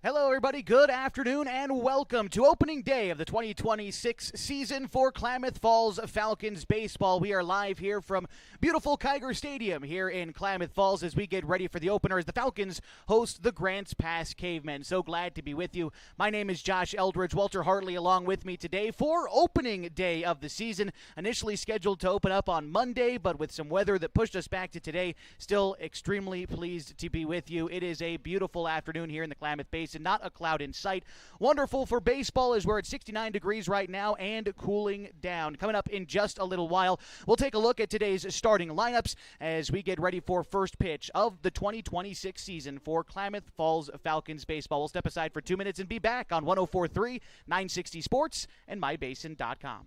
Hello, everybody. Good afternoon, and welcome to opening day of the 2026 season for Klamath Falls Falcons baseball. We are live here from beautiful Kiger Stadium here in Klamath Falls as we get ready for the opener as the Falcons host the Grants Pass Cavemen. So glad to be with you. My name is Josh Eldridge. Walter Hartley along with me today for opening day of the season. Initially scheduled to open up on Monday, but with some weather that pushed us back to today, still extremely pleased to be with you. It is a beautiful afternoon here in the Klamath Basin. Not a cloud in sight. Wonderful for baseball as we're at 69 degrees right now and cooling down. Coming up in just a little while, we'll take a look at today's starting lineups as we get ready for first pitch of the 2026 season for Klamath Falls Falcons baseball. We'll step aside for 2 minutes and be back on 104.3, 960 Sports, and mybasin.com.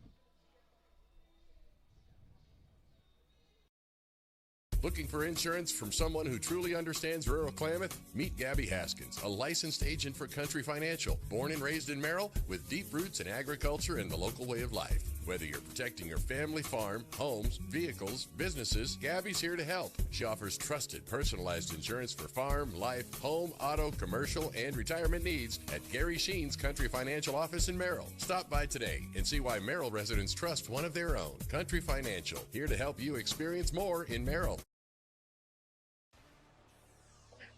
Looking for insurance from someone who truly understands rural Klamath? Meet Gabby Haskins, a licensed agent for Country Financial, born and raised in Merrill, with deep roots in agriculture and the local way of life. Whether you're protecting your family farm, homes, vehicles, businesses, Gabby's here to help. She offers trusted, personalized insurance for farm, life, home, auto, commercial, and retirement needs at Gary Sheen's Country Financial office in Merrill. Stop by today and see why Merrill residents trust one of their own. Country Financial, here to help you experience more in Merrill.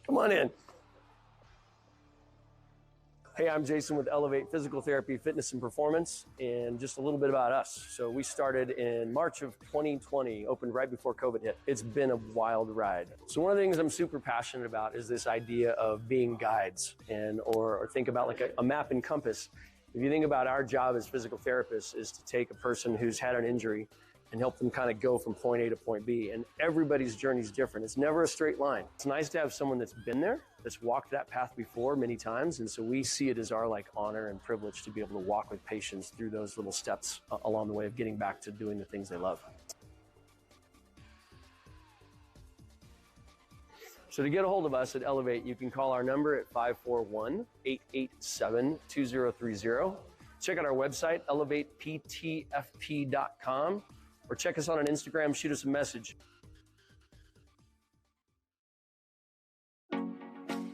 Come on in. Hey, I'm Jason with Elevate Physical Therapy, Fitness, and Performance, and just a little bit about us. So we started in March of 2020, opened right before COVID hit. It's been a wild ride. So one of the things I'm super passionate about is this idea of being guides or think about like a map and compass. If you think about our job as physical therapists is to take a person who's had an injury and help them kind of go from point A to point B. And everybody's journey is different. It's never a straight line. It's nice to have someone that's been there, that's walked that path before many times. And so we see it as our honor and privilege to be able to walk with patients through those little steps along the way of getting back to doing the things they love. So to get a hold of us at Elevate, you can call our number at 541-887-2030. Check out our website, elevateptfp.com. Or check us out on Instagram, shoot us a message.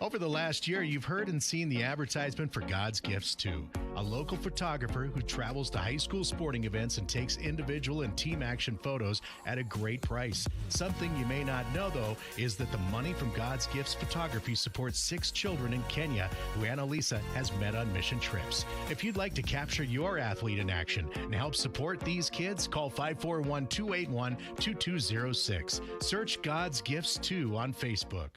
Over the last year, you've heard and seen the advertisement for God's Gifts 2, a local photographer who travels to high school sporting events and takes individual and team action photos at a great price. Something you may not know, though, is that the money from God's Gifts Photography supports 6 children in Kenya who Annalisa has met on mission trips. If you'd like to capture your athlete in action and help support these kids, call 541-281-2206. Search God's Gifts 2 on Facebook.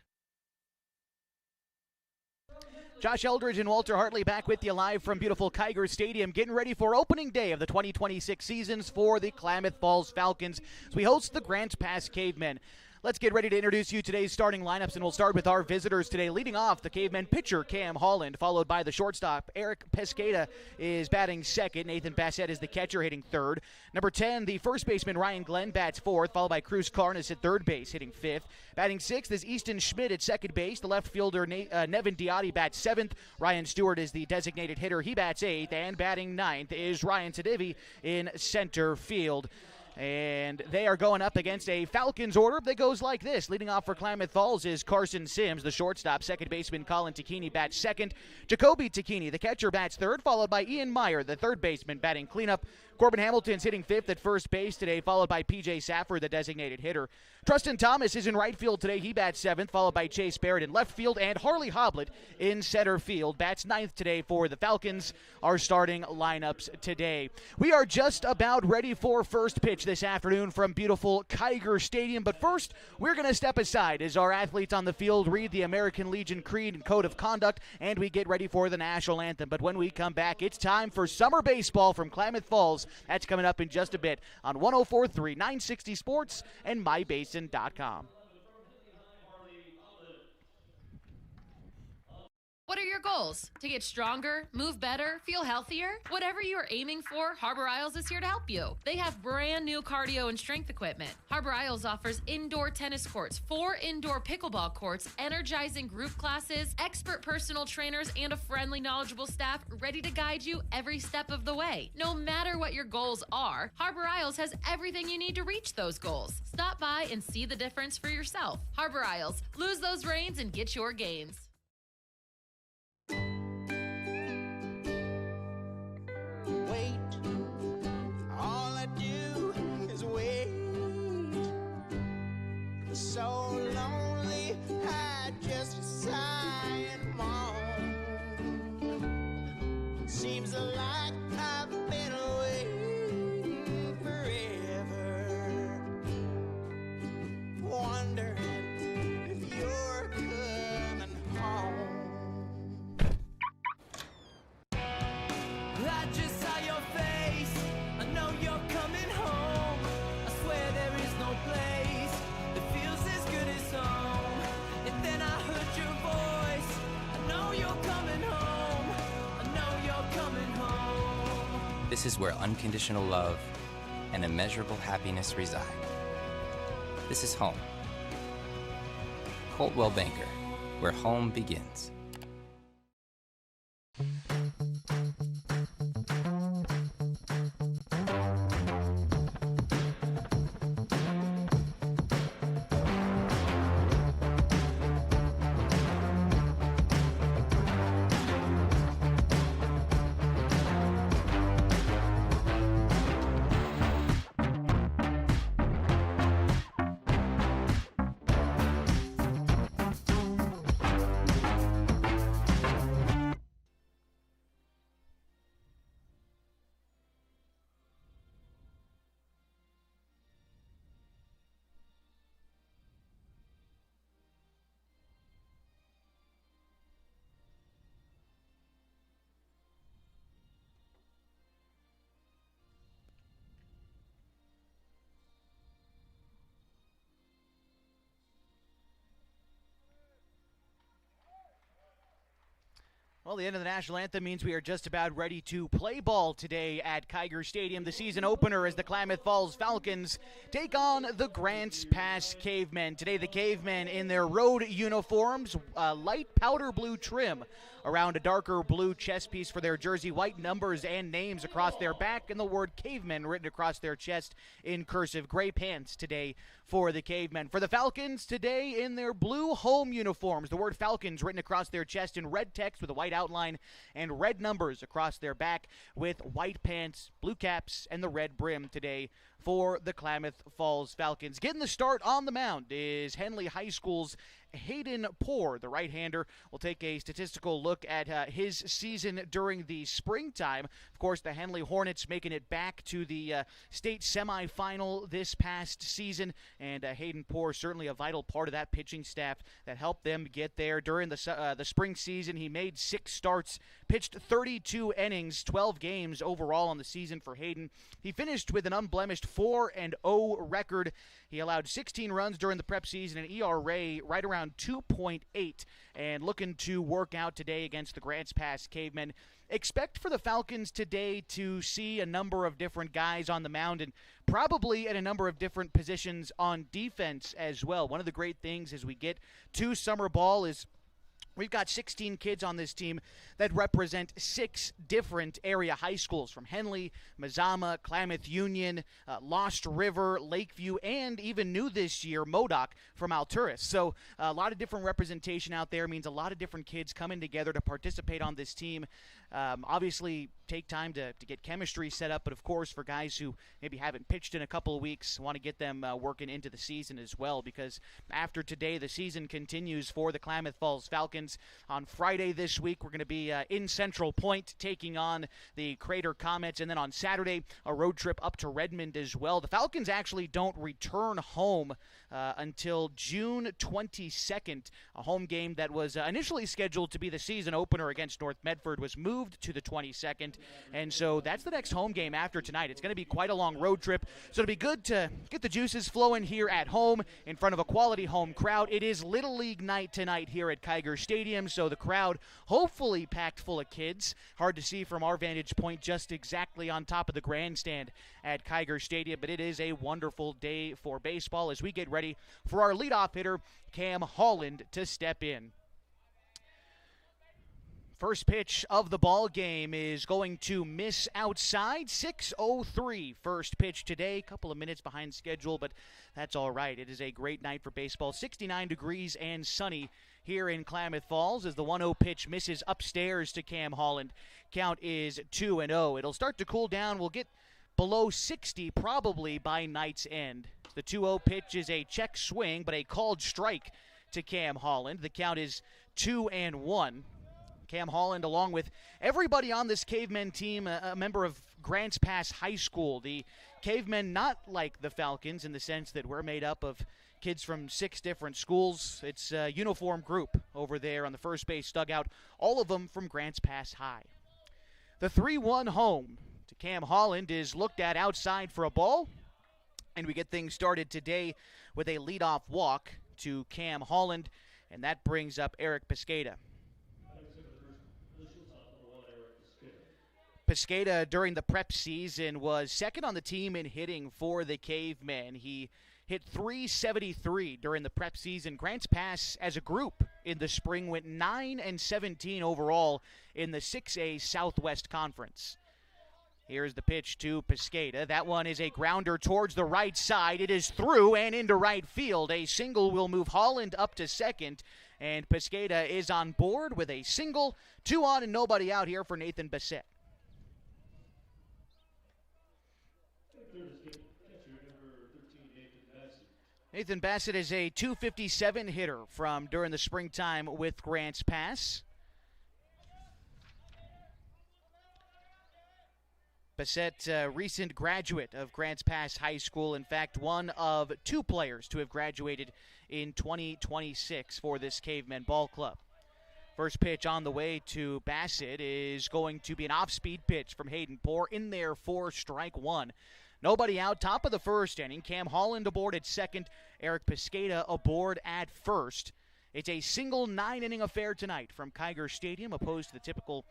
Josh Eldridge and Walter Hartley back with you live from beautiful Kiger Stadium, getting ready for opening day of the 2026 seasons for the Klamath Falls Falcons as we host the Grants Pass Cavemen. Let's get ready to introduce you today's starting lineups, and we'll start with our visitors today. Leading off, the Cavemen pitcher, Cam Holland, followed by the shortstop, Eric Pesqueda is batting second. Nathan Bassett is the catcher, hitting third. Number 10, the first baseman, Ryan Glenn, bats fourth, followed by Cruz Carnes at third base, hitting fifth. Batting sixth is Easton Schmidt at second base. The left fielder, Nevin Diotti, bats seventh. Ryan Stewart is the designated hitter. He bats eighth. And batting ninth is Ryan Tadivi in center field. And they are going up against a Falcons order that goes like this. Leading off for Klamath Falls is Carson Sims, the shortstop. Second baseman Colin Tacchini bats second. Jacoby Tacchini, the catcher, bats third, followed by Ian Meyer, the third baseman, batting cleanup. Corbin Hamilton's hitting fifth at first base today, followed by P.J. Safford, the designated hitter. Trustin Thomas is in right field today. He bats seventh, followed by Chase Barrett in left field, and Harley Hoblet in center field. Bats ninth today for the Falcons, our starting lineups today. We are just about ready for first pitch this afternoon from beautiful Kiger Stadium, but first, we're going to step aside as our athletes on the field read the American Legion Creed and Code of Conduct, and we get ready for the national anthem. But when we come back, it's time for summer baseball from Klamath Falls. That's coming up in just a bit on 104.3, 960 Sports, and mybasin.com. What are your goals? To get stronger, move better, feel healthier? Whatever you are aiming for, Harbor Isles is here to help you. They have brand new cardio and strength equipment. Harbor Isles offers indoor tennis courts, 4 indoor pickleball courts, energizing group classes, expert personal trainers, and a friendly, knowledgeable staff ready to guide you every step of the way. No matter what your goals are, Harbor Isles has everything you need to reach those goals. Stop by and see the difference for yourself. Harbor Isles, lose those reins and get your gains. This is where unconditional love and immeasurable happiness reside. This is home. Coltwell Banker, where home begins. Well, the end of the national anthem means we are just about ready to play ball today at Kiger Stadium. The season opener as the Klamath Falls Falcons take on the Grants Pass Cavemen. Today, the Cavemen in their road uniforms, light powder blue trim around a darker blue chest piece for their jersey, white numbers and names across their back, and the word Cavemen written across their chest in cursive. Gray pants today for the Cavemen. For the Falcons today in their blue home uniforms, the word Falcons written across their chest in red text with a white outline and red numbers across their back with white pants, blue caps, and the red brim today for the Klamath Falls Falcons. Getting the start on the mound is Henley High School's Hayden Poor, the right-hander. We'll take a statistical look at his season during the springtime. Of course, the Henley Hornets making it back to the state semifinal this past season, and Hayden Poor certainly a vital part of that pitching staff that helped them get there. During the spring season, he made 6 starts, pitched 32 innings, 12 games overall on the season for Hayden. He finished with an unblemished 4-0 record. He allowed 16 runs during the prep season, an ERA right around 2.8, and looking to work out today against the Grants Pass Cavemen. Expect for the Falcons today to see a number of different guys on the mound and probably at a number of different positions on defense as well. One of the great things as we get to summer ball is we've got 16 kids on this team that represent 6 different area high schools from Henley, Mazama, Klamath Union, Lost River, Lakeview, and even new this year, Modoc from Alturas. So a lot of different representation out there means a lot of different kids coming together to participate on this team. Obviously, take time to get chemistry set up, but of course, for guys who maybe haven't pitched in a couple of weeks, want to get them working into the season as well, because after today, the season continues for the Klamath Falls Falcons. On Friday this week, we're going to be in Central Point taking on the Crater Comets, and then on Saturday, a road trip up to Redmond as well. The Falcons actually don't return home until June 22nd. A home game that was initially scheduled to be the season opener against North Medford was moved to the 22nd, and so that's the next home game after tonight. It's going to be quite a long road trip, so it'll be good to get the juices flowing here at home in front of a quality home crowd. It is Little League night tonight here at Kiger Stadium, so the crowd hopefully packed full of kids. Hard to see from our vantage point just exactly on top of the grandstand at Kiger Stadium, but it is a wonderful day for baseball as we get ready for our leadoff hitter, Cam Holland, to step in. First pitch of the ball game is going to miss outside. 6:03 first pitch today. Couple of minutes behind schedule, but that's all right. It is a great night for baseball. 69 degrees and sunny here in Klamath Falls as the 1-0 pitch misses upstairs to Cam Holland. Count is 2-0. It'll start to cool down. We'll get below 60 probably by night's end. The 2-0 pitch is a check swing, but a called strike to Cam Holland. The count is 2-1. Cam Holland, along with everybody on this Cavemen team, a member of Grants Pass High School. The Cavemen, not like the Falcons in the sense that we're made up of kids from 6 different schools. It's a uniform group over there on the first base dugout, all of them from Grants Pass High. The 3-1 home to Cam Holland is looked at outside for a ball, and we get things started today with a leadoff walk to Cam Holland, and that brings up Eric Piscata. Pesqueda during the prep season was second on the team in hitting for the Cavemen. He hit .373 during the prep season. Grants Pass as a group in the spring went 9-17 overall in the 6A Southwest Conference. Here's the pitch to Pesqueda. That one is a grounder towards the right side. It is through and into right field. A single will move Holland up to second, and Pesqueda is on board with a single. 2 on and nobody out here for Nathan Bassett. Nathan Bassett is a .257 hitter from during the springtime with Grants Pass. Bassett, recent graduate of Grants Pass High School. In fact, one of 2 players to have graduated in 2026 for this Cavemen ball club. First pitch on the way to Bassett is going to be an off-speed pitch from Hayden Poor in there for strike 1. Nobody out, top of the first inning. Cam Holland aboard at second. Eric Pesqueda aboard at first. It's a single 9-inning affair tonight from Kiger Stadium, opposed to the typical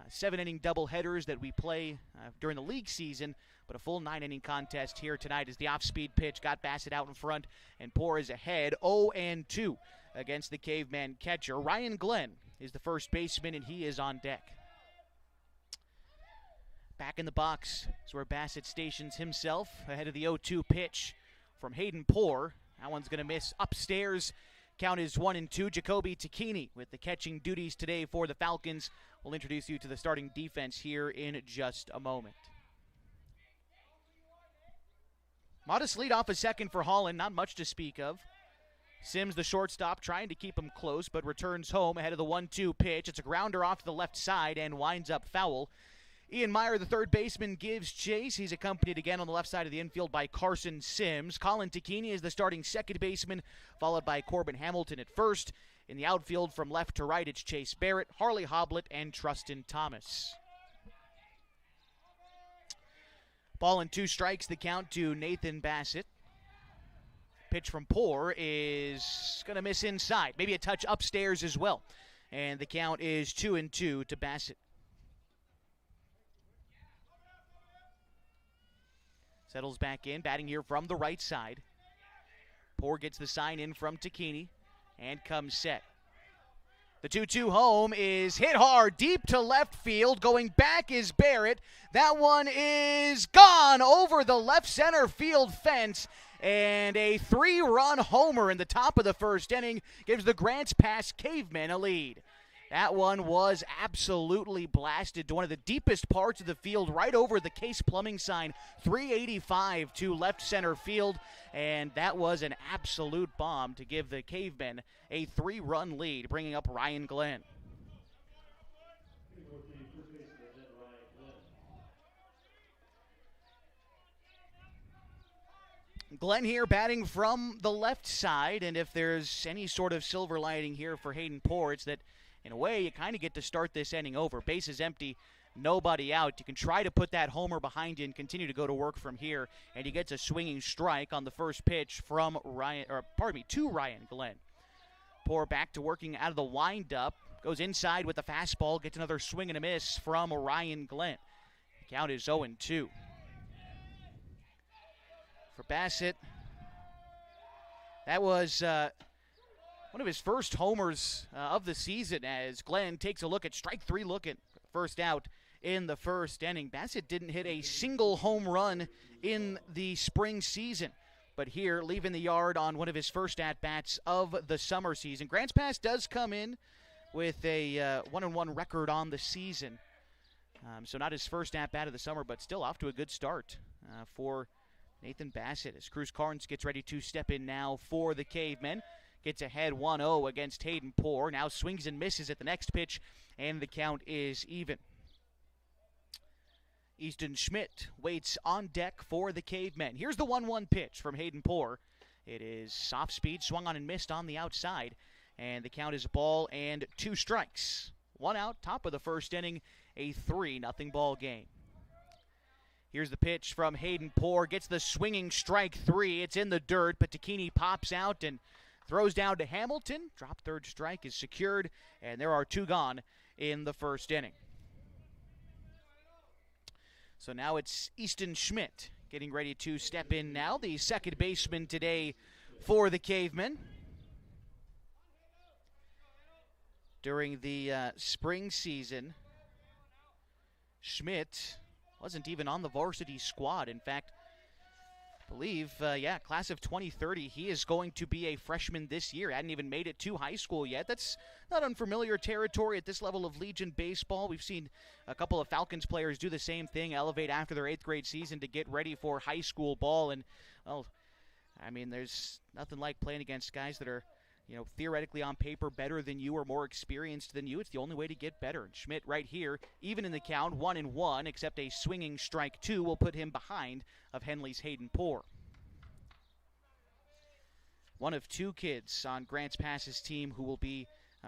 7-inning doubleheaders that we play during the league season. But a full 9-inning contest here tonight as the off-speed pitch got Bassett out in front, and Poor is ahead 0-2 against the Caveman catcher. Ryan Glenn is the first baseman, and he is on deck. Back in the box is where Bassett stations himself ahead of the 0-2 pitch from Hayden Poor. That one's going to miss upstairs. Count is 1-2. Jacoby Tacchini with the catching duties today for the Falcons. We'll introduce you to the starting defense here in just a moment. Modest lead off a second for Holland, not much to speak of. Sims, the shortstop, trying to keep him close, but returns home ahead of the 1-2 pitch. It's a grounder off to the left side and winds up foul. Ian Meyer, the third baseman, gives chase. He's accompanied again on the left side of the infield by Carson Sims. Colin Tacchini is the starting second baseman, followed by Corbin Hamilton at first. In the outfield from left to right, it's Chase Barrett, Harley Hoblet, and Trustin Thomas. Ball and 2 strikes, the count to Nathan Bassett. Pitch from Poor is going to miss inside. Maybe a touch upstairs as well. And the count is 2-2 to Bassett. Settles back in, batting here from the right side. Poor gets the sign in from Tacchini and comes set. The 2-2 home is hit hard deep to left field. Going back is Barrett. That one is gone over the left center field fence. And a 3-run homer in the top of the first inning gives the Grants Pass Cavemen a lead. That one was absolutely blasted to one of the deepest parts of the field, right over the Case Plumbing sign, 385 to left center field, and that was an absolute bomb to give the Cavemen a 3-run lead, bringing up Ryan Glenn. Glenn here batting from the left side, and if there's any sort of silver lining here for Hayden Poor, it's that in a way, you kind of get to start this inning over. Bases empty, nobody out. You can try to put that homer behind you and continue to go to work from here. And he gets a swinging strike on the first pitch from to Ryan Glenn. Poor back to working out of the windup. Goes inside with the fastball. Gets another swing and a miss from Ryan Glenn. The count is 0-2. For Bassett, that was one of his first homers of the season as Glenn takes a look at strike 3, looking first out in the first inning. Bassett didn't hit a single home run in the spring season, but here leaving the yard on one of his first at-bats of the summer season. Grants Pass does come in with a 1-1 record on the season, so not his first at-bat of the summer, but still off to a good start for Nathan Bassett as Cruz Carnes gets ready to step in now for the Cavemen. Gets ahead 1-0 against Hayden Poor. Now swings and misses at the next pitch, and the count is even. Easton Schmidt waits on deck for the Cavemen. Here's the 1-1 pitch from Hayden Poor. It is soft speed, swung on and missed on the outside, and the count is a ball and 2 strikes. 1 out, top of the first inning, a 3-0 ball game. Here's the pitch from Hayden Poor. Gets the swinging strike 3. It's in the dirt, but Tacchini pops out and throws down to Hamilton. Drop third strike is secured, and there are 2 gone in the first inning. So now it's Easton Schmidt getting ready to step in now, the second baseman today for the Cavemen. During the spring season, Schmidt wasn't even on the varsity squad. In fact, I believe, class of 2030, he is going to be a freshman this year. Hadn't even made it to high school yet. That's not unfamiliar territory at this level of Legion baseball. We've seen a couple of Falcons players do the same thing, elevate after their 8th grade season to get ready for high school ball. And, well, I mean, there's nothing like playing against guys that are, theoretically on paper better than you or more experienced than you. It's the only way to get better. And Schmidt right here, even in the count, 1-1, except a swinging strike 2 will put him behind of Henley's Hayden Poor. One of 2 kids on Grants Pass's team who will be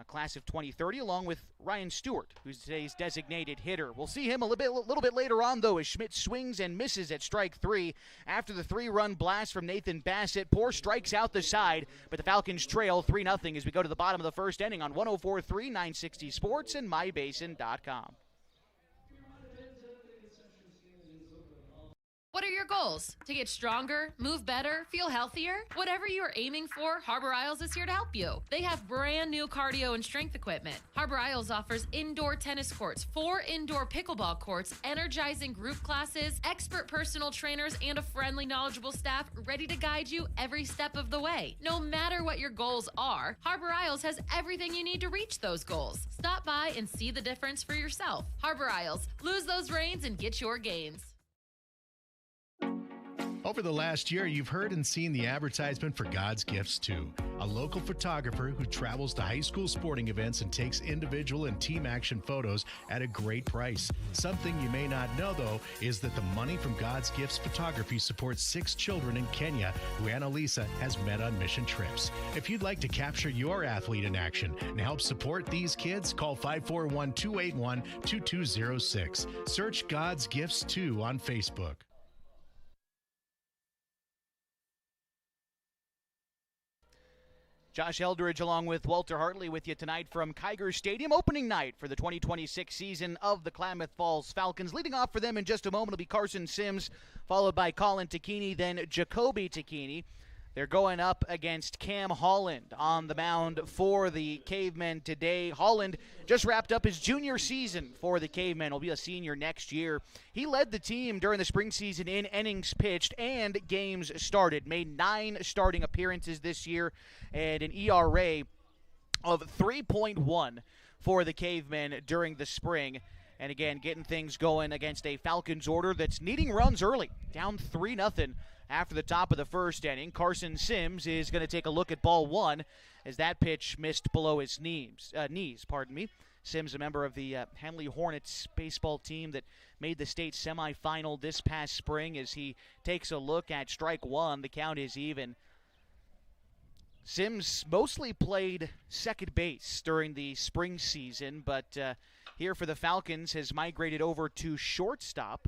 class of 2030, along with Ryan Stewart, who's today's designated hitter. We'll see him a little bit later on, though, as Schmidt swings and misses at strike 3. After the 3-run blast from Nathan Bassett, Poor strikes out the side, but the Falcons trail 3-0 as we go to the bottom of the first inning on 104.3, 960 Sports, and MyBasin.com. What are your goals? To get stronger, move better, feel healthier? Whatever you are aiming for, Harbor Isles is here to help you. They have brand new cardio and strength equipment. Harbor Isles offers indoor tennis courts, 4 indoor pickleball courts, energizing group classes, expert personal trainers, and a friendly, knowledgeable staff ready to guide you every step of the way. No matter what your goals are, Harbor Isles has everything you need to reach those goals. Stop by and see the difference for yourself. Harbor Isles, lose those reins and get your gains. Over the last year, you've heard and seen the advertisement for God's Gifts 2, a local photographer who travels to high school sporting events and takes individual and team action photos at a great price. Something you may not know, though, is that the money from God's Gifts Photography supports 6 children in Kenya who Annalisa has met on mission trips. If you'd like to capture your athlete in action and help support these kids, call 541-281-2206. Search God's Gifts 2 on Facebook. Josh Eldridge along with Walter Hartley with you tonight from Kiger Stadium. Opening night for the 2026 season of the Klamath Falls Falcons. Leading off for them in just a moment will be Carson Sims, followed by Colin Takini, then Jacoby Takini. They're going up against Cam Holland on the mound for the Cavemen today. Holland just wrapped up his junior season for the Cavemen. Will be a senior next year. He led the team during the spring season in innings pitched and games started. Made 9 starting appearances this year and an ERA of 3.1 for the Cavemen during the spring. And again, getting things going against a Falcons order that's needing runs early. Down 3-0 after the top of the first inning. Carson Sims is going to take a look at ball 1 as that pitch missed below his knees. Sims, a member of the Henley Hornets baseball team that made the state semifinal this past spring, as he takes a look at strike 1. The count is even. Sims mostly played second base during the spring season, but here for the Falcons has migrated over to shortstop,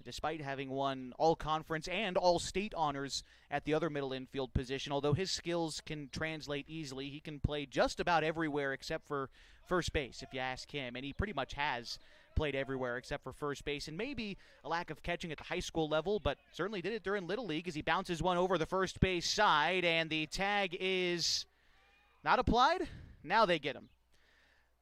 despite having won all-conference and all-state honors at the other middle infield position. Although his skills can translate easily, he can play just about everywhere except for first base, if you ask him. And he pretty much has played everywhere except for first base. And maybe a lack of catching at the high school level, but certainly did it during Little League as he bounces one over the first base side. And the tag is not applied. Now they get him.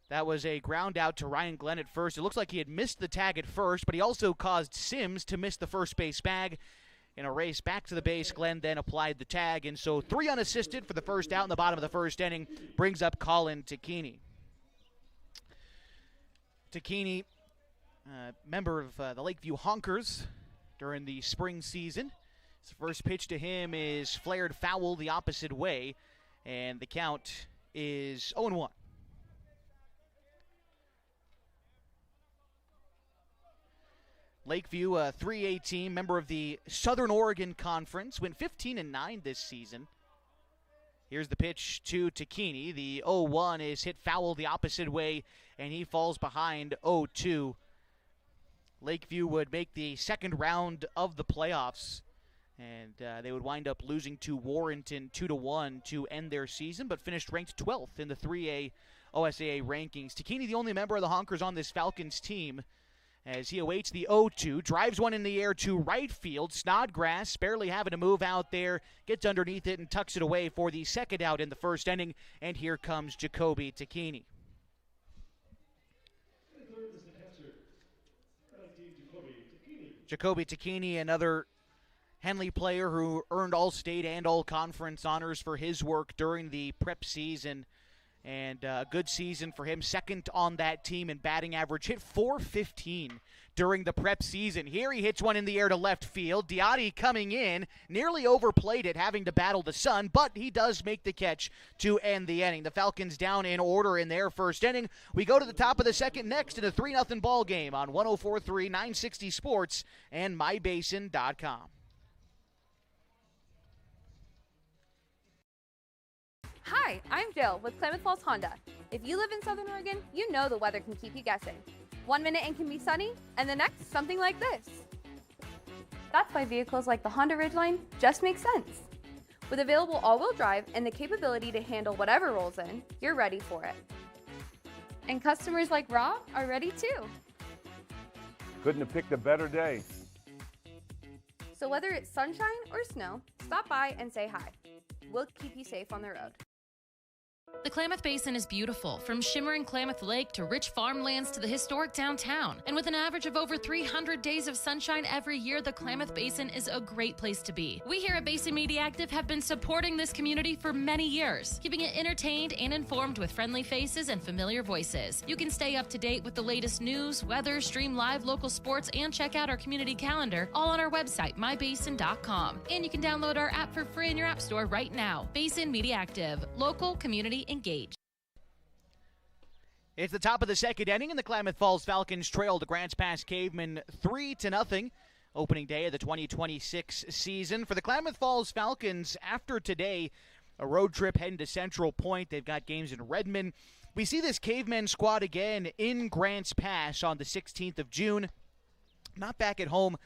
That was a ground out to Ryan Glenn at first. It looks like he had missed the tag at first, but he also caused Sims to miss the first base bag. In a race back to the base, Glenn then applied the tag, and so 3 unassisted for the first out in the bottom of the first inning brings up Colin Takini. Takini, member of the Lakeview Honkers during the spring season. His first pitch to him is flared foul the opposite way, and the count is 0-1. Lakeview, a 3A team, member of the Southern Oregon Conference, went 15-9 this season. Here's the pitch to Takini. The 0-1 is hit foul the opposite way, and he falls behind 0-2. Lakeview would make the second round of the playoffs, and they would wind up losing to Warrenton 2-1 to end their season, but finished ranked 12th in the 3A OSAA rankings. Takini, the only member of the Honkers on this Falcons team, as he awaits the 0-2, drives one in the air to right field. Snodgrass barely having to move out there, gets underneath it and tucks it away for the second out in the first inning, and here comes Jacoby Tacchini. Jacoby Tacchini, another Henley player who earned All-State and All-Conference honors for his work during the prep season. And a good season for him, second on that team in batting average, hit .415 during the prep season. Here he hits one in the air to left field. Diotti coming in, nearly overplayed it, having to battle the sun, but he does make the catch to end the inning. The Falcons down in order in their first inning. We go to the top of the second next in a 3-0 ball game on 104.3 960 Sports and mybasin.com. Hi, I'm Jill with Klamath Falls Honda. If you live in Southern Oregon, you know the weather can keep you guessing. 1 minute it can be sunny, and the next, something like this. That's why vehicles like the Honda Ridgeline just make sense. With available all-wheel drive and the capability to handle whatever rolls in, you're ready for it. And customers like Rob are ready too. Couldn't have picked a better day. So whether it's sunshine or snow, stop by and say hi. We'll keep you safe on the road. The Klamath Basin is beautiful, from shimmering Klamath Lake to rich farmlands to the historic downtown. And with an average of over 300 days of sunshine every year, the Klamath Basin is a great place to be. We here at Basin Media Active have been supporting this community for many years, keeping it entertained and informed with friendly faces and familiar voices. You can stay up to date with the latest news, weather, stream live local sports, and check out our community calendar, all on our website, mybasin.com. And you can download our app for free in your app store right now. Basin Media Active, local community engaged. It's the top of the second inning, and the Klamath Falls Falcons trail the Grants Pass Cavemen 3-0. Opening day of the 2026 season. For the Klamath Falls Falcons, after today, a road trip heading to Central Point. They've got games in Redmond. We see this Cavemen squad again in Grants Pass on the 16th of June. Not back at home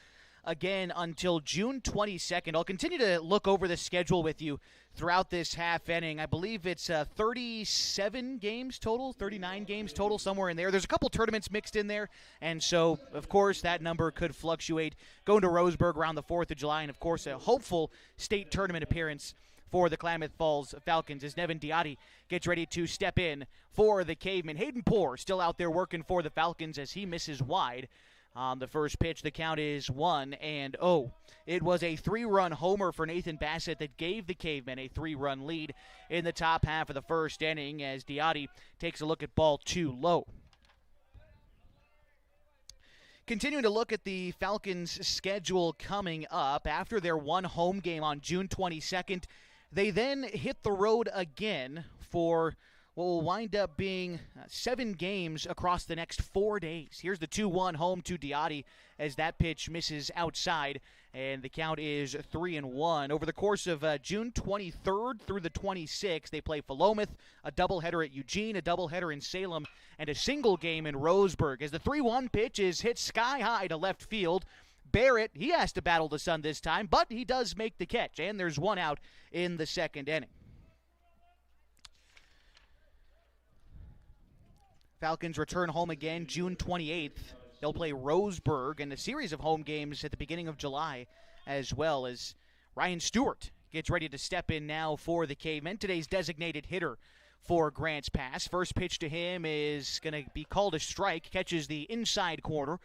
again until June 22nd. I'll continue to look over the schedule with you throughout this half inning. I believe it's 37 games total, 39 games total, somewhere in there. There's a couple tournaments mixed in there, and so, of course, that number could fluctuate. Going to Roseburg around the 4th of July, and, of course, a hopeful state tournament appearance for the Klamath Falls Falcons as Nevin Diotti gets ready to step in for the Cavemen. Hayden Poore still out there working for the Falcons as he misses wide. On the first pitch, the count is 1-0. It was a 3-run homer for Nathan Bassett that gave the Cavemen a 3-run lead in the top half of the first inning as Diotti takes a look at ball 2 low. Continuing to look at the Falcons' schedule coming up, after their one home game on June 22nd, they then hit the road again for what will wind up being 7 games across the next 4 days. Here's the 2-1 home to Diotti as that pitch misses outside, and the count is 3-1. Over the course of June 23rd through the 26th, they play Philomath, a doubleheader at Eugene, a doubleheader in Salem, and a single game in Roseburg. As the 3-1 pitch is hit sky high to left field, Barrett, he has to battle the sun this time, but he does make the catch, and there's one out in the second inning. Falcons return home again June 28th. They'll play Roseburg and a series of home games at the beginning of July, as well as Ryan Stewart gets ready to step in now for the Cavemen, today's designated hitter for Grants Pass. First pitch to him is going to be called a strike, catches the inside corner,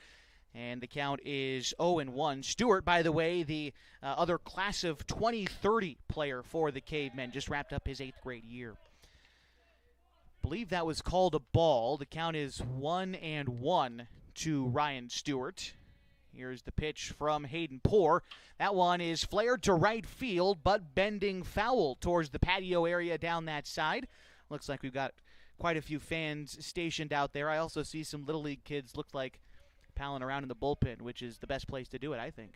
and the count is 0-1. Stewart, by the way, the other class of 2030 player for the Cavemen, just wrapped up his 8th grade year. Believe that was called a ball. The count is 1-1 to Ryan Stewart. Here's the pitch from Hayden Poore. That one is flared to right field, but bending foul towards the patio area down that side. Looks like we've got quite a few fans stationed out there. I also see some Little League kids look like palling around in the bullpen, which is the best place to do it, I think.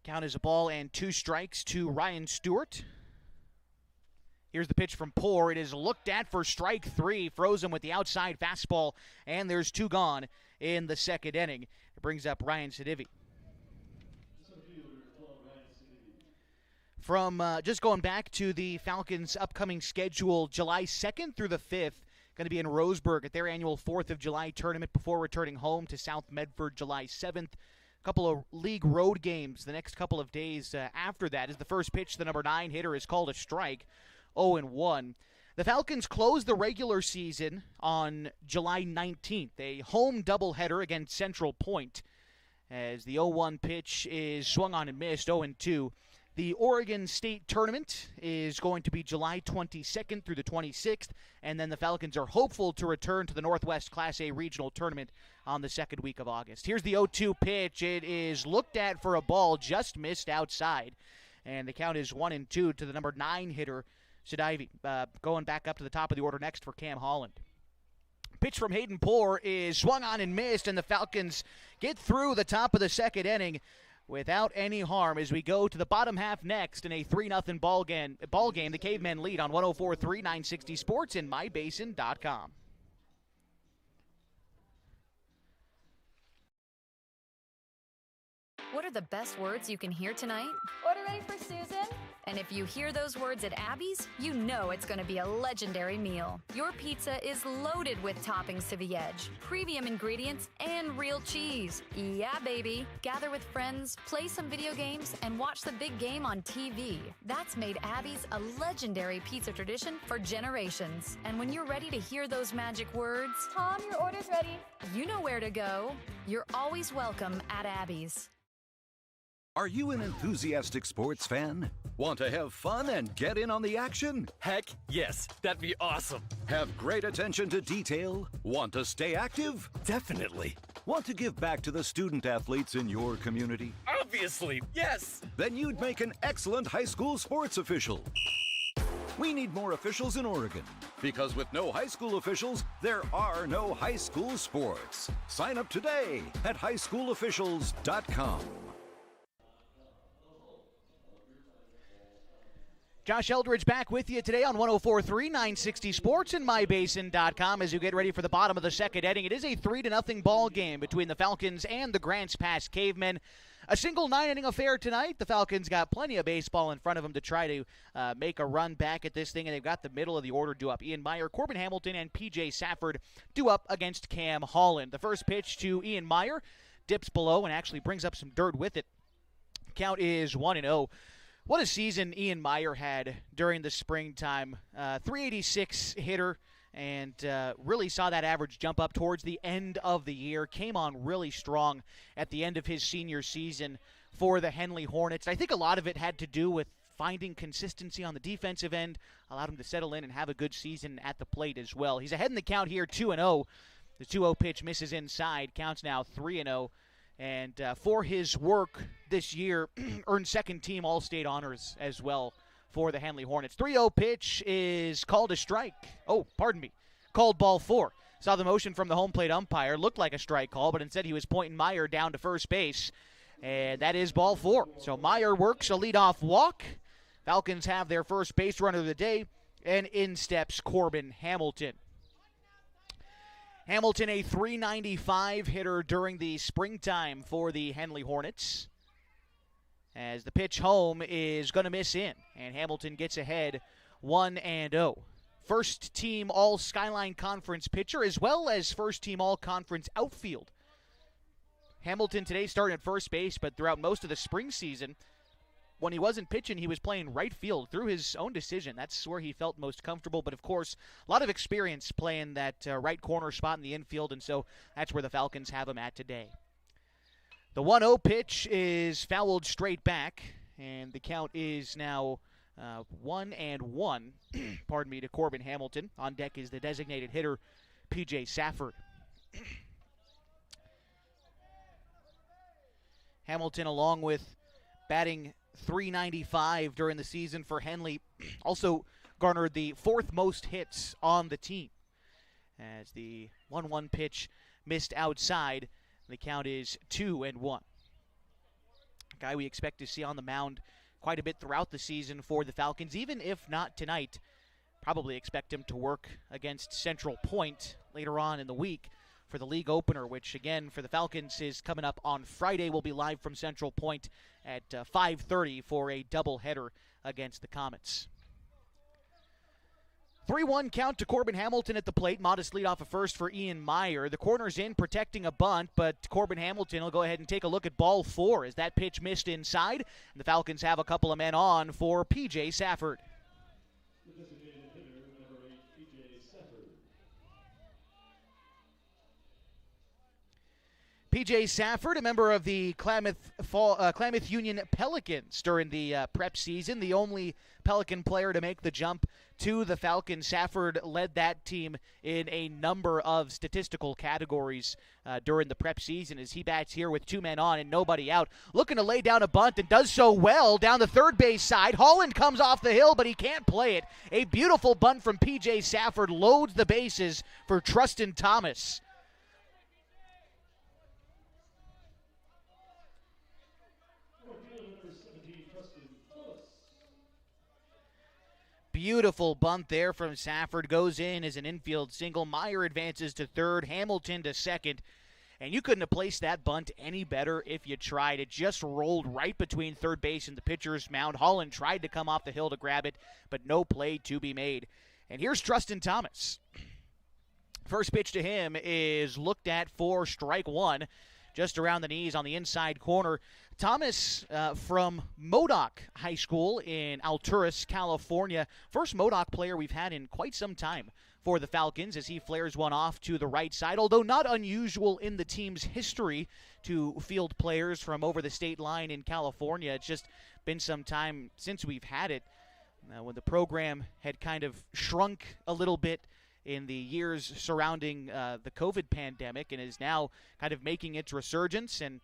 Count is a ball and 2 strikes to Ryan Stewart. Here's the pitch from Poore. It is looked at for strike 3. Frozen with the outside fastball, and there's 2 gone in the second inning. It brings up Ryan Sedivi. From just going back to the Falcons' upcoming schedule, July 2nd through the 5th, going to be in Roseburg at their annual 4th of July tournament before returning home to South Medford July 7th. A couple of league road games the next couple of days after that, as the first pitch, the number 9 hitter is called a strike, 0-1. The Falcons closed the regular season on July 19th, a home doubleheader against Central Point, as the 0-1 pitch is swung on and missed, 0-2. The Oregon State Tournament is going to be July 22nd through the 26th, and then the Falcons are hopeful to return to the Northwest Class A Regional Tournament on the second week of August. Here's the 0-2 pitch. It is looked at for a ball, just missed outside, and the count is 1-2 to the number 9 hitter, Sadivy. Going back up to the top of the order next for Cam Holland. Pitch from Hayden Poor is swung on and missed, and the Falcons get through the top of the second inning without any harm as we go to the bottom half next in a 3-0 ball game. The Cavemen lead on 104.3 960 Sports and mybasin.com. What are the best words you can hear tonight? Order ready for Susan. And if you hear those words at Abby's, you know it's going to be a legendary meal. Your pizza is loaded with toppings to the edge, premium ingredients, and real cheese. Yeah, baby. Gather with friends, play some video games, and watch the big game on TV. That's made Abby's a legendary pizza tradition for generations. And when you're ready to hear those magic words, Tom, your order's ready. You know where to go. You're always welcome at Abby's. Are you an enthusiastic sports fan? Want to have fun and get in on the action? Heck, yes. That'd be awesome. Have great attention to detail? Want to stay active? Definitely. Want to give back to the student athletes in your community? Obviously, yes. Then you'd make an excellent high school sports official. We need more officials in Oregon, because with no high school officials, there are no high school sports. Sign up today at highschoolofficials.com. Josh Eldridge back with you today on 104.3 960 Sports and mybasin.com as you get ready for the bottom of the second inning. It is a 3-0 ball game between the Falcons and the Grants Pass Cavemen. A single 9-inning affair tonight. The Falcons got plenty of baseball in front of them to try to make a run back at this thing, and they've got the middle of the order due up. Ian Meyer, Corbin Hamilton, and P.J. Safford due up against Cam Holland. The first pitch to Ian Meyer dips below and actually brings up some dirt with it. Count is 1-0. What a season Ian Meyer had during the springtime. 386 hitter, and really saw that average jump up towards the end of the year. Came on really strong at the end of his senior season for the Henley Hornets. I think a lot of it had to do with finding consistency on the defensive end, allowed him to settle in and have a good season at the plate as well. He's ahead in the count here, 2-0. The 2-0 pitch misses inside. Counts now 3-0. And for his work this year, earned second-team All-State honors as well for the Henley Hornets. 3-0 pitch is called a strike. Called ball 4. Saw the motion from the home plate umpire. Looked like a strike call, but instead he was pointing Meyer down to first base. And that is ball 4. So Meyer works a leadoff walk. Falcons have their first base runner of the day, and in steps Corbin Hamilton. Hamilton, a .395 hitter during the springtime for the Henley Hornets. As the pitch home is going to miss in, and Hamilton gets ahead 1-0. First team All-Skyline Conference pitcher, as well as first team All-Conference outfield. Hamilton today starting at first base, but throughout most of the spring season, when he wasn't pitching, he was playing right field through his own decision. That's where he felt most comfortable. But, of course, a lot of experience playing that right corner spot in the infield, and so that's where the Falcons have him at today. The 1-0 pitch is fouled straight back, and the count is now 1-1 to Corbin Hamilton. On deck is the designated hitter, P.J. Safford. Hamilton, along with batting .395 during the season for Henley, also garnered the 4th most hits on the team. As the 1-1 pitch missed outside, the count is 2-1. A guy we expect to see on the mound quite a bit throughout the season for the Falcons, even if not tonight. Probably expect him to work against Central Point later on in the week for the league opener, which again for the Falcons is coming up on Friday. We'll be live from Central Point at 5:30 for a doubleheader against the Comets. 3-1 count to Corbin Hamilton at the plate. Modest lead off of first for Ian Meyer. The corner's in, protecting a bunt, but Corbin Hamilton will go ahead and take a look at ball 4 as that pitch missed inside. And the Falcons have a couple of men on for P.J. Safford. P.J. Safford, a member of the Klamath Union Pelicans during the prep season, the only Pelican player to make the jump to the Falcons. Safford led that team in a number of statistical categories during the prep season as he bats here with 2 men on and nobody out. Looking to lay down a bunt and does so well down the third base side. Holland comes off the hill, but he can't play it. A beautiful bunt from P.J. Safford loads the bases for Trustin Thomas. Beautiful bunt there from Safford. Goes in as an infield single. Meyer advances to third. Hamilton to second. And you couldn't have placed that bunt any better if you tried. It just rolled right between third base and the pitcher's mound. Holland tried to come off the hill to grab it, but no play to be made. And here's Trustin Thomas. First pitch to him is looked at for strike 1. Just around the knees on the inside corner. Thomas from Modoc High School in Alturas, California. First Modoc player we've had in quite some time for the Falcons as he flares one off to the right side. Although not unusual in the team's history to field players from over the state line in California. It's just been some time since we've had it. When the program had kind of shrunk a little bit in the years surrounding the COVID pandemic and is now kind of making its resurgence and,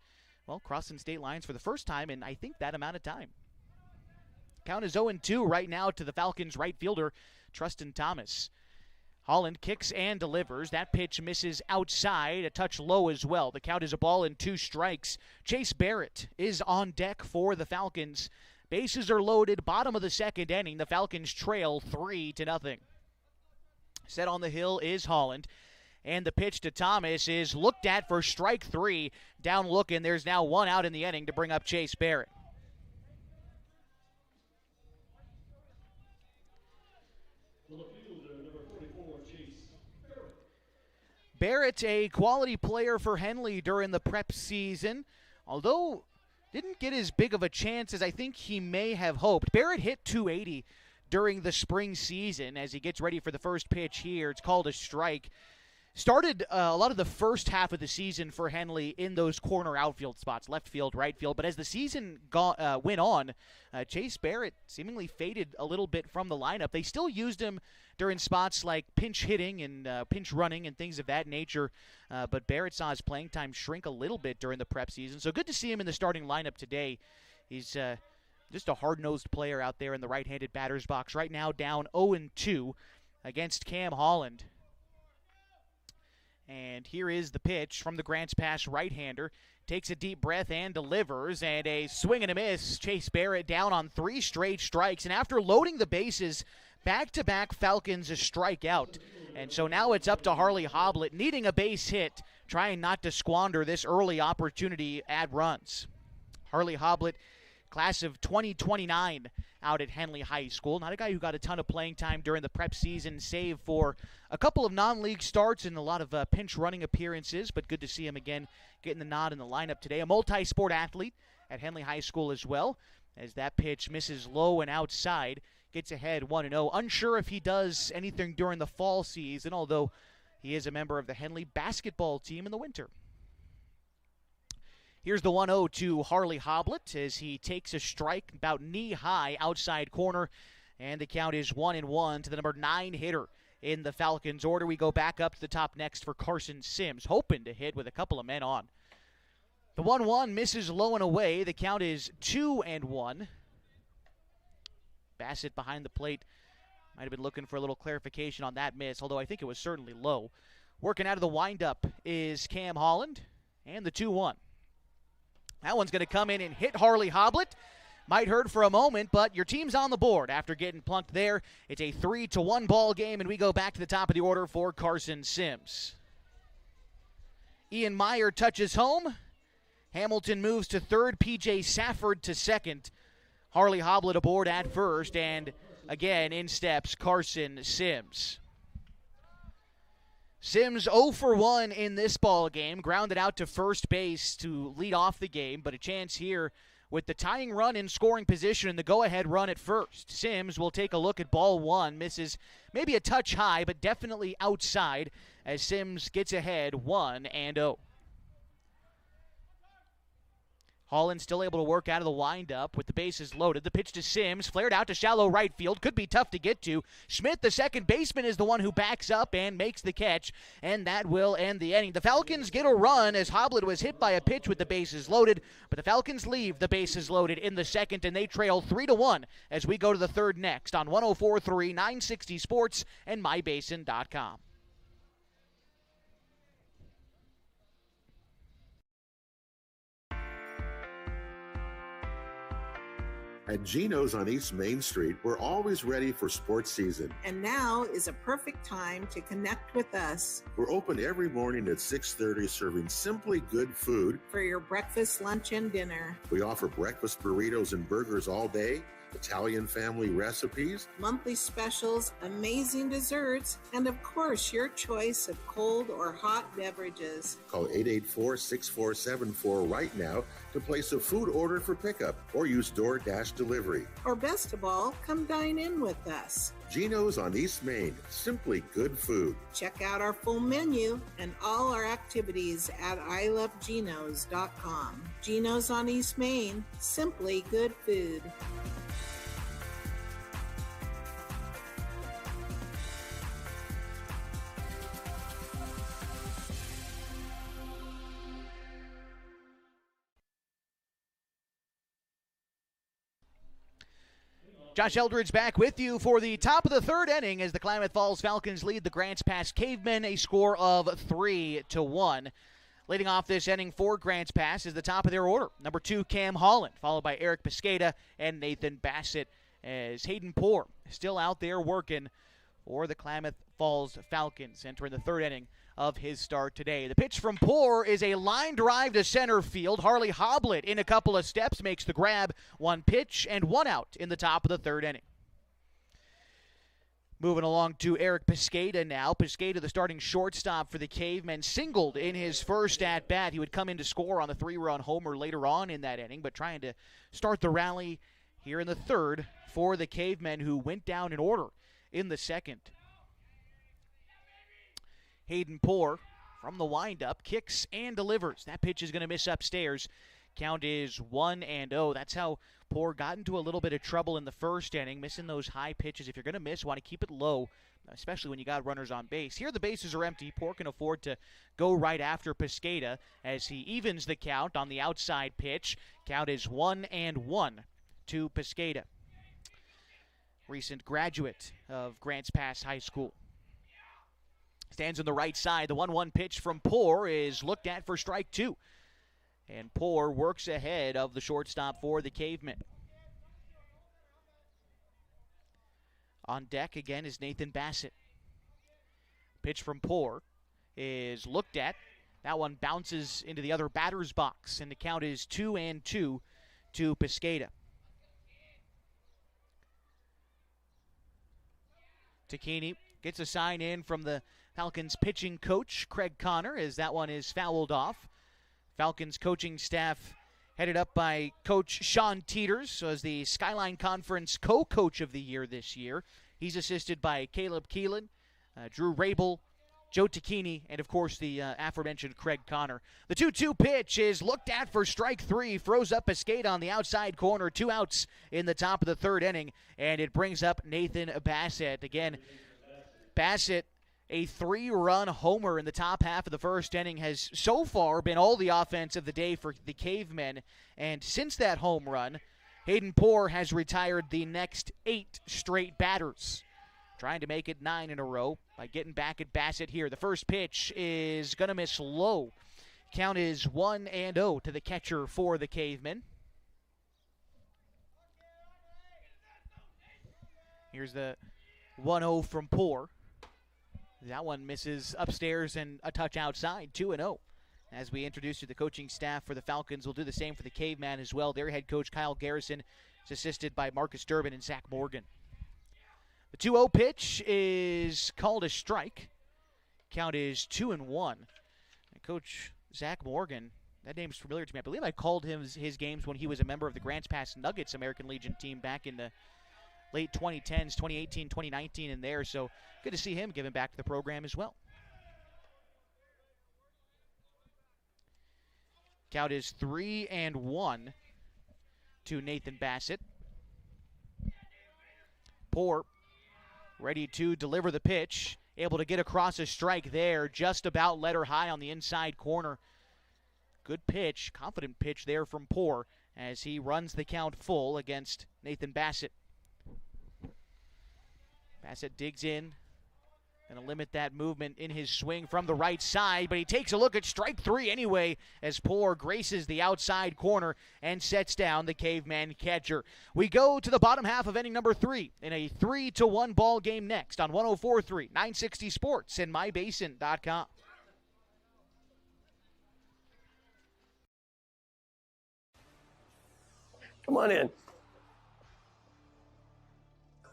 well, crossing state lines for the first time in, I think, that amount of time. Count is 0-2 right now to the Falcons' right fielder, Trustin Thomas. Holland kicks and delivers. That pitch misses outside, a touch low as well. The count is a ball and 2 strikes. Chase Barrett is on deck for the Falcons. Bases are loaded, bottom of the second inning. The Falcons trail 3-0. Set on the hill is Holland. And the pitch to Thomas is looked at for strike 3. Down looking. There's now 1 out in the inning to bring up Chase Barrett. Barrett, a quality player for Henley during the prep season, although didn't get as big of a chance as I think he may have hoped. Barrett hit .280 during the spring season as he gets ready for the first pitch here. It's called a strike. Started a lot of the first half of the season for Henley in those corner outfield spots, left field, right field. But as the season went on, Chase Barrett seemingly faded a little bit from the lineup. They still used him during spots like pinch hitting and pinch running and things of that nature. But Barrett saw his playing time shrink a little bit during the prep season. So good to see him in the starting lineup today. He's just a hard-nosed player out there in the right-handed batter's box. Right now down 0-2 against Cam Holland. And here is the pitch from the Grants Pass right-hander. Takes a deep breath and delivers. And a swing and a miss. Chase Barrett down on 3 straight strikes. And after loading the bases, back-to-back Falcons a strikeout. And so now it's up to Harley Hoblet, needing a base hit, trying not to squander this early opportunity at runs. Harley Hoblet, class of 2029 out at Henley High School. Not a guy who got a ton of playing time during the prep season, save for a couple of non-league starts and a lot of pinch running appearances, but good to see him again getting the nod in the lineup today. A multi-sport athlete at Henley High School as well, as that pitch misses low and outside, gets ahead 1-0. Unsure if he does anything during the fall season, although he is a member of the Henley basketball team in the winter. Here's the 1-0 to Harley Hoblet as he takes a strike about knee-high outside corner, and the count is 1-1 to the number 9 hitter in the Falcons order. We go back up to the top next for Carson Sims, hoping to hit with a couple of men on. The 1-1 misses low and away. The count is 2-1. Bassett behind the plate might have been looking for a little clarification on that miss, although I think it was certainly low. Working out of the windup is Cam Holland, and the 2-1. That one's going to come in and hit Harley Hoblet. Might hurt for a moment, but your team's on the board after getting plunked there. It's a 3-1 ball game, and we go back to the top of the order for Carson Sims. Ian Meyer touches home. Hamilton moves to third. P.J. Safford to second. Harley Hoblet aboard at first, and Again, in steps Carson Sims. Sims 0 for 1 in this ball game, grounded out to first base to lead off the game, but a chance here with the tying run in scoring position and the go-ahead run at first. Sims will take a look at ball one, misses maybe a touch high, but definitely outside as Sims gets ahead 1-0. Holland still able to work out of the windup with the bases loaded. The pitch to Sims, flared out to shallow right field. Could be tough to get to. Schmidt, the second baseman, is the one who backs up and makes the catch, and that will end the inning. The Falcons get a run as Hoblet was hit by a pitch with the bases loaded, but the Falcons leave the bases loaded in the second, and they trail 3-1 as we go to the third next on 104.3, 960 Sports, and MyBasin.com. At Geno's on East Main Street, we're always ready for sports season. And now is a perfect time to connect with us. We're open every morning at 6:30, serving simply good food for your breakfast, lunch, and dinner. We offer breakfast burritos and burgers all day, Italian family recipes, monthly specials, amazing desserts, and of course, your choice of cold or hot beverages. Call 884-6474 right now to place a food order for pickup or use DoorDash delivery. Or best of all, come dine in with us. Geno's on East Main, simply good food. Check out our full menu and all our activities at ilovegenos.com. Geno's on East Main, simply good food. Josh Eldridge back with you for the top of the third inning as the Klamath Falls Falcons lead the Grants Pass Cavemen a score of 3-1. Leading off this inning for Grants Pass is the top of their order. Number 2, Cam Holland, followed by Eric Piscata and Nathan Bassett, as Hayden Poor still out there working for the Klamath Falls Falcons, entering the third inning of his start today. The pitch from Poor is a line drive to center field. Harley Hoblet in a couple of steps makes the grab. One pitch and one out in the top of the third inning. Moving along to Eric Piscata now. Piscata, the starting shortstop for the Cavemen, singled in his first at-bat. He would come in to score on the 3-run homer later on in that inning, but trying to start the rally here in the third for the Cavemen, who went down in order in the second. Hayden Poor from the windup kicks and delivers. That pitch is going to miss upstairs. Count is 1-0. That's how Poor got into a little bit of trouble in the first inning, missing those high pitches. If you're going to miss, want to keep it low, especially when you got runners on base. Here the bases are empty. Poor can afford to go right after Piscata as he evens the count on the outside pitch. Count is 1-1 to Piscata, recent graduate of Grants Pass High School. Stands on the right side. The 1-1 pitch from Poor is looked at for strike two. And Poor works ahead of the shortstop for the Cavemen. On deck again is Nathan Bassett. Pitch from Poor is looked at. That one bounces into the other batter's box, and the count is 2-2 to Piscata. Takini gets a sign in from the Falcons pitching coach, Craig Connor, as that one is fouled off. Falcons coaching staff headed up by Coach Sean Teeters, as the Skyline Conference co-coach of the year this year. He's assisted by Caleb Keelan, Drew Rabel, Joe Takini, and of course the aforementioned Craig Connor. The 2-2 pitch is looked at for strike three, throws up Piscata on the outside corner, 2 outs in the top of the third inning, and it brings up Nathan Bassett. Again, Bassett, a 3-run homer in the top half of the first inning, has so far been all the offense of the day for the Cavemen. And since that home run, Hayden Poor has retired the next 8 straight batters, trying to make it 9 in a row by getting back at Bassett here. The first pitch is going to miss low. Count is 1-0 to the catcher for the Cavemen. Here's the 1-0 from Poor. That one misses upstairs and a touch outside, 2-0. As we introduce you to the coaching staff for the Falcons, we'll do the same for the Caveman as well. Their head coach, Kyle Garrison, is assisted by Marcus Durbin and Zach Morgan. The 2-0 pitch is called a strike. Count is 2-1. And Coach Zach Morgan, that name's familiar to me. I believe I called him his games when he was a member of the Grants Pass Nuggets American Legion team back in the late 2010s, 2018, 2019 in there. So good to see him giving back to the program as well. Count is 3-1 to Nathan Bassett. Poor, ready to deliver the pitch. Able to get across a strike there. Just about let her high on the inside corner. Good pitch, confident pitch there from Poor as he runs the count full against Nathan Bassett. Bassett digs in. Going to limit that movement in his swing from the right side, but he takes a look at strike 3 anyway as Poor graces the outside corner and sets down the Caveman catcher. We go to the bottom half of inning number 3 in a 3-1 ball game next on 104.3, 960 Sports and MyBasin.com. Come on in.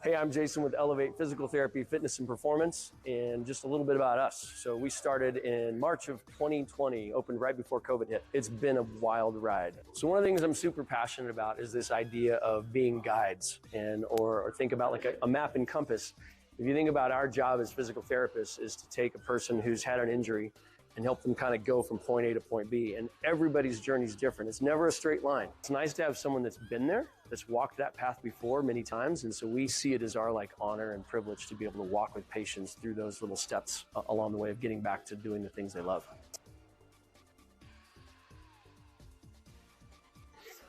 Hey, I'm Jason with Elevate Physical Therapy, Fitness, and Performance, and just a little bit about us. So we started in March of 2020, opened right before COVID hit. It's been a wild ride. So one of the things I'm super passionate about is this idea of being guides or think about like a map and compass. If you think about our job as physical therapists is to take a person who's had an injury and help them kind of go from point A to point B. And everybody's journey is different. It's never a straight line. It's nice to have someone that's been there, that's walked that path before many times. And so we see it as our honor and privilege to be able to walk with patients through those little steps along the way of getting back to doing the things they love.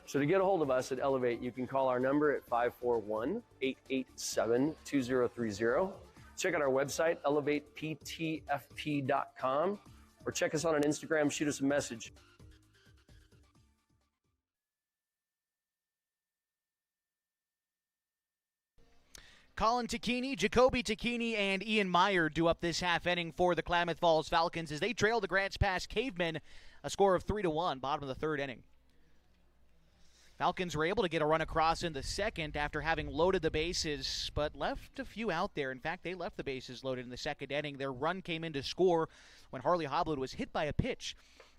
So to get a hold of us at Elevate, you can call our number at 541-887-2030. Check out our website, elevateptfp.com. Or check us out on Instagram, shoot us a message. Colin Tacchini, Jacoby Tacchini, and Ian Meyer do up this half inning for the Klamath Falls Falcons as they trail the Grants Pass Cavemen a score of 3-1, bottom of the third inning. Falcons were able to get a run across in the second after having loaded the bases, but left a few out there. In fact, they left the bases loaded in the second inning. Their run came in to score when Harley Hoblet was hit by a pitch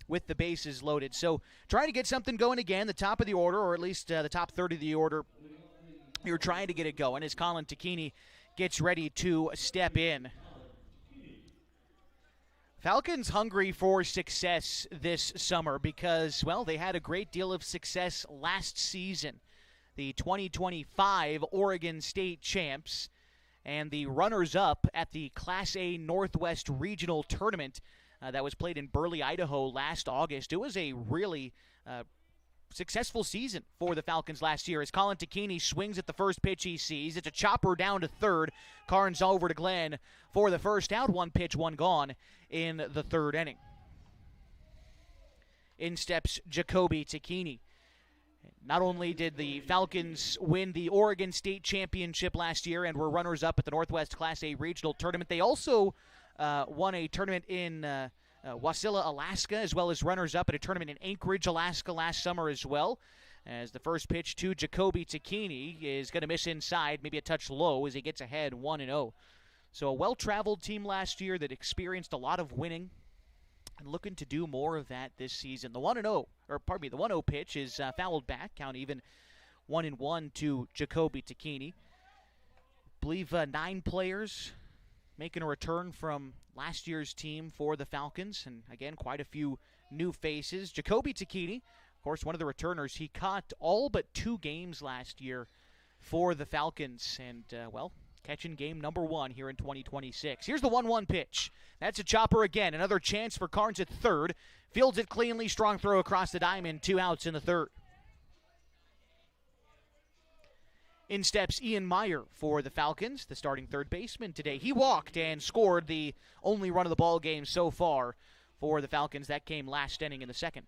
with the bases loaded. So trying to get something going again, the top of the order, or at least the top third of the order, you're trying to get it going as Colin Tacchini gets ready to step in. Falcons hungry for success this summer because, well, they had a great deal of success last season. The 2025 Oregon State champs and the runners-up at the Class A Northwest Regional Tournament that was played in Burley, Idaho last August. It was a really successful season for the Falcons last year as Colin Tacchini swings at the first pitch he sees. It's a chopper down to third. Carnes over to Glenn for the first out. One pitch, one gone in the third inning. In steps Jacoby Tacchini. Not only did the Falcons win the Oregon State Championship last year and were runners-up at the Northwest Class A Regional Tournament, they also won a tournament in Wasilla, Alaska, as well as runners-up at a tournament in Anchorage, Alaska last summer as well. As the first pitch to Jacoby Tacchini is going to miss inside, maybe a touch low as he gets ahead 1-0. So a well-traveled team last year that experienced a lot of winning and looking to do more of that this season. The 1-0 pitch is fouled back, count even 1-1 to Jacoby Tacchini. I believe 9 players making a return from last year's team for the Falcons, and again, quite a few new faces. Jacoby Tacchini, of course, one of the returners. He caught all but 2 games last year for the Falcons, and, catching game number 1 here in 2026. Here's the 1-1 pitch. That's a chopper again. Another chance for Carnes at third. Fields it cleanly. Strong throw across the diamond. 2 outs in the third. In steps Ian Meyer for the Falcons, the starting third baseman today. He walked and scored the only run of the ball game so far for the Falcons. That came last inning in the second.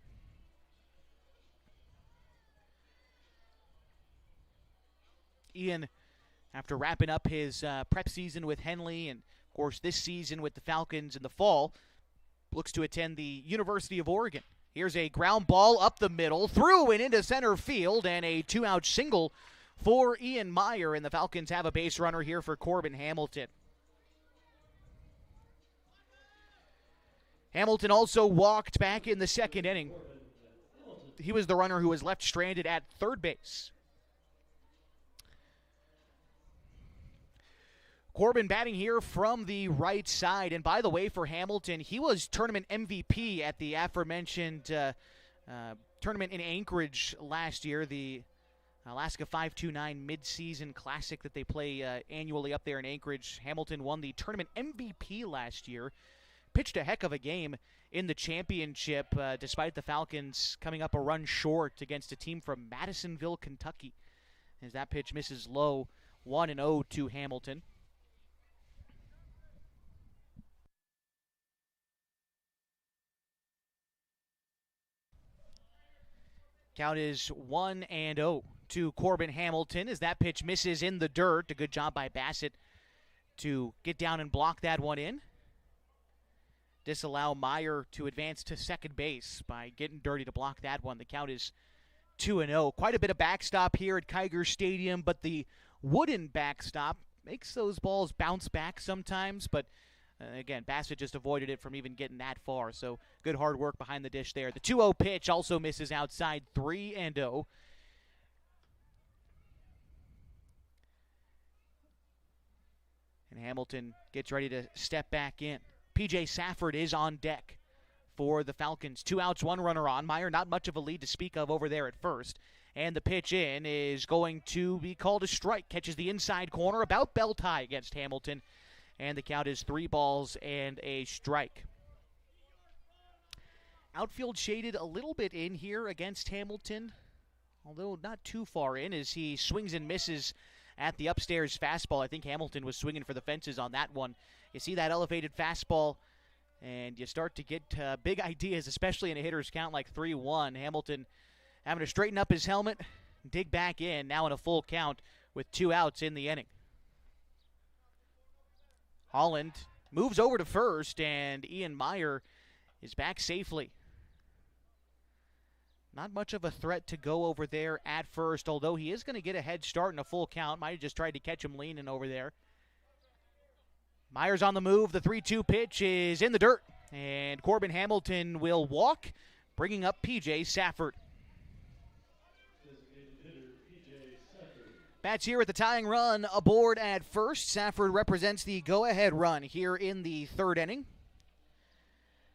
Ian, after wrapping up his prep season with Henley and, of course, this season with the Falcons in the fall, looks to attend the University of Oregon. Here's a ground ball up the middle, through and into center field, and a 2-out single for Ian Meyer, and the Falcons have a base runner here for Corbin Hamilton. Hamilton also walked back in the second inning. He was the runner who was left stranded at third base. Corbin batting here from the right side. And by the way, for Hamilton, he was tournament MVP at the aforementioned tournament in Anchorage last year, the Alaska 529 mid-season classic that they play annually up there in Anchorage. Hamilton won the tournament MVP last year. Pitched a heck of a game in the championship, despite the Falcons coming up a run short against a team from Madisonville, Kentucky. As that pitch misses low, 1-0 to Hamilton. Count is 1-0 to Corbin Hamilton as that pitch misses in the dirt. A good job by Bassett to get down and block that one in. Disallow Meyer to advance to second base by getting dirty to block that one. The count is 2-0. Quite a bit of backstop here at Kiger Stadium, but the wooden backstop makes those balls bounce back sometimes, but again, Bassett just avoided it from even getting that far, so good hard work behind the dish there. The 2-0 pitch also misses outside, 3-0. And Hamilton gets ready to step back in. P.J. Safford is on deck for the Falcons. 2 outs, 1 runner on. Meyer, not much of a lead to speak of over there at first. And the pitch in is going to be called a strike. Catches the inside corner, about belt high against Hamilton. And the count is 3 balls and a strike. Outfield shaded a little bit in here against Hamilton, although not too far in as he swings and misses at the upstairs fastball. I think Hamilton was swinging for the fences on that one. You see that elevated fastball, and you start to get big ideas, especially in a hitter's count like 3-1. Hamilton having to straighten up his helmet, dig back in, now in a full count with 2 outs in the inning. Holland moves over to first, and Ian Meyer is back safely. Not much of a threat to go over there at first, although he is going to get a head start in a full count. Might have just tried to catch him leaning over there. Meyer's on the move. The 3-2 pitch is in the dirt, and Corbin Hamilton will walk, bringing up P.J. Safford. Bats here with the tying run aboard at first. Safford represents the go-ahead run here in the third inning.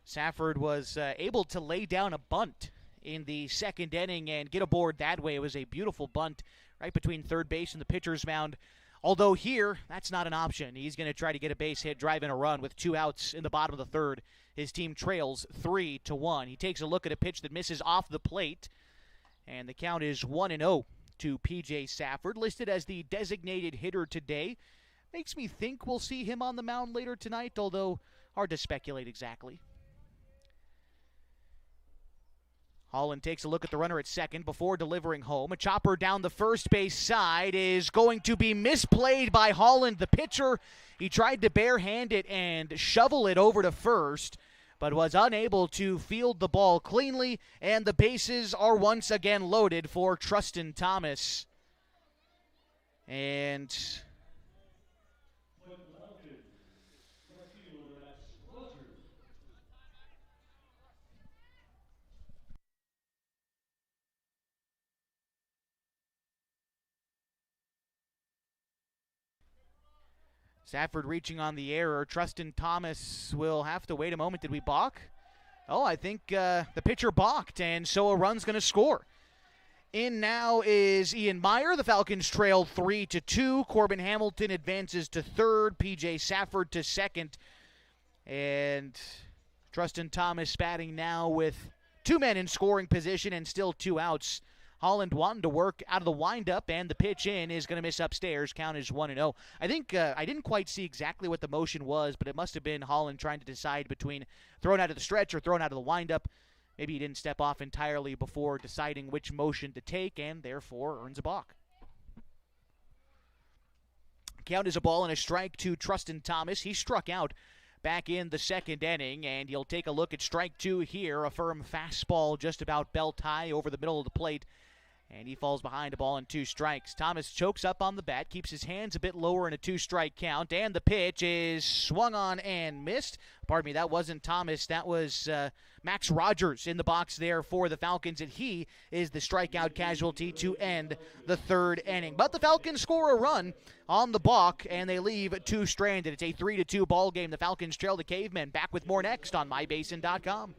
Safford was able to lay down a bunt in the second inning and get aboard that way. It was a beautiful bunt right between third base and the pitcher's mound. Although here, that's not an option. He's going to try to get a base hit, drive in a run with 2 outs in the bottom of the third. His team trails 3-1. He takes a look at a pitch that misses off the plate, and the count is 1-0 to P.J. Safford, listed as the designated hitter today. Makes me think we'll see him on the mound later tonight, although hard to speculate exactly. Holland takes a look at the runner at second before delivering home. A chopper down the first base side is going to be misplayed by Holland, the pitcher. He tried to barehand it and shovel it over to first, but was unable to field the ball cleanly, and the bases are once again loaded for Trustin Thomas. And Safford reaching on the error. Trustin Thomas will have to wait a moment. Did we balk? Oh, I think the pitcher balked, and so a run's going to score. In now is Ian Meyer. The Falcons trail 3-2. Corbin Hamilton advances to third. P.J. Safford to second. And Trustin Thomas batting now with 2 men in scoring position and still 2 outs. Holland wanting to work out of the windup, and the pitch in is going to miss upstairs. Count is 1-0. I think I didn't quite see exactly what the motion was, but it must have been Holland trying to decide between throwing out of the stretch or throwing out of the windup. Maybe he didn't step off entirely before deciding which motion to take, and therefore earns a balk. Count is a ball and a strike to Trustin Thomas. He struck out back in the second inning, and you'll take a look at strike 2 here. A firm fastball just about belt high over the middle of the plate. And he falls behind a ball and 2 strikes. Thomas chokes up on the bat, keeps his hands a bit lower in a 2-strike count, and the pitch is swung on and missed. Pardon me, that wasn't Thomas. That was Max Rogers in the box there for the Falcons, and he is the strikeout casualty to end the 3rd inning. But the Falcons score a run on the balk, and they leave 2 stranded. It's a 3-2 ball game. The Falcons trail the Cavemen. Back with more next on MyBasin.com.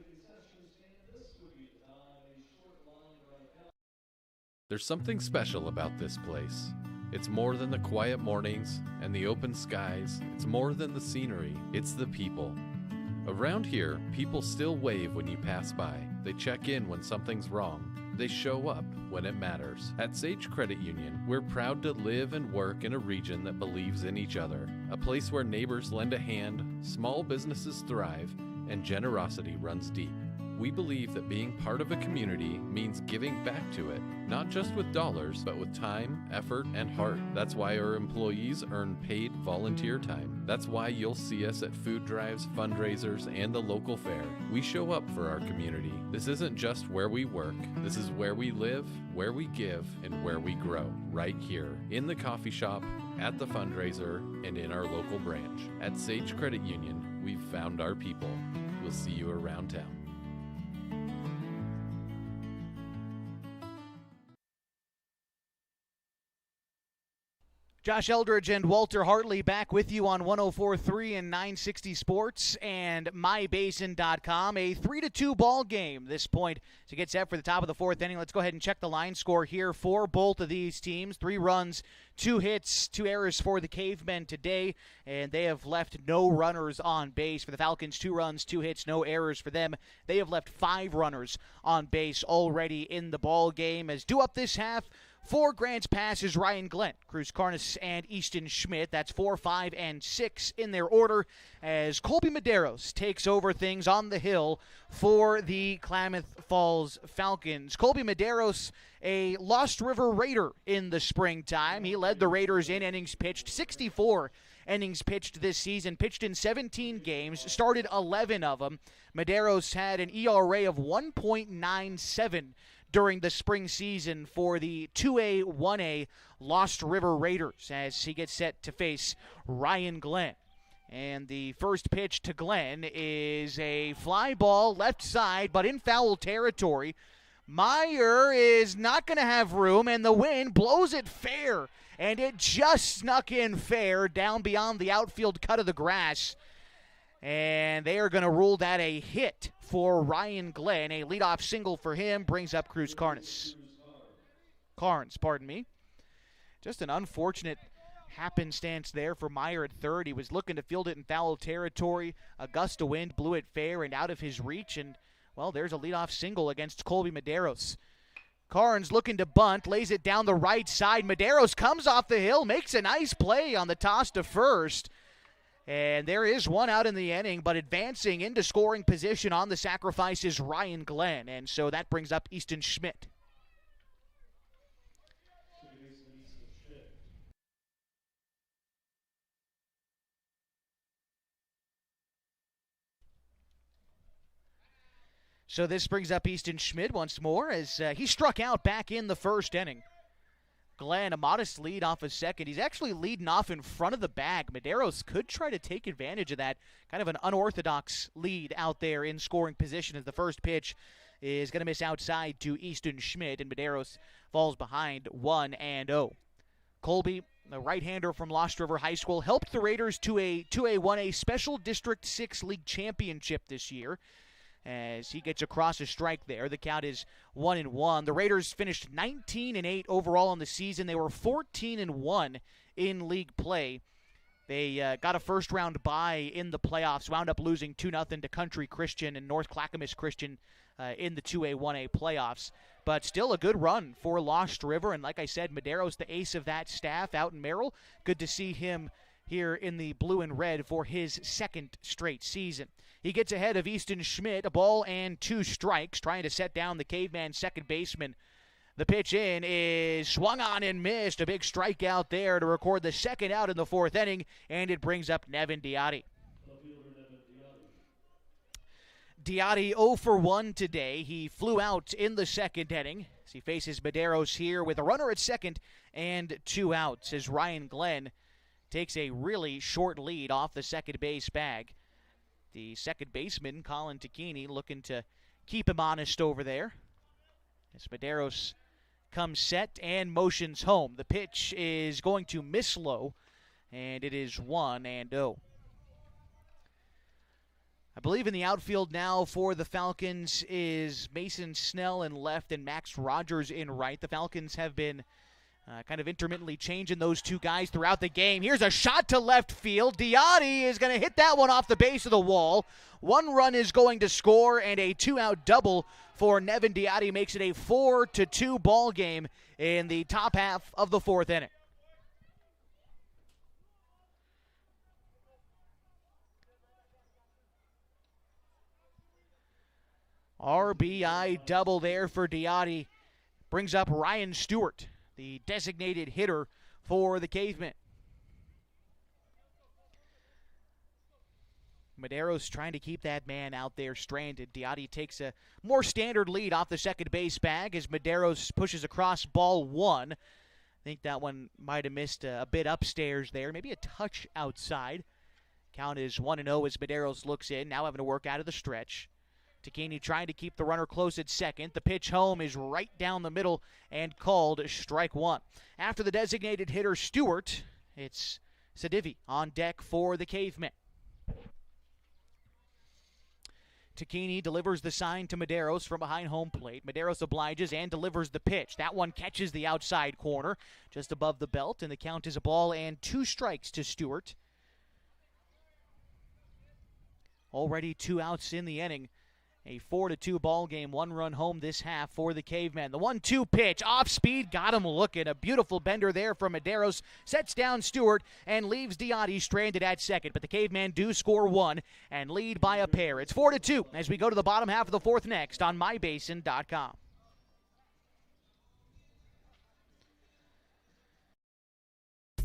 There's something special about this place. It's more than the quiet mornings and the open skies. It's more than the scenery. It's the people. Around here, people still wave when you pass by. They check in when something's wrong. They show up when it matters. At Sage Credit Union, we're proud to live and work in a region that believes in each other. A place where neighbors lend a hand, small businesses thrive, and generosity runs deep. We believe that being part of a community means giving back to it, not just with dollars, but with time, effort, and heart. That's why our employees earn paid volunteer time. That's why you'll see us at food drives, fundraisers, and the local fair. We show up for our community. This isn't just where we work. This is where we live, where we give, and where we grow. Right here, in the coffee shop, at the fundraiser, and in our local branch. At Sage Credit Union, we've found our people. We'll see you around town. Josh Eldridge and Walter Hartley back with you on 104.3 and 960 Sports and MyBasin.com. A 3-2 ball game this point to get set for the top of the 4th inning. Let's go ahead and check the line score here for both of these teams. 3 runs, 2 hits, 2 errors for the Cavemen today, and they have left no runners on base. For the Falcons, 2 runs, 2 hits, no errors for them. They have left 5 runners on base already in the ball game. As due up this half, for Grants Pass is Ryan Glenn, Cruz Carnes, and Easton Schmidt. That's 4, 5, and 6 in their order as Colby Medeiros takes over things on the hill for the Klamath Falls Falcons. Colby Medeiros, a Lost River Raider in the springtime. He led the Raiders in innings pitched, 64 innings pitched this season, pitched in 17 games, started 11 of them. Medeiros had an ERA of 1.97 during the spring season for the 2A, 1A Lost River Raiders as he gets set to face Ryan Glenn. And the first pitch to Glenn is a fly ball left side, but in foul territory. Meyer is not going to have room, and the wind blows it fair. And it just snuck in fair down beyond the outfield cut of the grass. And they are going to rule that a hit for Ryan Glenn. A leadoff single for him brings up Cruz Carnes. Just an unfortunate happenstance there for Meyer at third. He was looking to field it in foul territory. A gust of wind blew it fair and out of his reach. And, well, there's a leadoff single against Colby Medeiros. Carnes looking to bunt, lays it down the right side. Medeiros comes off the hill, makes a nice play on the toss to first. And there is one out in the inning, but advancing into scoring position on the sacrifice is Ryan Glenn. And so that brings up Easton Schmidt. So this brings up Easton Schmidt once more as he struck out back in the first inning. Glenn, a modest lead off a second. He's actually leading off in front of the bag. Medeiros could try to take advantage of that. Kind of an unorthodox lead out there in scoring position as the first pitch is going to miss outside to Easton Schmidt, and Medeiros falls behind 1-0. Colby, the right-hander from Lost River High School, helped the Raiders to a 2A, 1A Special District 6 League Championship this year. As he gets across a strike there, the count is 1-1. The Raiders finished 19-8 overall on the season. They were 14-1 in league play. They got a first-round bye in the playoffs, wound up losing 2-0 to Country Christian and North Clackamas Christian in the 2A, 1A playoffs. But still a good run for Lost River. And like I said, Medeiros, the ace of that staff out in Merrill. Good to see him here in the blue and red for his second straight season. He gets ahead of Easton Schmidt, a ball and 2 strikes, trying to set down the Caveman second baseman. The pitch in is swung on and missed. A big strikeout there to record the second out in the 4th inning, and it brings up Nevin Diotti. Diotti 0 for 1 today. He flew out in the second inning. he faces Medeiros here with a runner at second and 2 outs as Ryan Glenn takes a really short lead off the second base bag. The second baseman, Colin Tacchini, looking to keep him honest over there. As Medeiros comes set and motions home. The pitch is going to miss low, and it is 1-0. I believe in the outfield now for the Falcons is Mason Snell in left and Max Rogers in right. The Falcons have been kind of intermittently changing those two guys throughout the game. Here's a shot to left field. Diotti is going to hit that one off the base of the wall. 1 run is going to score, and a 2-out double for Nevin Diotti makes it a 4-2 ball game in the top half of the 4th inning. RBI double there for Diotti. Brings up Ryan Stewart, the designated hitter for the Cavemen. Medeiros trying to keep that man out there stranded. Diotti takes a more standard lead off the second base bag as Medeiros pushes across ball 1. I think that one might have missed a bit upstairs there, maybe a touch outside. Count is 1-0 as Medeiros looks in, now having to work out of the stretch. Tacchini trying to keep the runner close at second. The pitch home is right down the middle and called strike 1. After the designated hitter Stewart, it's Sedivi on deck for the Cavemen. Tacchini delivers the sign to Medeiros from behind home plate. Medeiros obliges and delivers the pitch. That one catches the outside corner just above the belt, and the count is a ball and 2 strikes to Stewart. Already 2 outs in the inning. A 4-2 ball game, 1 run home this half for the Cavemen. The 1-2 pitch, off speed, got him looking. A beautiful bender there from Medeiros, sets down Stewart and leaves Diotti stranded at second. But the Cavemen do score 1 and lead by a pair. It's 4-2 as we go to the bottom half of the 4th next on mybasin.com.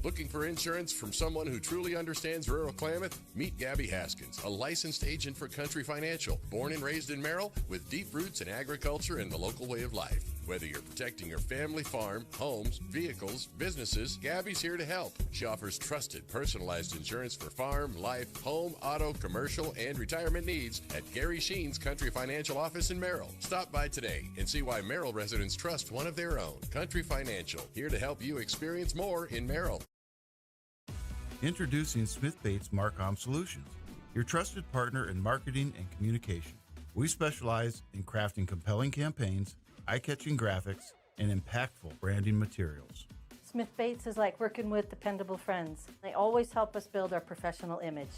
Looking for insurance from someone who truly understands rural Klamath? Meet Gabby Haskins, a licensed agent for Country Financial, born and raised in Merrill, with deep roots in agriculture and the local way of life. Whether you're protecting your family farm, homes, vehicles, businesses, Gabby's here to help. She offers trusted, personalized insurance for farm, life, home, auto, commercial, and retirement needs at Gary Sheen's Country Financial office in Merrill. Stop by today and see why Merrill residents trust one of their own. Country Financial, here to help you experience more in Merrill. Introducing Smith Bates Marcom Solutions, your trusted partner in marketing and communication. We specialize in crafting compelling campaigns, eye-catching graphics, and impactful branding materials. Smith Bates is like working with dependable friends. They always help us build our professional image.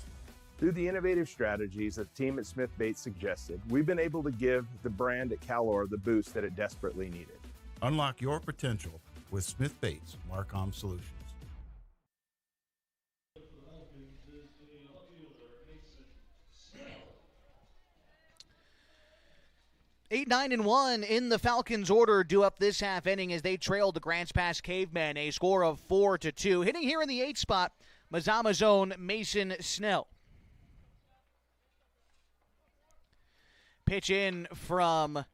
Through the innovative strategies that the team at Smith Bates suggested, we've been able to give the brand at Calor the boost that it desperately needed. Unlock your potential with Smith Bates Marcom Solutions. 8-9-1 in the Falcons' order due up this half inning as they trailed the Grants Pass Cavemen, a score of 4-2. Hitting here in the 8th spot, Mazama's own Mason Snell. Pitch in from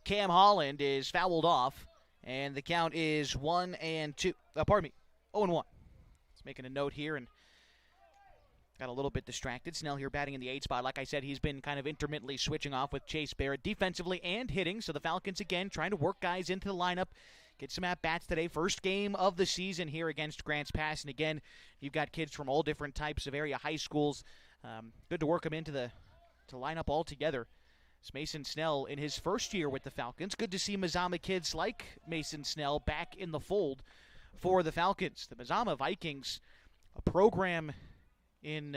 Cam Holland is fouled off, and the count is 1-2. 0-1. Just making a note here and got a little bit distracted. Snell here batting in the 8th spot. Like I said, he's been kind of intermittently switching off with Chase Barrett defensively and hitting. So the Falcons, again, trying to work guys into the lineup, get some at-bats today. First game of the season here against Grants Pass. And again, you've got kids from all different types of area high schools. Good to work them into the lineup all together. It's Mason Snell in his first year with the Falcons. Good to see Mazama kids like Mason Snell back in the fold for the Falcons. The Mazama Vikings, a program in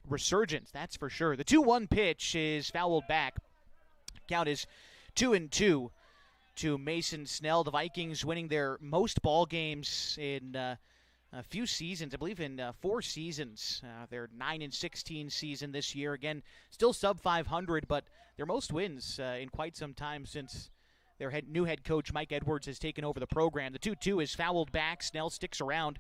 resurgence, that's for sure. The 2-1 pitch is fouled back. Count is 2-2 to Mason Snell. The Vikings winning their most ball games in a few seasons, I believe in 4 seasons. Their 9-16 season this year. Again, still sub 500, but their most wins in quite some time since their new head coach Mike Edwards has taken over the program. The 2-2 is fouled back. Snell sticks around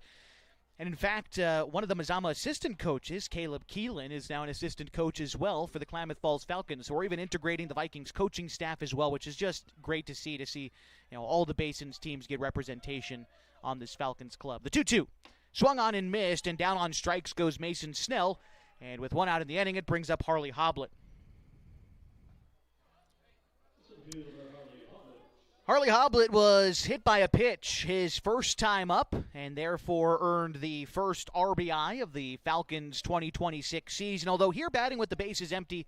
And in fact, one of the Mazama assistant coaches, Caleb Keelan, is now an assistant coach as well for the Klamath Falls Falcons. So we're even integrating the Vikings coaching staff as well, which is just great to see all the Basin's teams get representation on this Falcons club. The 2-2 swung on and missed, and down on strikes goes Mason Snell. And with one out in the inning, it brings up Harley Hoblet. Harley Hoblet was hit by a pitch his first time up, and therefore earned the first RBI of the Falcons' 2026 season. Although here batting with the bases empty,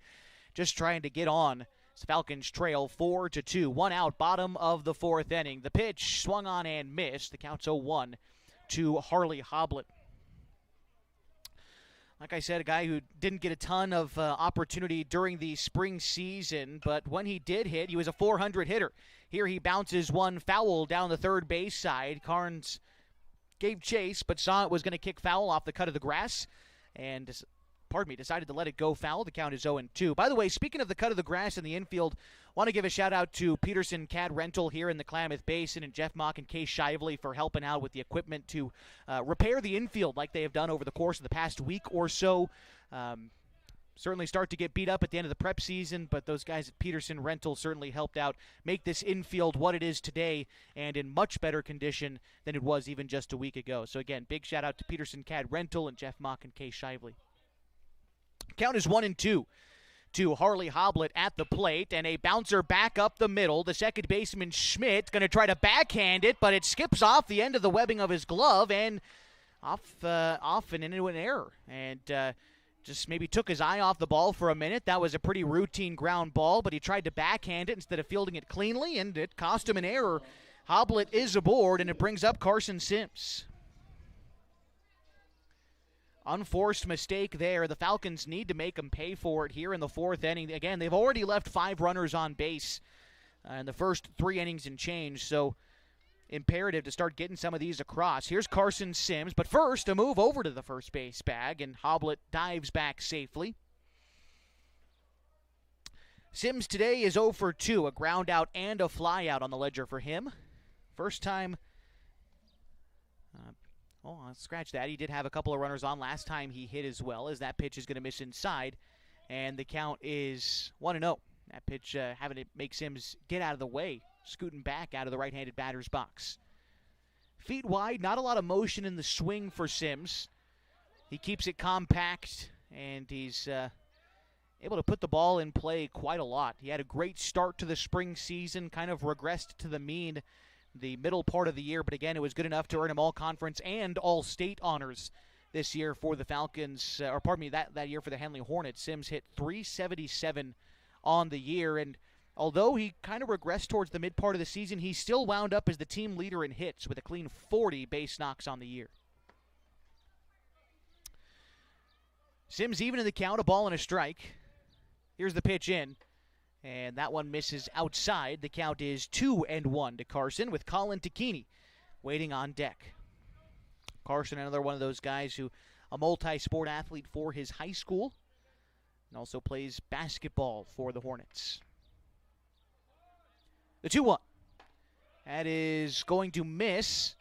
just trying to get on. Falcons trail 4-2. One out, bottom of the fourth inning. The pitch swung on and missed. The count's 0-1 to Harley Hoblet. Like I said, a guy who didn't get a ton of opportunity during the spring season, but when he did hit, he was a 400 hitter. Here he bounces one foul down the third base side. Carnes gave chase, but saw it was going to kick foul off the cut of the grass, and decided to let it go foul. The count is 0-2. By the way, speaking of the cut of the grass in the infield, want to give a shout-out to Peterson Cad Rental here in the Klamath Basin and Jeff Mock and Case Shively for helping out with the equipment to repair the infield like they have done over the course of the past week or so. Certainly start to get beat up at the end of the prep season, but those guys at Peterson Rental certainly helped out make this infield what it is today and in much better condition than it was even just a week ago. So again, big shout-out to Peterson Cad Rental and Jeff Mock and Case Shively. Count is 1-2 to Harley Hoblet at the plate, and a bouncer back up the middle. The second baseman Schmidt going to try to backhand it, but it skips off the end of the webbing of his glove and off and into an error. And just maybe took his eye off the ball for a minute. That was a pretty routine ground ball, but he tried to backhand it instead of fielding it cleanly, and it cost him an error. Hoblet is aboard, and it brings up Carson Sims. Unforced mistake there. The Falcons need to make them pay for it here in the fourth inning. Again, they've already left 5 runners on base in the first 3 innings and change, so imperative to start getting some of these across. Here's Carson Sims, but first a move over to the first base bag, and Hoblet dives back safely. Sims today is 0 for 2, a ground out and a fly out on the ledger for him. First time. Let's scratch that. He did have a couple of runners on last time he hit as well, as that pitch is going to miss inside, and the count is 1-0. That pitch having to make Sims get out of the way, scooting back out of the right-handed batter's box. Feet wide, not a lot of motion in the swing for Sims. He keeps it compact, and he's able to put the ball in play quite a lot. He had a great start to the spring season, kind of regressed to the mean the middle part of the year, but again, it was good enough to earn him all-conference and all-state honors this year for the Falcons, that year for the Henley Hornets. Sims hit .377 on the year, and although he kind of regressed towards the mid part of the season, he still wound up as the team leader in hits with a clean 40 base knocks on the year. Sims even in the count, a ball and a strike. Here's the pitch in. And that one misses outside. The count is 2-1 to Carson, with Colin Takini waiting on deck. Carson, another one of those guys who a multi-sport athlete for his high school and also plays basketball for the Hornets. The 2-1. That is going to miss.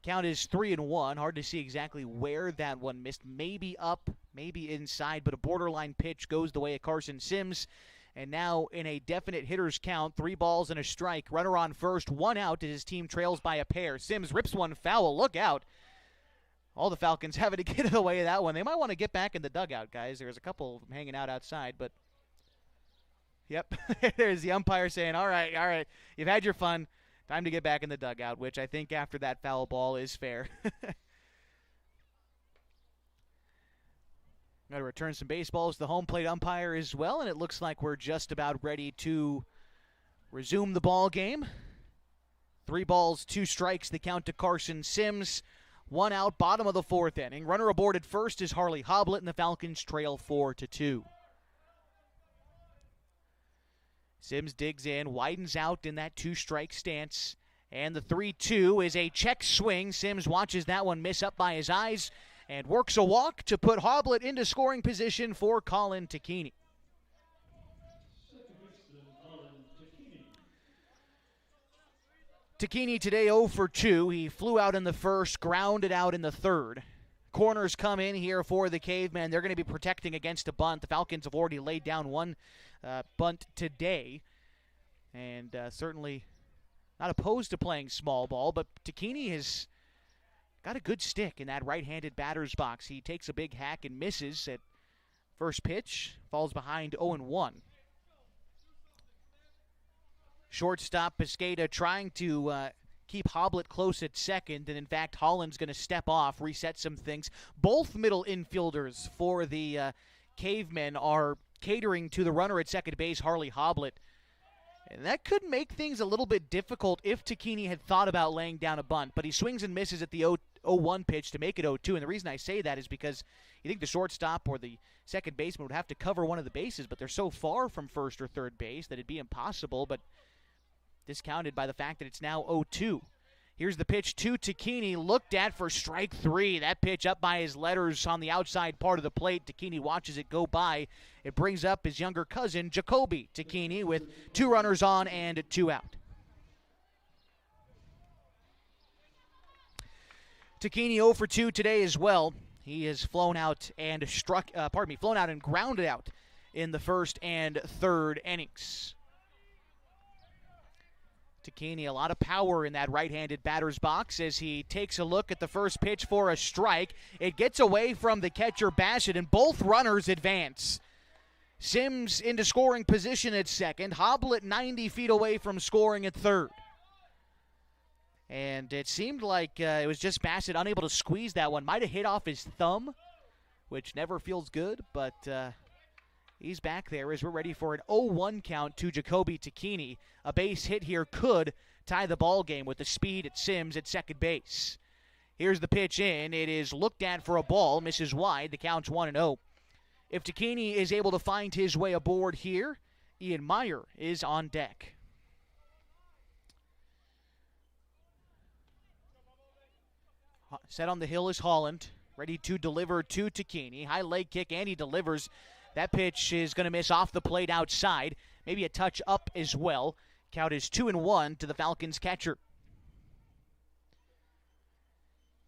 Count is 3-1. Hard to see exactly where that one missed. Maybe up, maybe inside, but a borderline pitch goes the way of Carson Sims. And now in a definite hitter's count, 3 balls and a strike. Runner on first, 1 out as his team trails by a pair. Sims rips one foul. Look out. All the Falcons having to get in the way of that one. They might want to get back in the dugout, guys. There's a couple of them hanging out outside, but yep. There's the umpire saying, all right, you've had your fun. Time to get back in the dugout, which I think after that foul ball is fair. Got to return some baseballs to the home plate umpire as well, and it looks like we're just about ready to resume the ball game. 3 balls, 2 strikes, the count to Carson Sims. 1 out, bottom of the fourth inning. Runner aboard at first is Harley Hoblet, and the Falcons trail 4-2. Sims digs in, widens out in that 2-strike stance, and the 3-2 is a check swing. Sims watches that one miss up by his eyes and works a walk to put Hoblet into scoring position for Colin Takini. Takini today 0 for 2. He flew out in the first, grounded out in the third. Corners come in here for the Cavemen. They're going to be protecting against a bunt. The Falcons have already laid down one bunt today. And certainly not opposed to playing small ball, but Takini has got a good stick in that right-handed batter's box. He takes a big hack and misses at first pitch, falls behind 0-1. Shortstop Pesqueda trying to keep Hoblet close at second, and in fact Holland's going to step off, reset some things. Both middle infielders for the Cavemen are catering to the runner at second base, Harley Hoblet. And that could make things a little bit difficult if Takini had thought about laying down a bunt, but he swings and misses at the 0-1 pitch to make it 0-2, and the reason I say that is because you think the shortstop or the second baseman would have to cover one of the bases, but they're so far from first or third base that it'd be impossible, but discounted by the fact that it's now 0-2. Here's the pitch to Takini, looked at for strike 3. That pitch up by his letters on the outside part of the plate. Takini watches it go by. It brings up his younger cousin, Jacoby Takini, with 2 runners on and 2 out. Takini 0 for 2 today as well. He has flown out and flown out and grounded out in the first and third innings. Takini, a lot of power in that right-handed batter's box as he takes a look at the first pitch for a strike. It gets away from the catcher Bassett, and both runners advance. Sims into scoring position at second. Hoblet 90 feet away from scoring at third. And it seemed like it was just Bassett unable to squeeze that one. Might have hit off his thumb, which never feels good, but he's back there as we're ready for an 0-1 count to Jacoby Takini. A base hit here could tie the ball game with the speed at Sims at second base. Here's the pitch in. It is looked at for a ball, misses wide. The count's 1-0. If Takini is able to find his way aboard here, Ian Meyer is on deck. Set on the hill is Holland, ready to deliver to Takini. High leg kick, and he delivers. That pitch is going to miss off the plate outside. Maybe a touch up as well. Count is 2-1 to the Falcons catcher.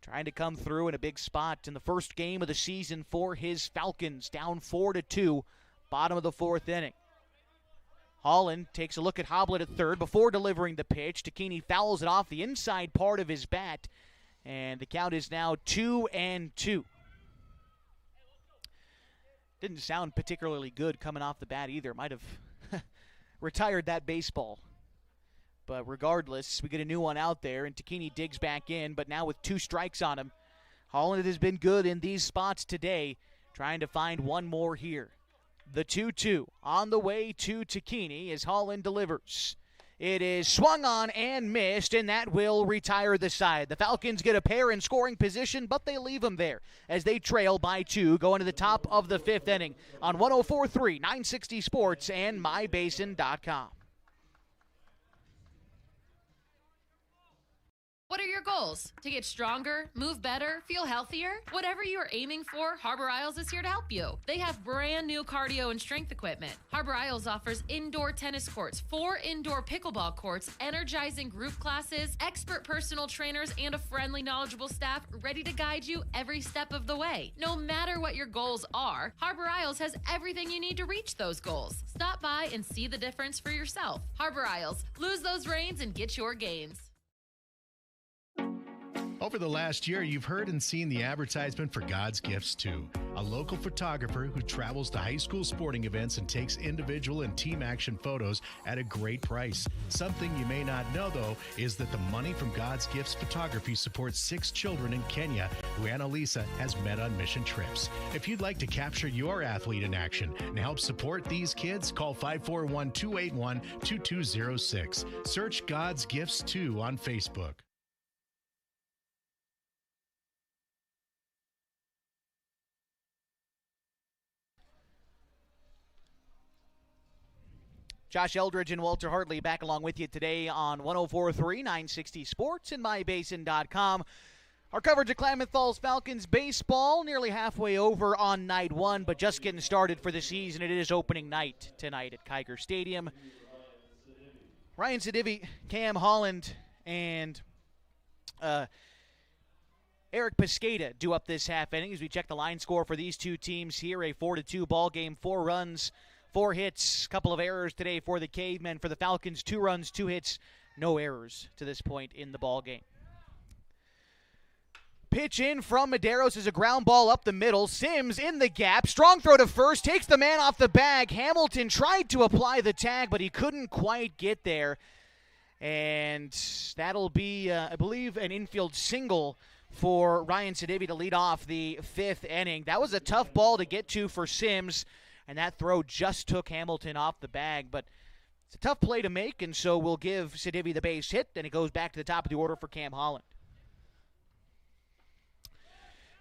Trying to come through in a big spot in the first game of the season for his Falcons. Down 4-2, bottom of the fourth inning. Holland takes a look at Hoblet at third before delivering the pitch. Takini fouls it off the inside part of his bat, and the count is now 2-2. Didn't sound particularly good coming off the bat either. Might have retired that baseball. But regardless, we get a new one out there, and Takini digs back in, but now with 2 strikes on him. Holland has been good in these spots today, trying to find one more here. The 2-2 on the way to Takini as Holland delivers. It is swung on and missed, and that will retire the side. The Falcons get a pair in scoring position, but they leave them there as they trail by 2, going to the top of the 5th inning on 104.3, 960 Sports, and MyBasin.com. What are your goals? To get stronger, move better, feel healthier? Whatever you are aiming for, Harbor Isles is here to help you. They have brand new cardio and strength equipment. Harbor Isles offers indoor tennis courts, 4 indoor pickleball courts, energizing group classes, expert personal trainers, and a friendly, knowledgeable staff ready to guide you every step of the way. No matter what your goals are, Harbor Isles has everything you need to reach those goals. Stop by and see the difference for yourself. Harbor Isles, lose those reins and get your gains. Over the last year, you've heard and seen the advertisement for God's Gifts 2, a local photographer who travels to high school sporting events and takes individual and team action photos at a great price. Something you may not know, though, is that the money from God's Gifts Photography supports 6 children in Kenya who Annalisa has met on mission trips. If you'd like to capture your athlete in action and help support these kids, call 541-281-2206. Search God's Gifts 2 on Facebook. Josh Eldridge and Walter Hartley back along with you today on 104.3, 960 Sports and MyBasin.com. Our coverage of Klamath Falls Falcons baseball nearly halfway over on night 1, but just getting started for the season. It is opening night tonight at Kiger Stadium. Ryan Sedivi, Cam Holland, and Eric Pescata due up this half inning as we check the line score for these two teams here. A 4-2 ball game, 4 runs, 4 hits, couple of errors today for the Cavemen. For the Falcons, 2 runs, 2 hits, no errors to this point in the ball game. Pitch in from Medeiros is a ground ball up the middle. Sims in the gap. Strong throw to first. Takes the man off the bag. Hamilton tried to apply the tag, but he couldn't quite get there. And that'll be, I believe, an infield single for Ryan Sidivi to lead off the 5th inning. That was a tough ball to get to for Sims, and that throw just took Hamilton off the bag. But it's a tough play to make, and so we'll give Sidivi the base hit, and it goes back to the top of the order for Cam Holland.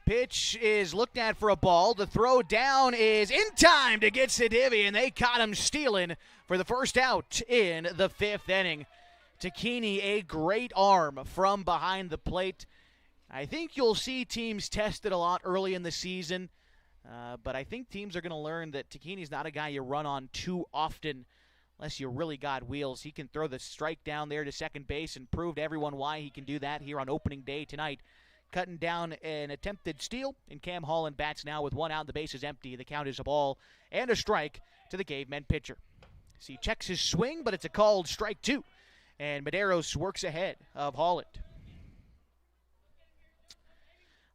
Pitch is looked at for a ball. The throw down is in time to get Sidivi, and they caught him stealing for the first out in the 5th inning. Takini, a great arm from behind the plate. I think you'll see teams test it a lot early in the season, but I think teams are going to learn that Takini's not a guy you run on too often unless you really got wheels. He can throw the strike down there to second base and prove to everyone why he can do that here on opening day tonight. Cutting down an attempted steal, and Cam Holland bats now with 1 out and the base is empty. The count is a ball and a strike to the Cavemen pitcher. So he checks his swing, but it's a called strike 2, and Medeiros works ahead of Holland.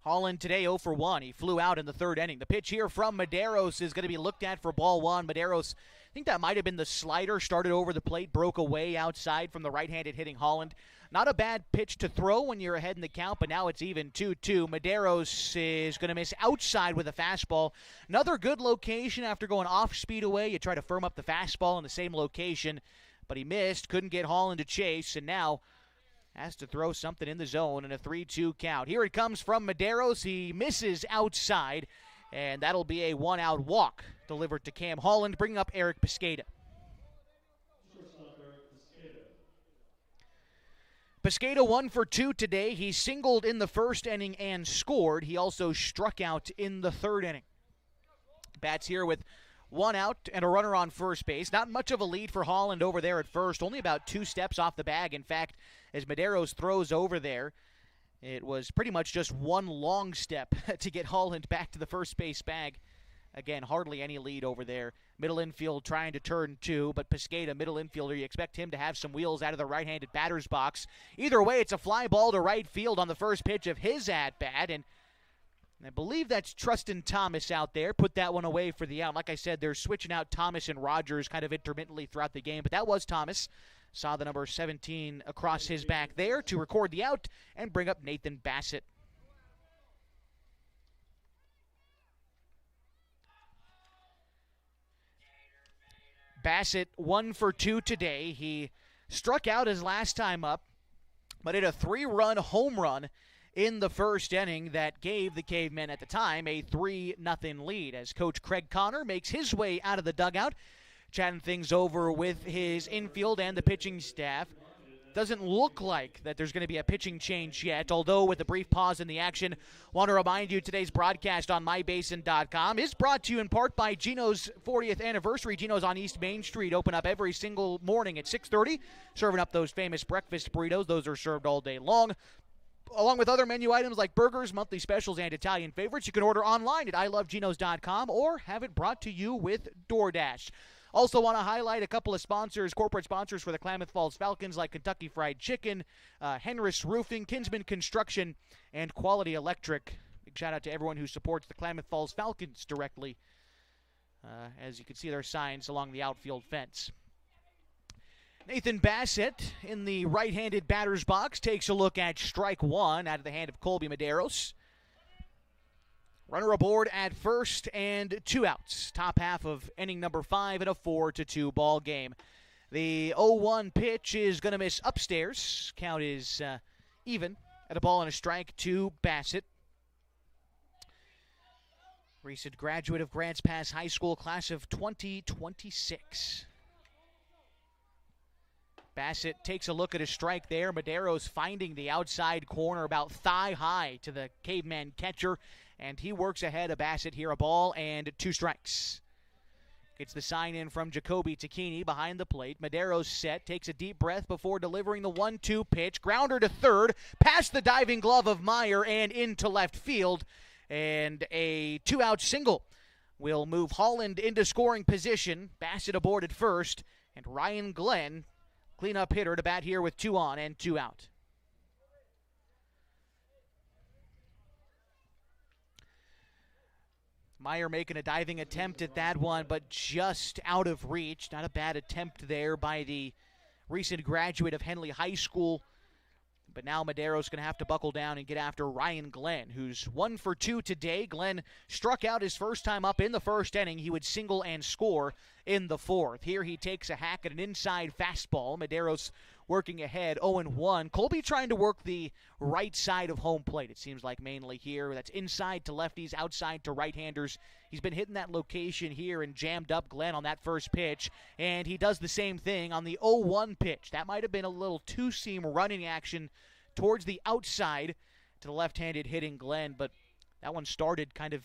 Holland today 0 for 1. He flew out in the 3rd inning. The pitch here from Medeiros is going to be looked at for ball 1. Medeiros, I think that might have been the slider, started over the plate, broke away outside from the right-handed hitting Holland. Not a bad pitch to throw when you're ahead in the count, but now it's even 2-2. Medeiros is going to miss outside with a fastball. Another good location after going off speed away. You try to firm up the fastball in the same location, but he missed, couldn't get Holland to chase, and now has to throw something in the zone in a 3-2 count. Here it comes from Medeiros. He misses outside, and that'll be a 1-out walk delivered to Cam Holland, bringing up Eric Pescata. Pescata 1 for 2 today. He singled in the 1st inning and scored. He also struck out in the 3rd inning. Bats here with 1 out and a runner on first base. Not much of a lead for Holland over there at first. Only about 2 steps off the bag. In fact, as Medeiros throws over there, it was pretty much just 1 long step to get Holland back to the first base bag. Again, hardly any lead over there. Middle infield trying to turn 2, but Pescata, middle infielder, you expect him to have some wheels out of the right-handed batter's box. Either way, it's a fly ball to right field on the first pitch of his at-bat, and I believe that's Trustin Thomas out there. Put that one away for the out. Like I said, they're switching out Thomas and Rogers kind of intermittently throughout the game, but that was Thomas. Saw the number 17 across his back there to record the out and bring up Nathan Bassett. Bassett 1 for 2 today. He struck out his last time up, but hit a 3-run home run in the 1st inning that gave the Cavemen at the time a 3-0 lead as Coach Craig Connor makes his way out of the dugout, chatting things over with his infield and the pitching staff. Doesn't look like that there's going to be a pitching change yet, although with a brief pause in the action, want to remind you today's broadcast on mybasin.com is brought to you in part by Gino's 40th anniversary. Gino's on East Main Street, open up every single morning at 6:30, serving up those famous breakfast burritos. Those are served all day long, along with other menu items like burgers, monthly specials, and Italian favorites. You can order online at iloveginos.com or have it brought to you with DoorDash. Also want to highlight a couple of sponsors, corporate sponsors for the Klamath Falls Falcons, like Kentucky Fried Chicken, Henris Roofing, Kinsman Construction, and Quality Electric. Big shout out to everyone who supports the Klamath Falls Falcons directly. As you can see, their signs along the outfield fence. Nathan Bassett in the right-handed batter's box takes a look at strike 1 out of the hand of Colby Medeiros. Runner aboard at first and 2 outs. Top half of inning number 5 in a 4-2 ball game. The 0-1 pitch is going to miss upstairs. Count is even at a ball and a strike to Bassett. Recent graduate of Grants Pass High School, class of 2026. Bassett takes a look at a strike there. Medeiros finding the outside corner about thigh high to the Caveman catcher, and he works ahead of Bassett here, a ball and 2 strikes. Gets the sign in from Jacoby Tacchini behind the plate. Madero's set, takes a deep breath before delivering the 1-2 pitch. Grounder to third, past the diving glove of Meyer and into left field. And a 2-out single will move Holland into scoring position. Bassett aboard at first, and Ryan Glenn, cleanup hitter, to bat here with 2 on and 2 out. Meyer making a diving attempt at that one, but just out of reach. Not a bad attempt there by the recent graduate of Henley High School. But now Madero's going to have to buckle down and get after Ryan Glenn, who's 1 for 2 today. Glenn struck out his first time up in the first inning. He would single and score in the fourth. Here he takes a hack at an inside fastball. Madero's working ahead 0-1. Colby trying to work the right side of home plate, it seems like, mainly here. That's inside to lefties, outside to right-handers. He's been hitting that location here and jammed up Glenn on that first pitch, and he does the same thing on the 0-1 pitch. That might have been a little two-seam running action towards the outside to the left-handed hitting Glenn, but that one started kind of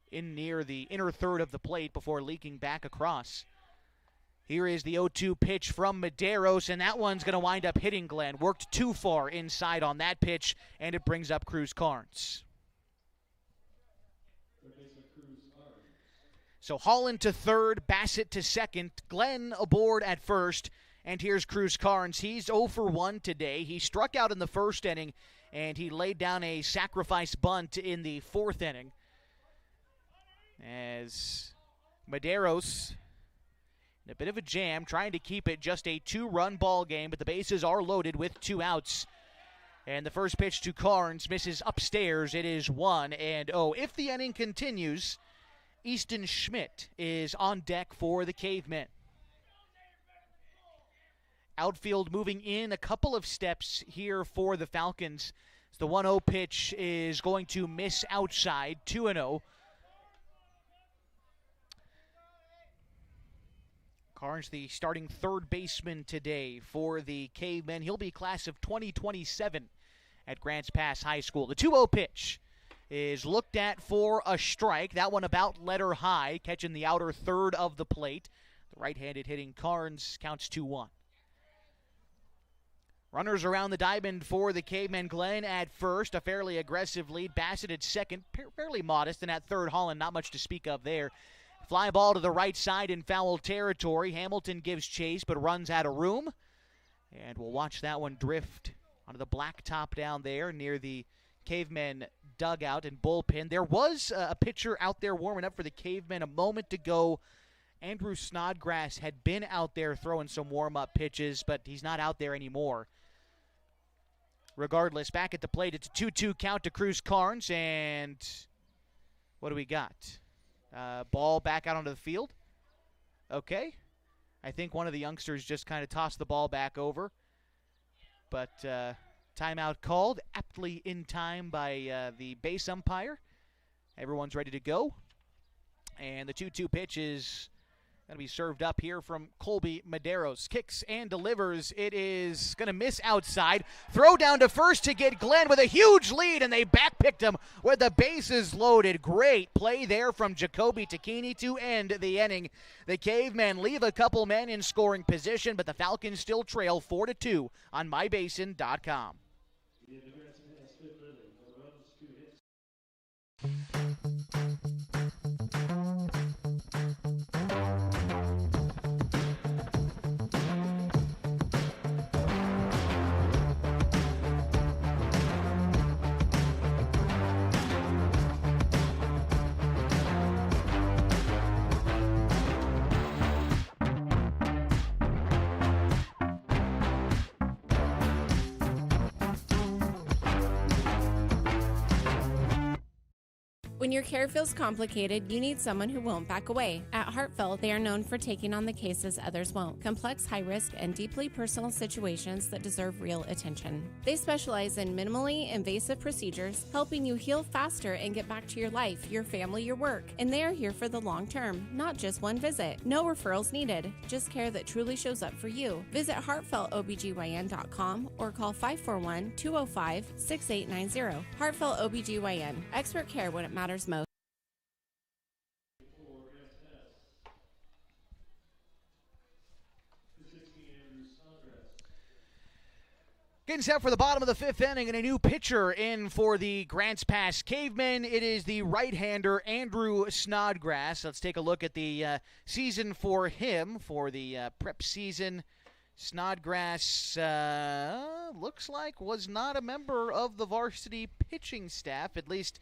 in near the inner third of the plate before leaking back across. Here is the 0-2 pitch from Maderos, and that one's going to wind up hitting Glenn. Worked too far inside on that pitch, and it brings up Cruz Carnes. So Holland to third, Bassett to second, Glenn aboard at first, and here's Cruz Carnes. He's 0 for 1 today. He struck out in the first inning, and he laid down a sacrifice bunt in the fourth inning. As Maderos, in a bit of a jam, trying to keep it just a 2-run ball game, but the bases are loaded with 2 outs. And the first pitch to Carnes misses upstairs. It is 1-0. If the inning continues, Easton Schmidt is on deck for the Cavemen. Outfield moving in a couple of steps here for the Falcons. The 1-0 pitch is going to miss outside, 2-0. Carnes, the starting third baseman today for the Cavemen. He'll be class of 2027 at Grants Pass High School. The 2-0 pitch is looked at for a strike. That one about letter high, catching the outer third of the plate. The right-handed hitting Carnes counts 2-1. Runners around the diamond for the Cavemen. Glenn at first, a fairly aggressive lead. Bassett at second, fairly modest. And at third, Holland, not much to speak of there. Fly ball to the right side in foul territory. Hamilton gives chase but runs out of room. And we'll watch that one drift onto the blacktop down there near the Cavemen dugout and bullpen. There was a pitcher out there warming up for the Cavemen a moment ago. Andrew Snodgrass had been out there throwing some warm-up pitches, but he's not out there anymore. Regardless, back at the plate, it's a 2-2 count to Cruz Carnes, and what do we got? Ball back out onto the field. Okay. I think one of the youngsters just kind of tossed the ball back over. But timeout called, aptly in time by the base umpire. Everyone's ready to go. And the 2-2 pitch is going to be served up here from Colby Maderos. Kicks and delivers. It is going to miss outside. Throw down to first to get Glenn with a huge lead, and they backpicked him with the bases loaded. Great play there from Jacoby Tacchini to end the inning. The Cavemen leave a couple men in scoring position, but the Falcons still trail 4-2 on mybasin.com. When your care feels complicated, you need someone who won't back away. At Heartfelt, they are known for taking on the cases others won't. Complex, high-risk, and deeply personal situations that deserve real attention. They specialize in minimally invasive procedures, helping you heal faster and get back to your life, your family, your work. And they are here for the long term, not just one visit. No referrals needed, just care that truly shows up for you. Visit heartfeltobgyn.com or call 541-205-6890. Heartfelt OBGYN. Expert care when it matters most. Scene set for the bottom of the fifth inning, and a new pitcher in for the Grants Pass Cavemen. It is the right-hander Andrew Snodgrass. Let's take a look at the season for him for the prep season. Snodgrass looks like was not a member of the varsity pitching staff, at least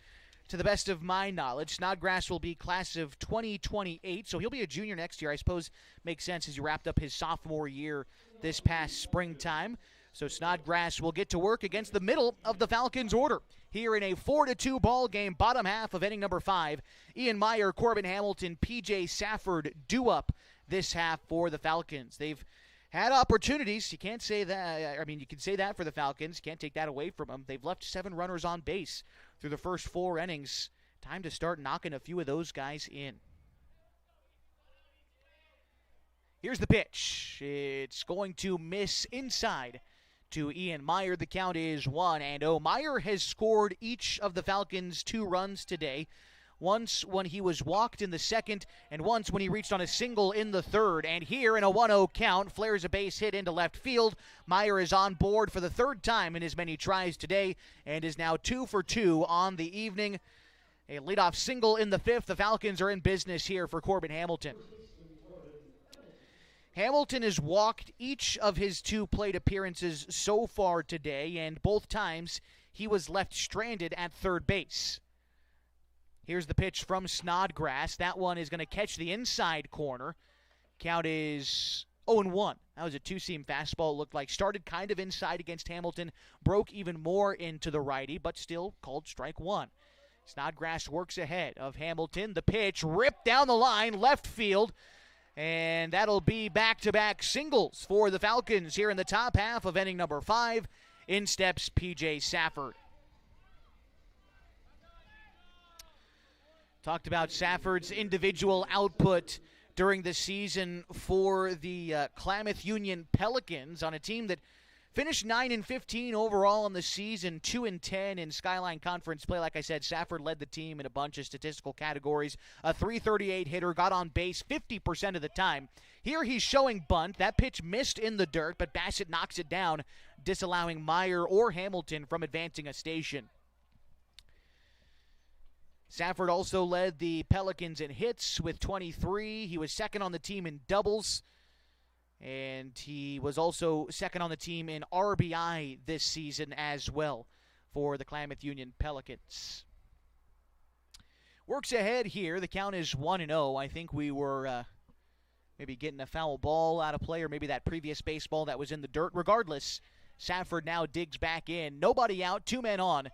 to the best of my knowledge. Snodgrass will be class of 2028, so he'll be a junior next year. I suppose makes sense as he wrapped up his sophomore year this past springtime. So Snodgrass will get to work against the middle of the Falcons order here in a 4-2 ball game, bottom half of inning number 5. Ian Meyer, Corbin Hamilton, P.J. Safford do up this half for the Falcons. They've had opportunities. You can't say that. I mean, you can say that for the Falcons. Can't take that away from them. They've left 7 runners on base through the first 4 innings. Time to start knocking a few of those guys in. Here's the pitch. It's going to miss inside to Ian Meyer. The count is 1-0. Meyer has scored each of the Falcons 2 runs today. Once when he was walked in the second, and once when he reached on a single in the third. And here in a 1-0 count, flares a base hit into left field. Meyer is on board for the 3rd time in his many tries today, and is now 2 for 2 on the evening. A leadoff single in the 5th. The Falcons are in business here for Corbin Hamilton. Hamilton has walked each of his 2 plate appearances so far today, and both times he was left stranded at third base. Here's the pitch from Snodgrass. That one is going to catch the inside corner. Count is 0-1. That was a 2-seam fastball. It looked like started kind of inside against Hamilton, broke even more into the righty, but still called strike 1. Snodgrass works ahead of Hamilton. The pitch ripped down the line, left field. And that'll be back-to-back singles for the Falcons here in the top half of inning number 5. In steps P.J. Safford. Talked about Safford's individual output during the season for the Klamath Union Pelicans on a team that finished 9-15 overall in the season, 2-10 in Skyline Conference play. Like I said, Safford led the team in a bunch of statistical categories. A .338 hitter, got on base 50% of the time. Here he's showing bunt. That pitch missed in the dirt, but Bassett knocks it down, disallowing Meyer or Hamilton from advancing a station. Safford also led the Pelicans in hits with 23. He was second on the team in doubles. And he was also second on the team in RBI this season as well for the Klamath Union Pelicans. Works ahead here. The count is 1-0. I think we were maybe getting a foul ball out of play, or maybe that previous baseball that was in the dirt. Regardless, Safford now digs back in. Nobody out, 2 men on.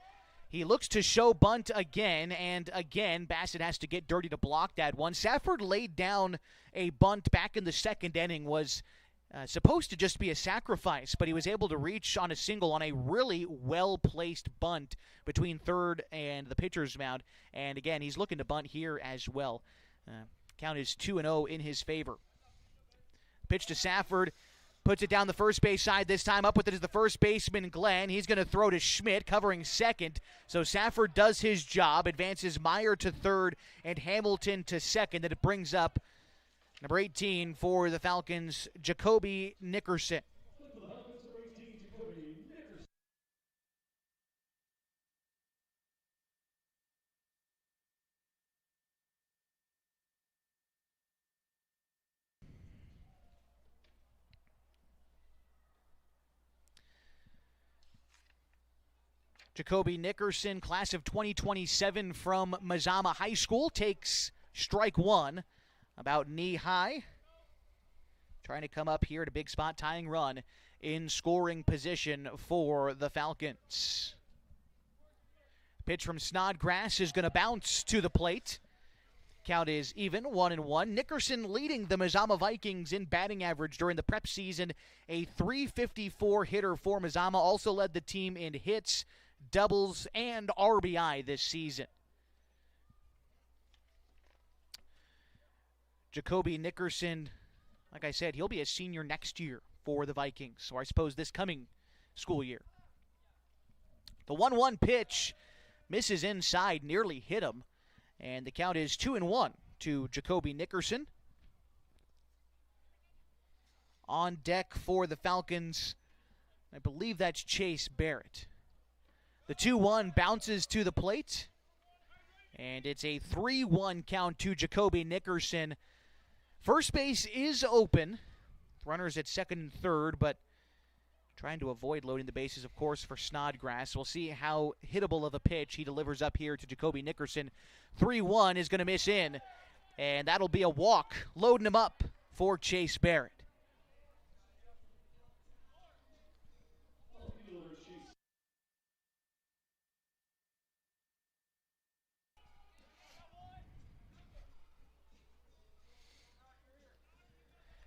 He looks to show bunt again, and again, Bassett has to get dirty to block that one. Safford laid down a bunt back in the second inning, was supposed to just be a sacrifice, but he was able to reach on a single on a really well-placed bunt between third and the pitcher's mound. And again, he's looking to bunt here as well. Count is 2-0 in his favor. Pitch to Safford. Puts it down the first base side this time. Up with it is the first baseman, Glenn. He's going to throw to Schmidt, covering second. So Safford does his job, advances Meyer to third and Hamilton to second. And it brings up number 18 for the Falcons, Jacoby Nickerson. Jacoby Nickerson, class of 2027 from Mazama High School, takes strike 1, about knee-high. Trying to come up here at a big spot, tying run in scoring position for the Falcons. Pitch from Snodgrass is going to bounce to the plate. Count is even, 1-1. Nickerson leading the Mazama Vikings in batting average during the prep season. A .354 hitter for Mazama. Also led the team in hits, doubles, and RBI this season. Jacoby Nickerson, like I said, he'll be a senior next year for the Vikings, or I suppose this coming school year. The 1-1 pitch misses inside, nearly hit him, and the count is 2-1 to Jacoby Nickerson. On deck for the Falcons, I believe that's Chase Barrett. The 2-1 bounces to the plate, and it's a 3-1 count to Jacoby Nickerson. First base is open. Runners at second and third, but trying to avoid loading the bases, of course, for Snodgrass. We'll see how hittable of a pitch he delivers up here to Jacoby Nickerson. 3-1 is going to miss in, and that'll be a walk, loading him up for Chase Barrett.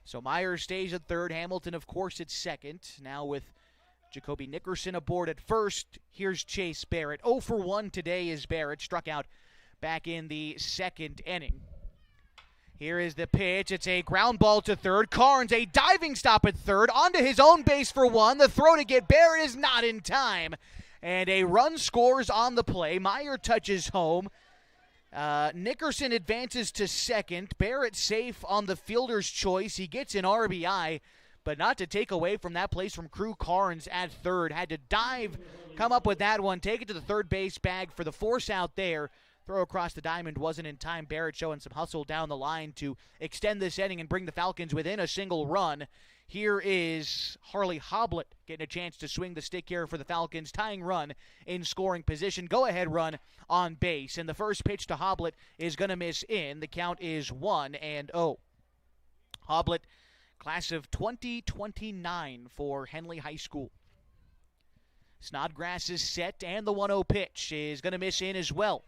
So Myers stays at third. Hamilton, of course, at second. Now with Jacoby Nickerson aboard at first, here's Chase Barrett. 0 for 1 today is Barrett. Struck out back in the second inning. Here is the pitch. It's a ground ball to third. Carnes, a diving stop at third. Onto his own base for one. The throw to get Barrett is not in time. And a run scores on the play. Meyer touches home. Nickerson advances to second. Barrett safe on the fielder's choice. He gets an RBI, but not to take away from that place from Crew Carnes at third. Had to dive, come up with that one, take it to the third base bag for the force out there. Throw across the diamond wasn't in time. Barrett showing some hustle down the line to extend this inning and bring the Falcons within a single run. Here is Harley Hoblet getting a chance to swing the stick here for the Falcons. Tying run in scoring position. Go-ahead run on base. And the first pitch to Hoblet is going to miss in. The count is 1-0. Hoblet, class of 2029 for Henley High School. Snodgrass is set, and the 1-0 pitch is going to miss in as well.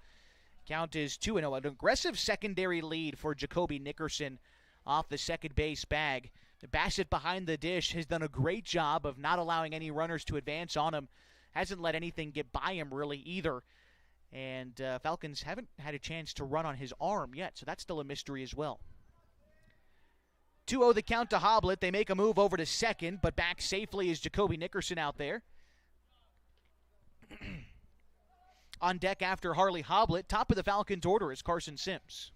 Count is 2-0. An aggressive secondary lead for Jacoby Nickerson off the second base bag. Bassett behind the dish has done a great job of not allowing any runners to advance on him. Hasn't let anything get by him really either. And Falcons haven't had a chance to run on his arm yet, so that's still a mystery as well. 2-0 the count to Hoblet. They make a move over to second, but back safely is Jacoby Nickerson out there. On deck after Harley Hoblet, top of the Falcons order is Carson Sims.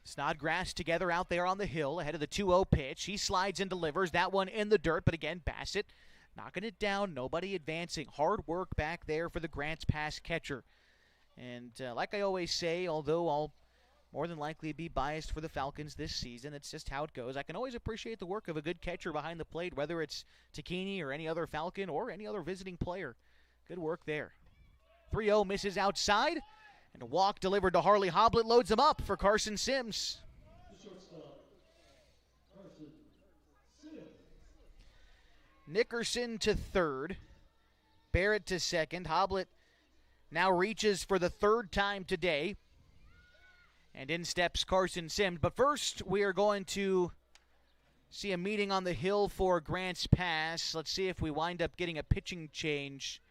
Snodgrass together out there on the hill ahead of the 2-0 pitch. He slides and delivers that one in the dirt, but again, Bassett knocking it down, nobody advancing. Hard work back there for the Grants Pass catcher. And like I always say, although I'll more than likely be biased for the Falcons this season, it's just how it goes. I can always appreciate the work of a good catcher behind the plate, whether it's Takini or any other Falcon or any other visiting player. Good work there. 3-0 misses outside. And a walk delivered to Harley Hoblet loads him up for Carson Sims. Nickerson to third. Barrett to second. Hoblet now reaches for the third time today. And in steps Carson Sims. But first, we are going to see a meeting on the hill for Grants Pass. Let's see if we wind up getting a pitching change.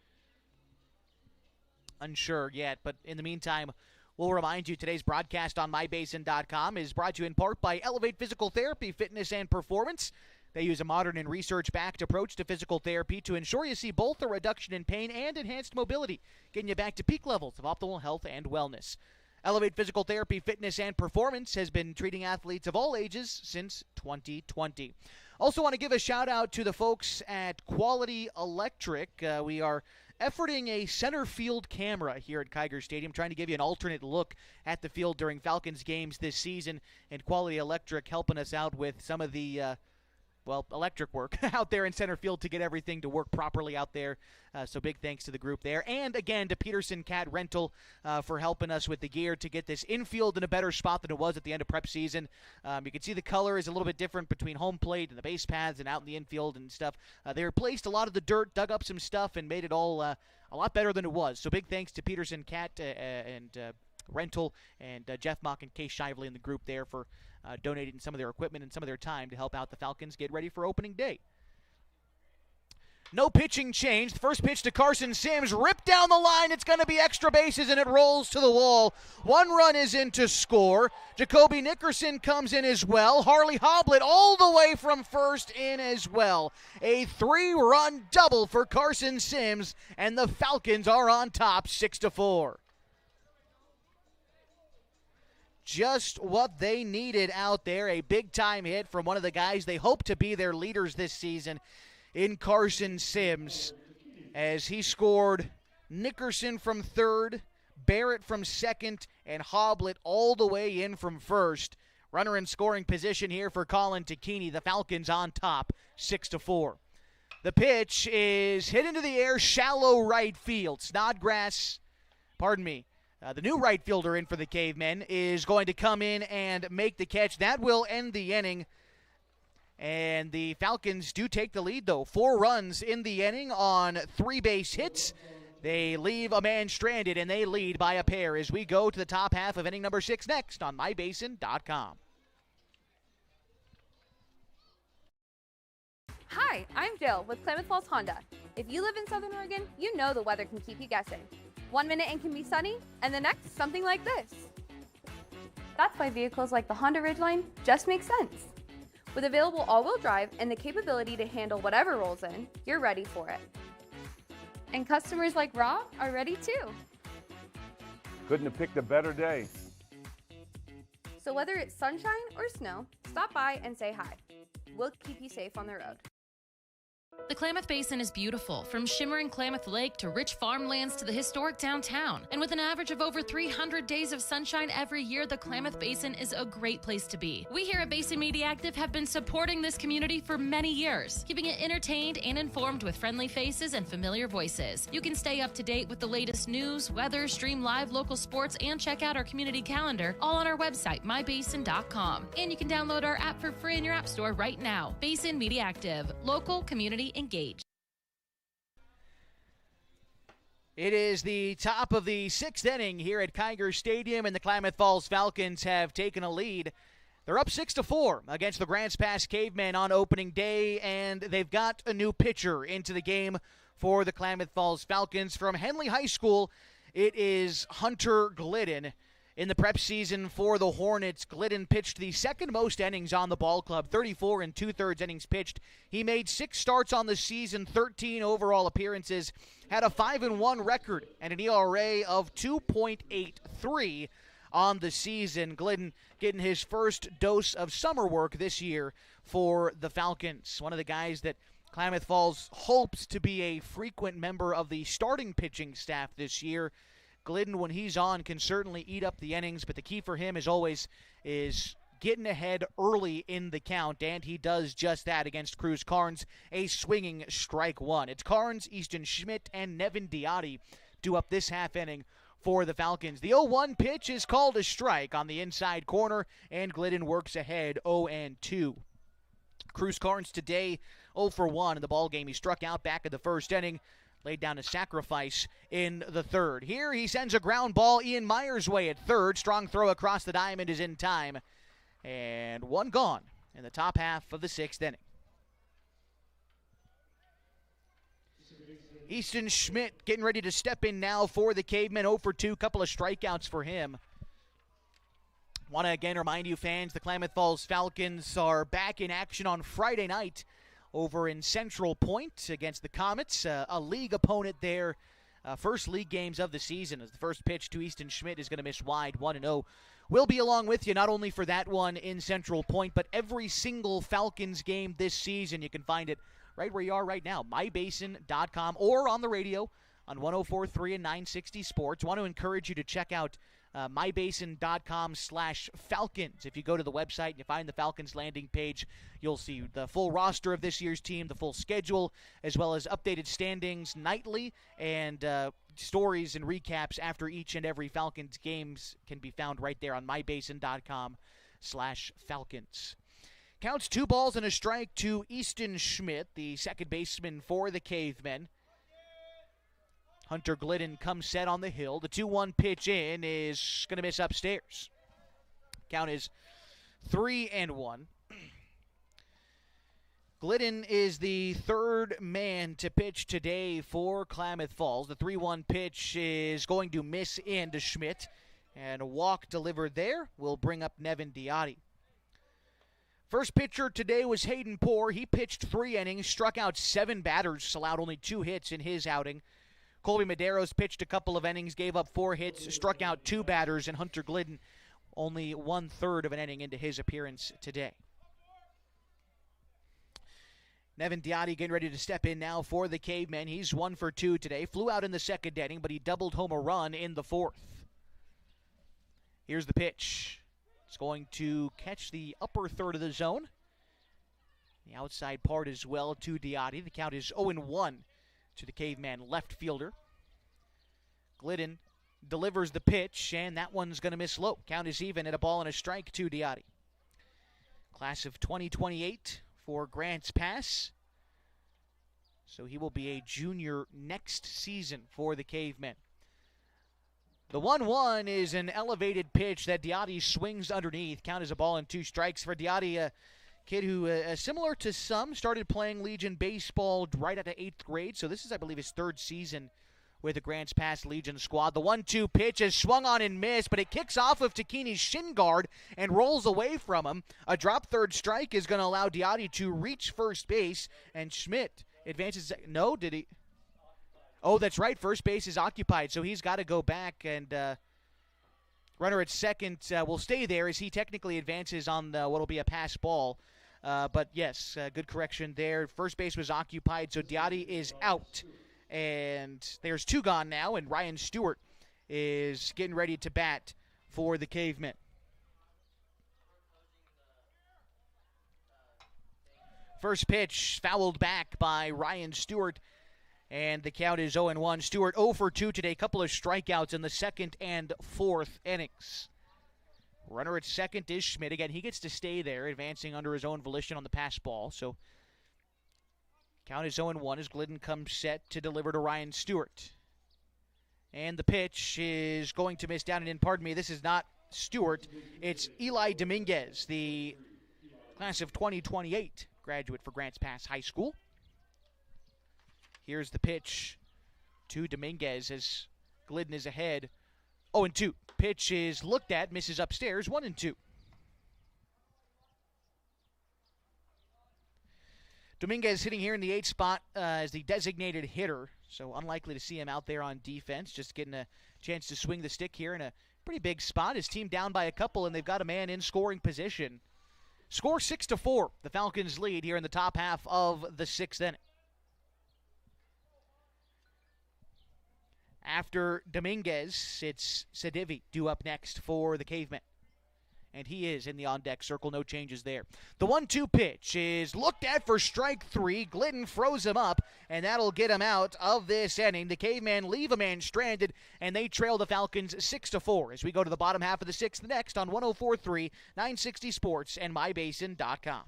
Unsure yet, but in the meantime, we'll remind you today's broadcast on mybasin.com is brought to you in part by Elevate Physical Therapy, Fitness, and Performance. They use a modern and research-backed approach to physical therapy to ensure you see both a reduction in pain and enhanced mobility, getting you back to peak levels of optimal health and wellness. Elevate Physical Therapy, Fitness, and Performance has been treating athletes of all ages since 2020. Also want to give a shout-out to the folks at Quality Electric. We are efforting a center field camera here at Kiger Stadium, trying to give you an alternate look at the field during Falcons games this season, and Quality Electric helping us out with some of the, electric work out there in center field to get everything to work properly out there. So big thanks to the group there. And again, to Peterson Cat Rental for helping us with the gear to get this infield in a better spot than it was at the end of prep season. You can see the color is a little bit different between home plate and the base paths and out in the infield and stuff. They replaced a lot of the dirt, dug up some stuff, and made it all a lot better than it was. So big thanks to Peterson Cat and Rental and Jeff Mock and Case Shively in the group there for donating some of their equipment and some of their time to help out the Falcons get ready for opening day. No pitching change. The first pitch to Carson Sims. Ripped down the line. It's going to be extra bases, and it rolls to the wall. One run is in to score. Jacoby Nickerson comes in as well. Harley Hoblet all the way from first in as well. A 3-run double for Carson Sims, and the Falcons are on top 6-4. just what they needed out there. A big-time hit from one of the guys they hope to be their leaders this season in Carson Sims, as he scored Nickerson from third, Barrett from second, and Hoblet all the way in from first. Runner in scoring position here for Colin Tacchini. The Falcons on top, 6-4. The pitch is hit into the air, shallow right field. Snodgrass, the new right fielder in for the Cavemen, is going to come in and make the catch. That will end the inning. And the Falcons do take the lead, though. 4 runs in the inning on 3 base hits. They leave a man stranded, and they lead by a pair as we go to the top half of inning number 6 next on mybasin.com. Hi, I'm Jill with Klamath Falls Honda. If you live in Southern Oregon, you know the weather can keep you guessing. 1 minute it can be sunny, and the next something like this. That's why vehicles like the Honda Ridgeline just make sense. With available all-wheel drive and the capability to handle whatever rolls in, you're ready for it. And customers like Raw are ready too. Couldn't have picked a better day. So whether it's sunshine or snow, stop by and say hi. We'll keep you safe on the road. The Klamath Basin is beautiful, from shimmering Klamath Lake to rich farmlands to the historic downtown. And with an average of over 300 days of sunshine every year, the Klamath Basin is a great place to be. We here at Basin Media Active have been supporting this community for many years, keeping it entertained and informed with friendly faces and familiar voices. You can stay up to date with the latest news, weather, stream live local sports, and check out our community calendar, all on our website, mybasin.com. And you can download our app for free in your app store right now. Basin Media Active, local community engaged. It is the top of the 6th inning here at Kiger Stadium, and the Klamath Falls Falcons have taken a lead. They're up 6-4 against the Grants Pass Cavemen on opening day, and they've got a new pitcher into the game for the Klamath Falls Falcons. From Henley High School, it is Hunter Glidden. In the prep season for the Hornets, Glidden pitched the second most innings on the ball club, 34 2/3 innings pitched. He made 6 starts on the season, 13 overall appearances, had a 5-1 record and an ERA of 2.83 on the season. Glidden getting his first dose of summer work this year for the Falcons. One of the guys that Klamath Falls hopes to be a frequent member of the starting pitching staff this year. Glidden, when he's on, can certainly eat up the innings, but the key for him, as always, is getting ahead early in the count, and he does just that against Cruz Carnes, a swinging strike one. It's Carnes, Easton Schmidt, and Nevin Diotti do up this half inning for the Falcons. The 0-1 pitch is called a strike on the inside corner, and Glidden works ahead 0-2. Cruz Carnes today 0-for-1 in the ballgame. He struck out back in the first inning, laid down a sacrifice in the third. Here he sends a ground ball Ian Myers' way at third. Strong throw across the diamond is in time. And one gone in the top half of the 6th inning. Easton Schmidt getting ready to step in now for the Cavemen. 0-for-2, couple of strikeouts for him. Want to again remind you fans, the Klamath Falls Falcons are back in action on Friday night over in Central Point against the Comets, a league opponent there. First league games of the season, as the first pitch to Easton Schmidt is going to miss wide, 1-0. We'll be along with you not only for that one in Central Point, but every single Falcons game this season. You can find it right where you are right now, mybasin.com, or on the radio on 104.3 and 960 Sports. Want to encourage you to check out mybasin.com/Falcons. If you go to the website and you find the Falcons landing page, you'll see the full roster of this year's team, the full schedule, as well as updated standings nightly, and stories and recaps after each and every Falcons games can be found right there on mybasin.com/Falcons. Counts 2 balls and a strike to Easton Schmidt, the second baseman for the Cavemen. Hunter Glidden comes set on the hill. The 2-1 pitch in is going to miss upstairs. Count is 3-1. Glidden is the third man to pitch today for Klamath Falls. The 3-1 pitch is going to miss into Schmidt, and a walk delivered there will bring up Nevin Diotti. First pitcher today was Hayden Poor. He pitched 3 innings, struck out 7 batters, allowed only 2 hits in his outing. Colby Medeiros pitched a couple of innings, gave up 4 hits, struck out 2 batters, and Hunter Glidden only 1/3 of an inning into his appearance today. Nevin Diotti getting ready to step in now for the Cavemen. He's 1 for 2 today. Flew out in the second inning, but he doubled home a run in the fourth. Here's the pitch. It's going to catch the upper third of the zone. The outside part as well to Diotti. The count is 0-1 to the Caveman left fielder. Glidden delivers the pitch, and that one's going to miss low. Count is even at a ball and a strike to Diotti. Class of 2028 for Grants Pass. So he will be a junior next season for the Cavemen. The 1-1 is an elevated pitch that Diotti swings underneath. Count is a ball and 2 strikes for Diotti, a kid who, similar to some, started playing Legion baseball right out of 8th grade. So this is, I believe, his 3rd season with the Grants Pass Legion squad. The 1-2 pitch is swung on and missed, but it kicks off of Takini's shin guard and rolls away from him. A drop third strike is going to allow Diotti to reach first base, and Schmidt advances. No, did he? Oh, that's right. First base is occupied, so he's got to go back, and runner at second will stay there as he technically advances on what will be a pass ball. But yes, good correction there. First base was occupied, so Diotti is out. And there's 2 gone now, and Ryan Stewart is getting ready to bat for the Cavemen. First pitch fouled back by Ryan Stewart, and the count is 0-1. Stewart 0 for 2 today, couple of strikeouts in the second and fourth innings. Runner at second is Schmidt. Again, he gets to stay there, advancing under his own volition on the pass ball. So count is 0-1 as Glidden comes set to deliver to Ryan Stewart. And the pitch is going to miss down and in. Pardon me, this is not Stewart. It's Eli Dominguez, the class of 2028 graduate for Grants Pass High School. Here's the pitch to Dominguez as Glidden is ahead. 0-2. Pitch is looked at, misses upstairs, 1-2. Dominguez hitting here in the 8th spot as the designated hitter, so unlikely to see him out there on defense, just getting a chance to swing the stick here in a pretty big spot. His team down by a couple, and they've got a man in scoring position. Score 6-4. The Falcons lead here in the top half of the 6th inning. After Dominguez, it's Sedivi due up next for the Cavemen. And he is in the on-deck circle, no changes there. The 1-2 pitch is looked at for strike 3. Glidden froze him up, and that'll get him out of this inning. The Cavemen leave a man stranded, and they trail the Falcons 6-4 as we go to the bottom half of the 6th next on 104.3, 960 Sports, and MyBasin.com.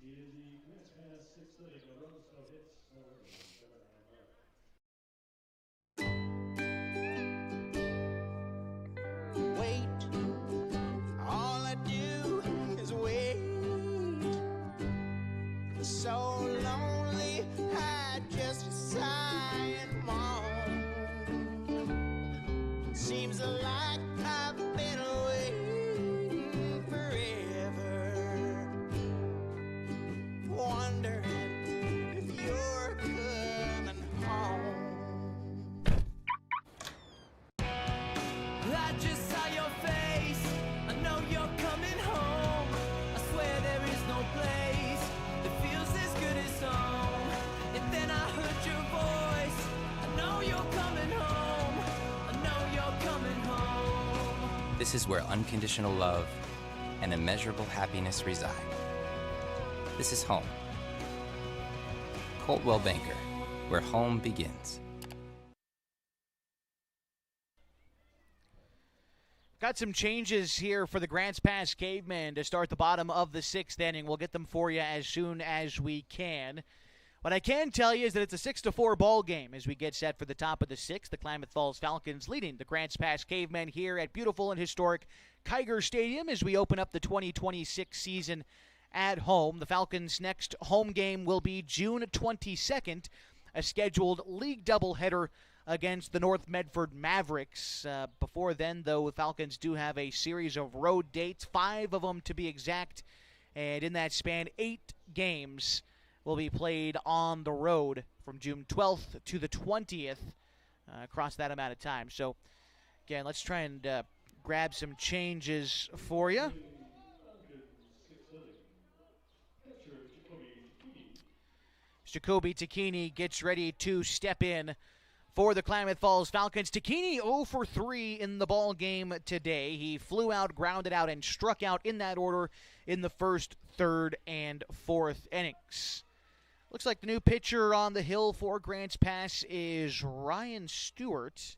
So lonely, I just sigh and moan. Seems like I've been waiting forever, wondering if you're coming home. I just saw your face, I know you're coming home. I swear there is no place that feels as good as home. And then I heard your voice, I know you're coming home, I know you're coming home. This is where unconditional love and immeasurable happiness reside. This is home. Coltwell Banker, where home begins. Got some changes here for the Grants Pass Cavemen to start the bottom of the 6th inning. We'll get them for you as soon as we can. What I can tell you is that it's a 6-4 ball game as we get set for the top of the 6th. The Klamath Falls Falcons leading the Grants Pass Cavemen here at beautiful and historic Kiger Stadium as we open up the 2026 season at home. The Falcons' next home game will be June 22nd, a scheduled league doubleheader against the North Medford Mavericks. Before then, though, the Falcons do have a series of road dates, 5 of them to be exact, and in that span, 8 games will be played on the road from June 12th to the 20th across that amount of time. So, again, let's try and grab some changes for you. Jacoby Tacchini gets ready to step in for the Klamath Falls Falcons. Tacchini 0 for 3 in the ball game today. He flew out, grounded out, and struck out in that order in the first, third, and fourth innings. Looks like the new pitcher on the hill for Grants Pass is Ryan Stewart,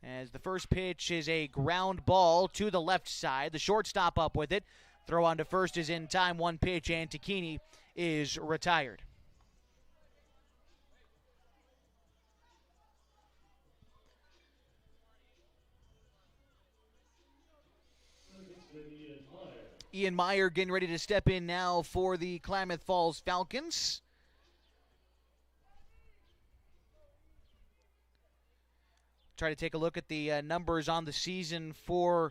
as the first pitch is a ground ball to the left side. The shortstop up with it. Throw on to first is in time. One pitch, and Tacchini is retired. Ian Meyer getting ready to step in now for the Klamath Falls Falcons. Try to take a look at the numbers on the season for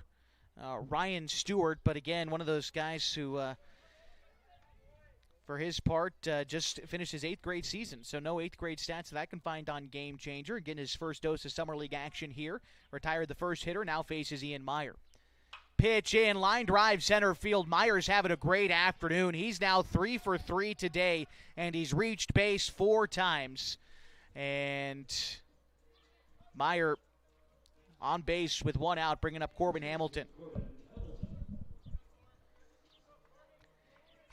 Ryan Stewart, but again, one of those guys who, for his part, just finished his 8th grade season, so no 8th grade stats that I can find on Game Changer. Getting his first dose of Summer League action here. Retired the first hitter, now faces Ian Meyer. Pitch in, line drive, center field. Meyer's having a great afternoon. He's now 3 for 3 today, and he's reached base 4 times. And Meyer on base with 1 out, bringing up Corbin Hamilton.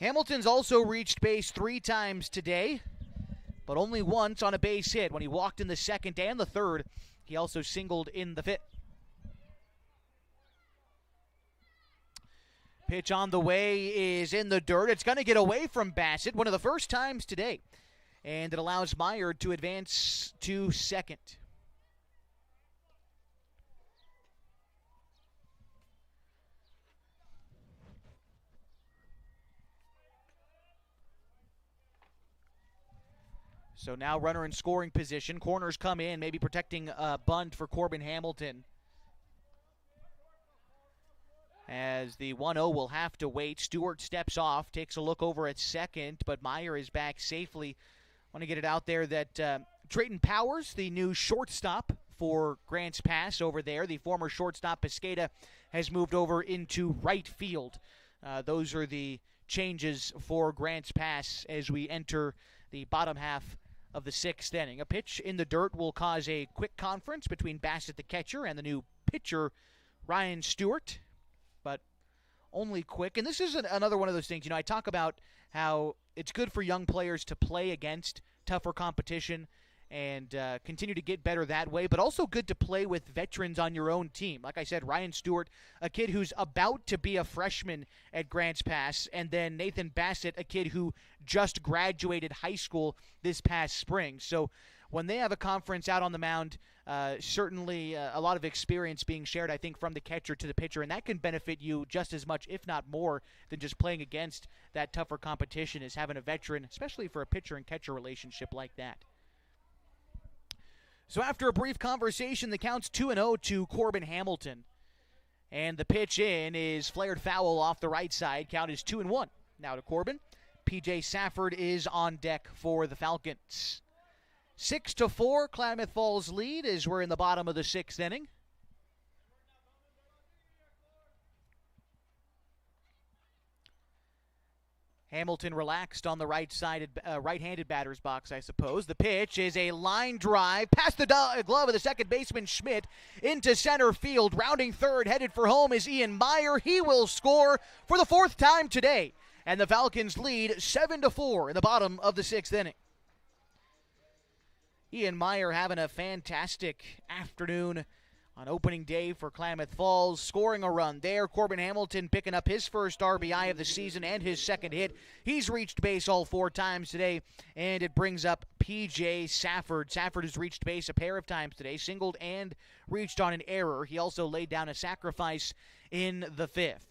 Hamilton's also reached base 3 times today, but only once on a base hit when he walked in the second and the third. He also singled in the fifth. Pitch on the way is in the dirt. It's going to get away from Bassett, one of the first times today. And it allows Meyer to advance to second. So now runner in scoring position. Corners come in, maybe protecting a bunt for Corbin Hamilton. As the 1-0 will have to wait. Stewart steps off, takes a look over at second, but Meyer is back safely. Want to get it out there that Drayton Powers, the new shortstop for Grants Pass over there, the former shortstop Pesqueda, has moved over into right field. Those are the changes for Grants Pass as we enter the bottom half of the 6th inning. A pitch in the dirt will cause a quick conference between Bassett, the catcher, and the new pitcher, Ryan Stewart. But only quick. And this is another one of those things, you know, I talk about how it's good for young players to play against tougher competition and continue to get better that way, but also good to play with veterans on your own team. Like I said, Ryan Stewart, a kid who's about to be a freshman at Grants Pass, and then Nathan Bassett, a kid who just graduated high school this past spring. So when they have a conference out on the mound, certainly a lot of experience being shared, I think, from the catcher to the pitcher, and that can benefit you just as much, if not more, than just playing against that tougher competition, is having a veteran, especially for a pitcher and catcher relationship like that. So after a brief conversation, the count's 2-0 to Corbin Hamilton. And the pitch in is flared foul off the right side. Count is 2-1. Now to Corbin. P.J. Safford is on deck for the Falcons. 6-4, Klamath Falls lead as we're in the bottom of the 6th inning. Hamilton relaxed on the right-handed batter's box, I suppose. The pitch is a line drive past the glove of the second baseman Schmidt into center field. Rounding third, headed for home is Ian Meyer. He will score for the 4th time today. And the Falcons lead 7-4 in the bottom of the 6th inning. Ian Meyer having a fantastic afternoon on opening day for Klamath Falls, scoring a run there. Corbin Hamilton picking up his first RBI of the season and his second hit. He's reached base all 4 times today, and it brings up P.J. Safford. Safford has reached base a pair of times today, singled and reached on an error. He also laid down a sacrifice in the 5th.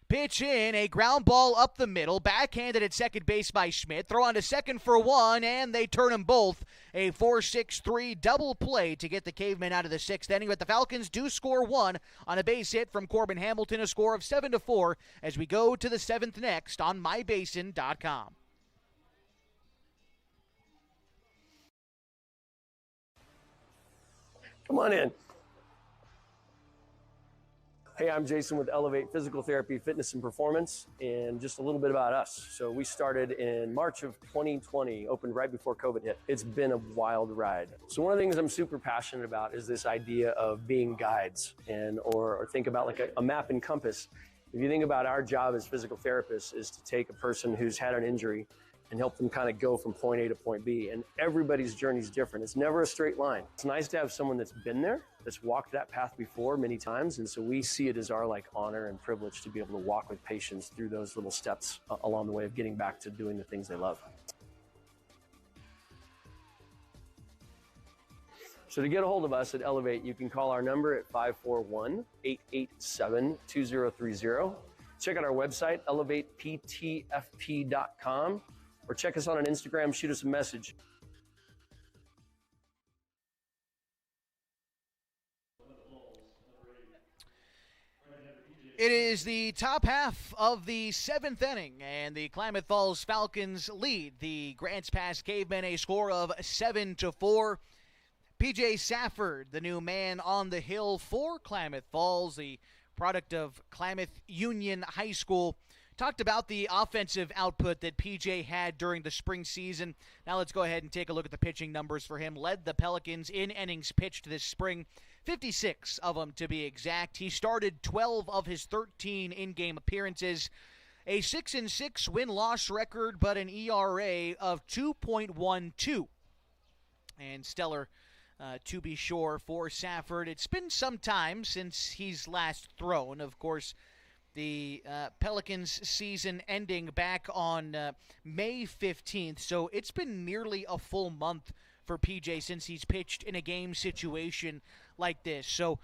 Pitch in, a ground ball up the middle, backhanded at second base by Schmidt. Throw on to second for 1, and they turn them both. A 4-6-3 double play to get the Cavemen out of the 6th inning, but the Falcons do score 1 on a base hit from Corbin Hamilton, a score of 7-4 as we go to the 7th next on mybasin.com. Come on in. Hey, I'm Jason with Elevate Physical Therapy, Fitness, and Performance, and just a little bit about us. So we started in March of 2020, opened right before COVID hit. It's been a wild ride. So one of the things I'm super passionate about is this idea of being guides, or think about like a map and compass. If you think about our job as physical therapists is to take a person who's had an injury and help them kind of go from point A to point B. And everybody's journey is different. It's never a straight line. It's nice to have someone that's been there, that's walked that path before many times. And so we see it as our honor and privilege to be able to walk with patients through those little steps along the way of getting back to doing the things they love. So to get a hold of us at Elevate, you can call our number at 541-887-2030. Check out our website, elevateptfp.com. Or check us out on Instagram, shoot us a message. It is the top half of the 7th inning, and the Klamath Falls Falcons lead the Grants Pass Cavemen a score of 7-4. PJ Safford, the new man on the hill for Klamath Falls, the product of Klamath Union High School, talked about the offensive output that PJ had during the spring season. Now let's go ahead and take a look at the pitching numbers for him. Led the Pelicans in innings pitched this spring, 56 of them to be exact. He started 12 of his 13 in-game appearances, a 6-6 win-loss record, but an ERA of 2.12. And stellar, to be sure, for Safford. It's been some time since he's last thrown. Of course, the Pelicans season ending back on May 15th, so it's been nearly a full month for PJ since he's pitched in a game situation like this. So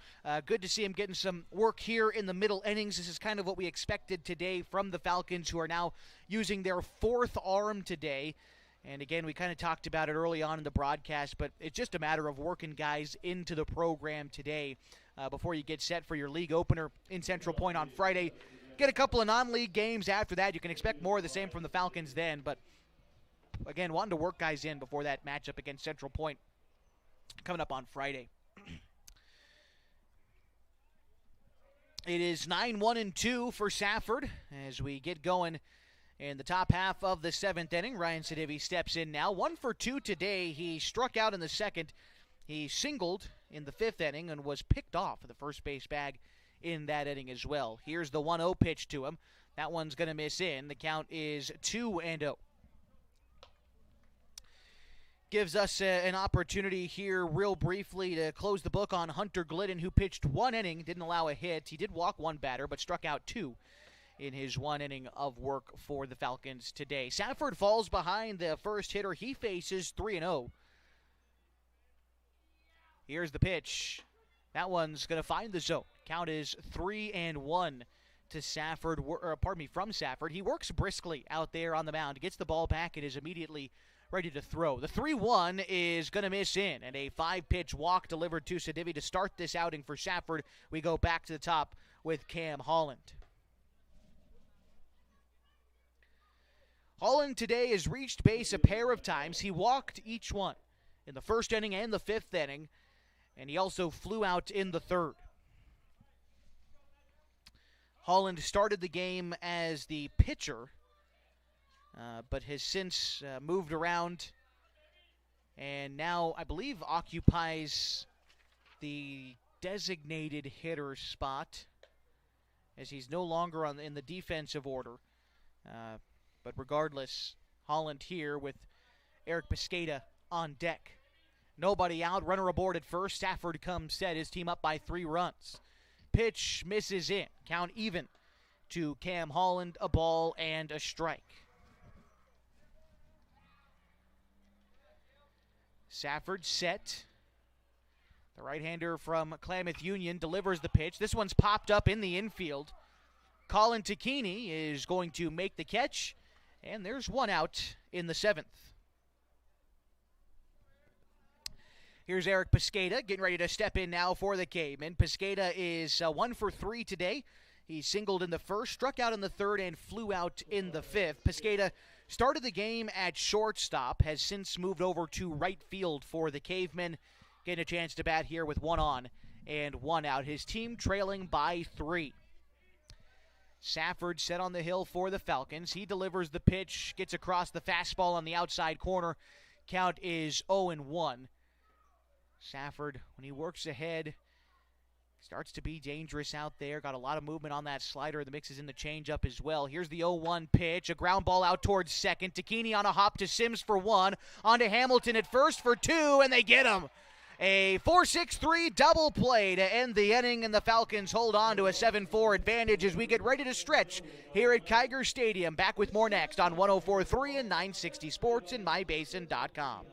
good to see him getting some work here in the middle innings. This is kind of what we expected today from the Falcons, who are now using their 4th arm today. And again, we kind of talked about it early on in the broadcast, but it's just a matter of working guys into the program today before you get set for your league opener in Central Point on Friday. Get a couple of non-league games after that. You can expect more of the same from the Falcons then, but again, wanting to work guys in before that matchup against Central Point coming up on Friday. It is 9-1-2 for Safford as we get going in the top half of the 7th inning. Ryan Sedivi steps in now. 1 for 2 today. He struck out in the 2nd. He singled in the 5th inning and was picked off of the first base bag in that inning as well. Here's the 1-0 pitch to him. That one's going to miss in. The count is 2-0. Gives us an opportunity here real briefly to close the book on Hunter Glidden, who pitched 1 inning, didn't allow a hit. He did walk 1 batter, but struck out 2 in his 1 inning of work for the Falcons today. Safford falls behind the first hitter. He faces 3-0. Here's the pitch. That one's going to find the zone. Count is 3-1 to Safford, from Safford. He works briskly out there on the mound, gets the ball back, and is immediately ready to throw. The 3-1 is going to miss in, and a 5-pitch walk delivered to Sedivi to start this outing for Safford. We go back to the top with Cam Holland. Holland today has reached base a pair of times. He walked each one in the 1st inning and the 5th inning, and he also flew out in the 3rd. Holland started the game as the pitcher, but has since moved around and now, I believe, occupies the designated hitter spot as he's no longer in the defensive order. But regardless, Holland here with Eric Pesqueda on deck. Nobody out, runner aboard at first. Safford comes set, his team up by 3 runs. Pitch misses in. Count even to Cam Holland, a ball and a strike. Safford set. The right-hander from Klamath Union delivers the pitch. This one's popped up in the infield. Colin Takini is going to make the catch, and there's 1 out in the 7th. Here's Eric Pesqueda getting ready to step in now for the Cavemen. Pesqueda is 1 for 3 today. He singled in the 1st, struck out in the 3rd, and flew out in the 5th. Pesqueda started the game at shortstop, has since moved over to right field for the Cavemen. Getting a chance to bat here with 1 on and 1 out. His team trailing by 3. Safford set on the hill for the Falcons. He delivers the pitch, gets across the fastball on the outside corner. Count is 0-1. Safford, when he works ahead, starts to be dangerous out there. Got a lot of movement on that slider. The mix is in the changeup as well. Here's the 0-1 pitch. A ground ball out towards second. Takini on a hop to Sims for 1. On to Hamilton at first for 2, and they get him. A 4-6-3 double play to end the inning, and the Falcons hold on to a 7-4 advantage as we get ready to stretch here at Kiger Stadium. Back with more next on 104.3 and 960 Sports and MyBasin.com.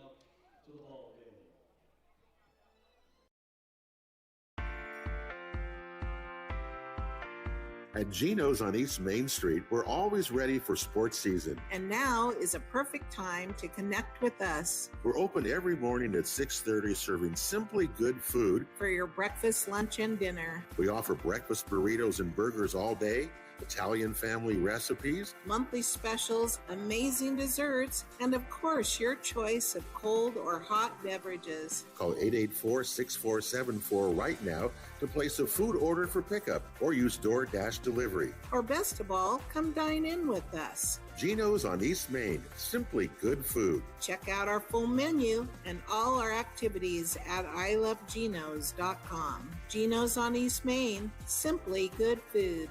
At Geno's on East Main Street, we're always ready for sports season. And now is a perfect time to connect with us. We're open every morning at 6:30, serving simply good food for your breakfast, lunch, and dinner. We offer breakfast burritos and burgers all day, Italian family recipes, monthly specials, amazing desserts, and of course, your choice of cold or hot beverages. Call 884-6474 right now to place a food order for pickup or use DoorDash delivery. Or best of all, come dine in with us. Geno's on East Main, simply good food. Check out our full menu and all our activities at ilovegenos.com. Geno's on East Main, simply good food.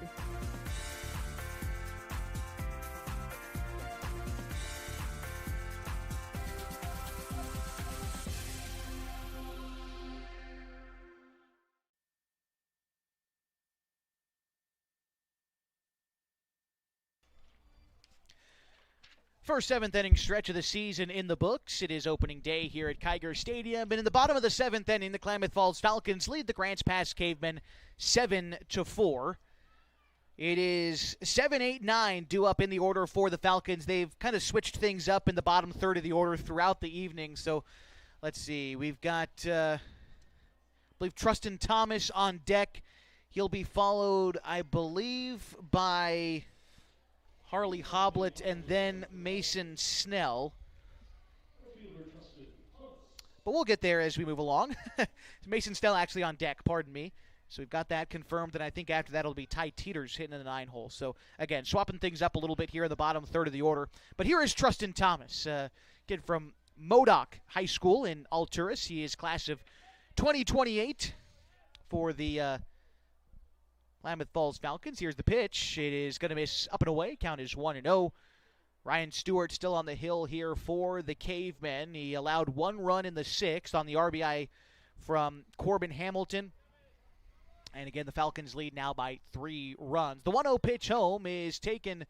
First 7th inning stretch of the season in the books. It is opening day here at Kiger Stadium. And in the bottom of the 7th inning, the Klamath Falls Falcons lead the Grants Pass Cavemen 7-4. It is 7-8-9 due up in the order for the Falcons. They've kind of switched things up in the bottom third of the order throughout the evening. So let's see. We've got, I believe, Trustin Thomas on deck. He'll be followed, I believe, by Harley Hoblet, and then Mason Snell. But we'll get there as we move along. Mason Snell actually on deck, pardon me. So we've got that confirmed, and I think after that it'll be Ty Teeters hitting in the 9-hole. So, again, swapping things up a little bit here in the bottom third of the order. But here is Trustin Thomas, kid from Modoc High School in Alturas. He is class of 2028 for the Klamath Falls Falcons. Here's the pitch. It is going to miss up and away. Count is 1-0. Ryan Stewart still on the hill here for the Cavemen. He allowed 1 run in the 6th on the RBI from Corbin Hamilton. And again, the Falcons lead now by 3 runs. The 1-0 pitch home is taken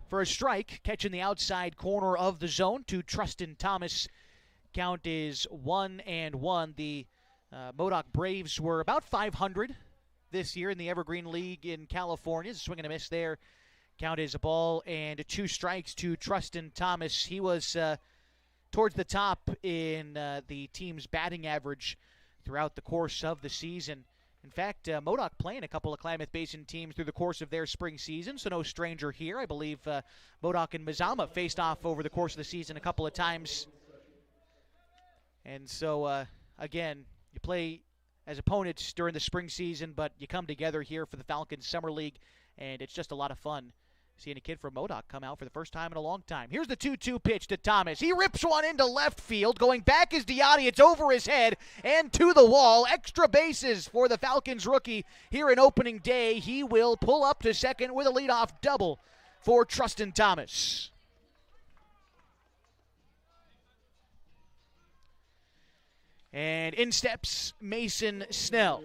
for a strike, catching the outside corner of the zone to Trustin Thomas. Count is 1-1. The Modoc Braves were about 500 this year in the Evergreen League in California. Swing and a miss there. Count is a ball and 2 strikes to Trustin Thomas. He was towards the top in the team's batting average throughout the course of the season. In fact, Modoc playing a couple of Klamath Basin teams through the course of their spring season, so no stranger here. I believe Modoc and Mazama faced off over the course of the season a couple of times. And so, again, you play as opponents during the spring season, but you come together here for the Falcons Summer League, and it's just a lot of fun seeing a kid from Modoc come out for the first time in a long time. Here's the 2-2 pitch to Thomas. He rips one into left field. Going back is Diotti. It's over his head and to the wall. Extra bases for the Falcons rookie here in opening day. He will pull up to second with a leadoff double for Trustin Thomas. And in steps Mason Snell.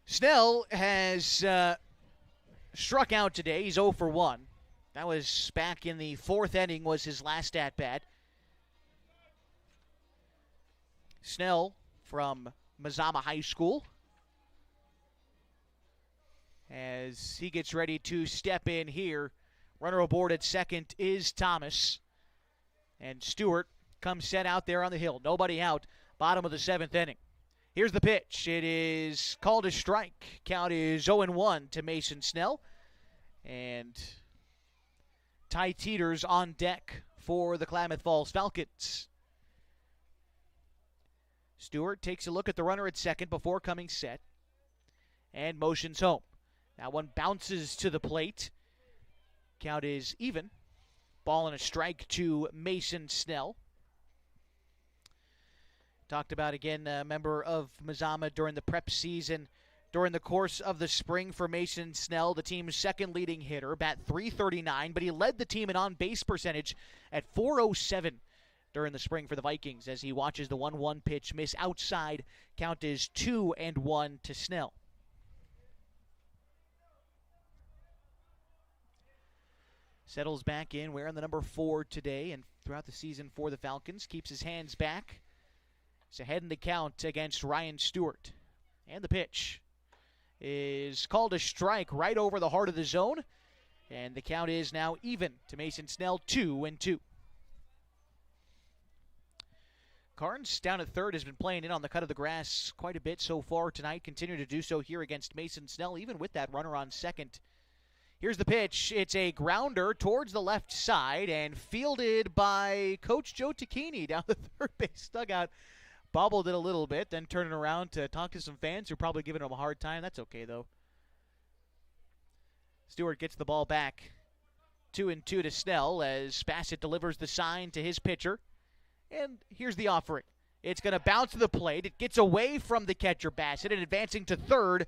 Snell has struck out today. He's 0 for 1. That was back in the 4th inning was his last at-bat. Snell from Mazama High School, as he gets ready to step in here. Runner aboard at second is Thomas. And Stewart comes set out there on the hill. Nobody out. Bottom of the 7th inning. Here's the pitch. It is called a strike. Count is 0-1 to Mason Snell. And Ty Teeters on deck for the Klamath Falls Falcons. Stewart takes a look at the runner at second before coming set and motions home. That one bounces to the plate. Count is even. Ball and a strike to Mason Snell. Talked about, again, a member of Mazama during the prep season. During the course of the spring for Mason Snell, the team's second leading hitter, bat .339, but he led the team in on-base percentage at .407 during the spring for the Vikings as he watches the 1-1 pitch miss outside. Count is 2-1 to Snell. Settles back in, wearing the number 4 today and throughout the season for the Falcons. Keeps his hands back. He's ahead in the count against Ryan Stewart. And the pitch is called a strike right over the heart of the zone. And the count is now even to Mason Snell, 2-2. Carnes down at third has been playing in on the cut of the grass quite a bit so far tonight. Continue to do so here against Mason Snell, even with that runner on second. Here's the pitch. It's a grounder towards the left side and fielded by Coach Joe Tacchini down the third base dugout. Bobbled it a little bit, then turning around to talk to some fans who are probably giving him a hard time. That's okay, though. Stewart gets the ball back. 2-2 to Snell as Bassett delivers the sign to his pitcher. And here's the offering. It's going to bounce to the plate. It gets away from the catcher, Bassett, and advancing to third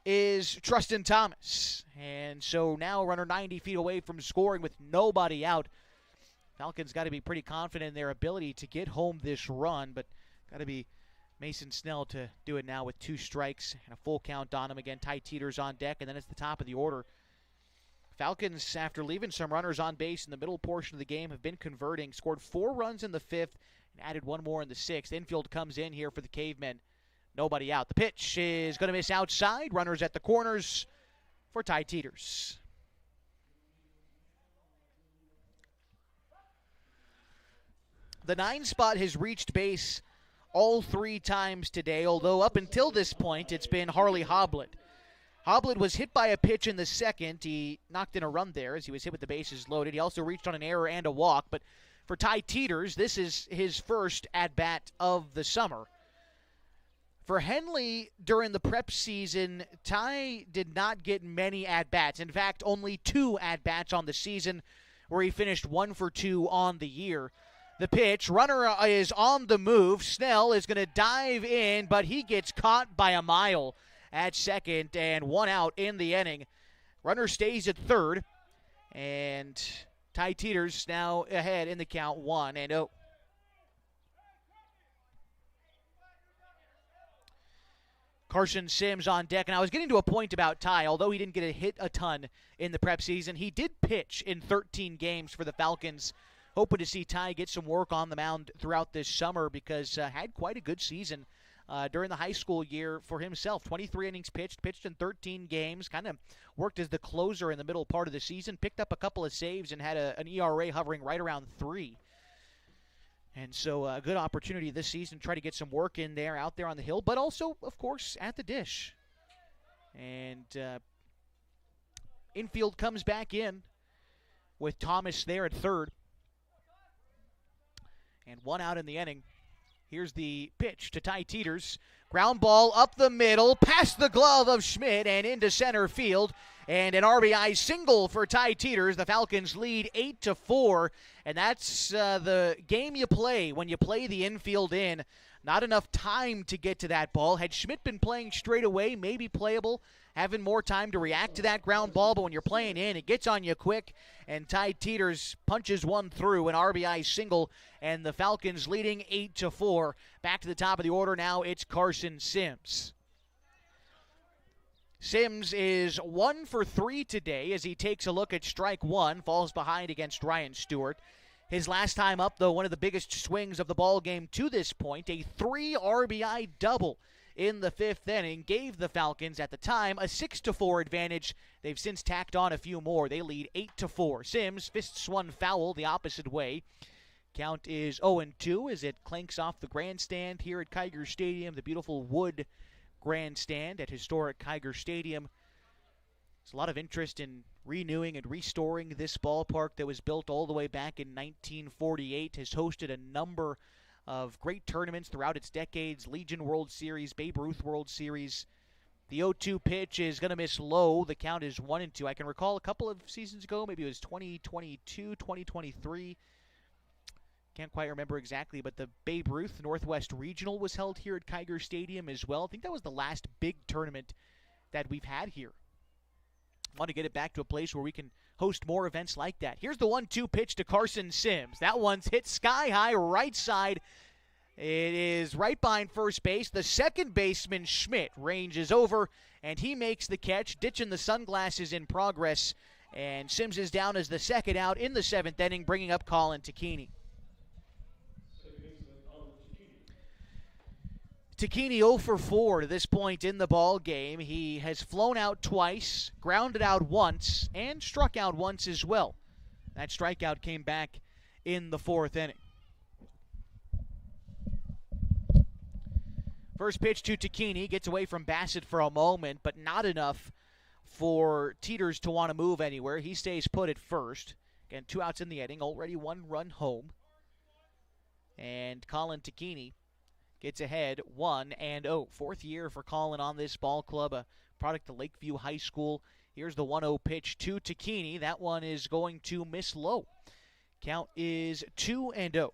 is Trustin Thomas. And so now a runner 90 feet away from scoring with nobody out. Falcons got to be pretty confident in their ability to get home this run, but got to be Mason Snell to do it now with 2 strikes and a full count on him. Again, Ty Teeters on deck, and then it's the top of the order. Falcons, after leaving some runners on base in the middle portion of the game, have been converting, scored 4 runs in the 5th, and added 1 more in the 6th. Infield comes in here for the Cavemen. Nobody out. The pitch is going to miss outside. Runners at the corners for Ty Teeters. The 9 spot has reached base all 3 times today, although up until this point it's been Harley Hoblet. Hoblet was hit by a pitch in the 2nd. He knocked in a run there as he was hit with the bases loaded. He also reached on an error and a walk. But for Ty Teeters, this is his first at-bat of the summer. For Henley, during the prep season, Ty did not get many at-bats. In fact, only 2 at-bats on the season, where he finished 1 for 2 on the year. The pitch, runner is on the move. Snell is going to dive in, but he gets caught by a mile at second and 1 out in the inning. Runner stays at third, and Ty Teeters now ahead in the count 1-0. Carson Sims on deck, and I was getting to a point about Ty. Although he didn't get a hit a ton in the prep season, he did pitch in 13 games for the Falcons. Hoping to see Ty get some work on the mound throughout this summer because had quite a good season during the high school year for himself. 23 innings pitched in 13 games, kind of worked as the closer in the middle part of the season, picked up a couple of saves and had an ERA hovering right around 3. And so a good opportunity this season to try to get some work in there, out there on the hill, but also, of course, at the dish. And infield comes back in with Thomas there at third. And 1 out in the inning. Here's the pitch to Ty Teeters. Ground ball up the middle, past the glove of Schmidt and into center field. And an RBI single for Ty Teeters. The Falcons lead 8-4. And that's the game you play when you play the infield in. Not enough time to get to that ball. Had Schmidt been playing straight away, maybe playable, having more time to react to that ground ball. But when you're playing in, it gets on you quick. And Ty Teeters punches one through, an RBI single. And the Falcons leading 8-4. Back to the top of the order now, it's Carson Sims. Sims is 1 for 3 today as he takes a look at strike 1, falls behind against Ryan Stewart. His last time up, though, one of the biggest swings of the ball game to this point, a 3 RBI double in the 5th inning, gave the Falcons at the time a 6-4 advantage. They've since tacked on a few more. They lead 8-4. Sims fists one foul the opposite way. Count is 0-2 as it clanks off the grandstand here at Kiger Stadium, the beautiful wood grandstand at historic Kiger Stadium. There's a lot of interest in renewing and restoring this ballpark that was built all the way back in 1948. Has hosted a number of great tournaments throughout its decades, Legion World Series, Babe Ruth World Series. The 0-2 pitch is going to miss low. The count is 1-2. I can recall a couple of seasons ago, maybe it was 2022, 2023. Can't quite remember exactly, but the Babe Ruth Northwest Regional was held here at Kiger Stadium as well. I think that was the last big tournament that we've had here. I want to get it back to a place where we can host more events like that. Here's the 1-2 pitch to Carson Sims. That one's hit sky high right side. It is right behind first base. The second baseman, Schmidt, ranges over, and he makes the catch, ditching the sunglasses in progress. And Sims is down as the second out in the 7th inning, bringing up Colin Tacchini. Tacchini 0 for 4 to this point in the ball game. He has flown out twice, grounded out once, and struck out once as well. That strikeout came back in the 4th inning. First pitch to Tacchini, gets away from Bassett for a moment, but not enough for Teeters to want to move anywhere. He stays put at first. Again, 2 outs in the inning, already 1 run home. And Colin Tacchini gets ahead 1-0. 4th year for Colin on this ball club, a product of Lakeview High School. Here's the 1-0 pitch to Tacchini. That one is going to miss low. Count is 2-0.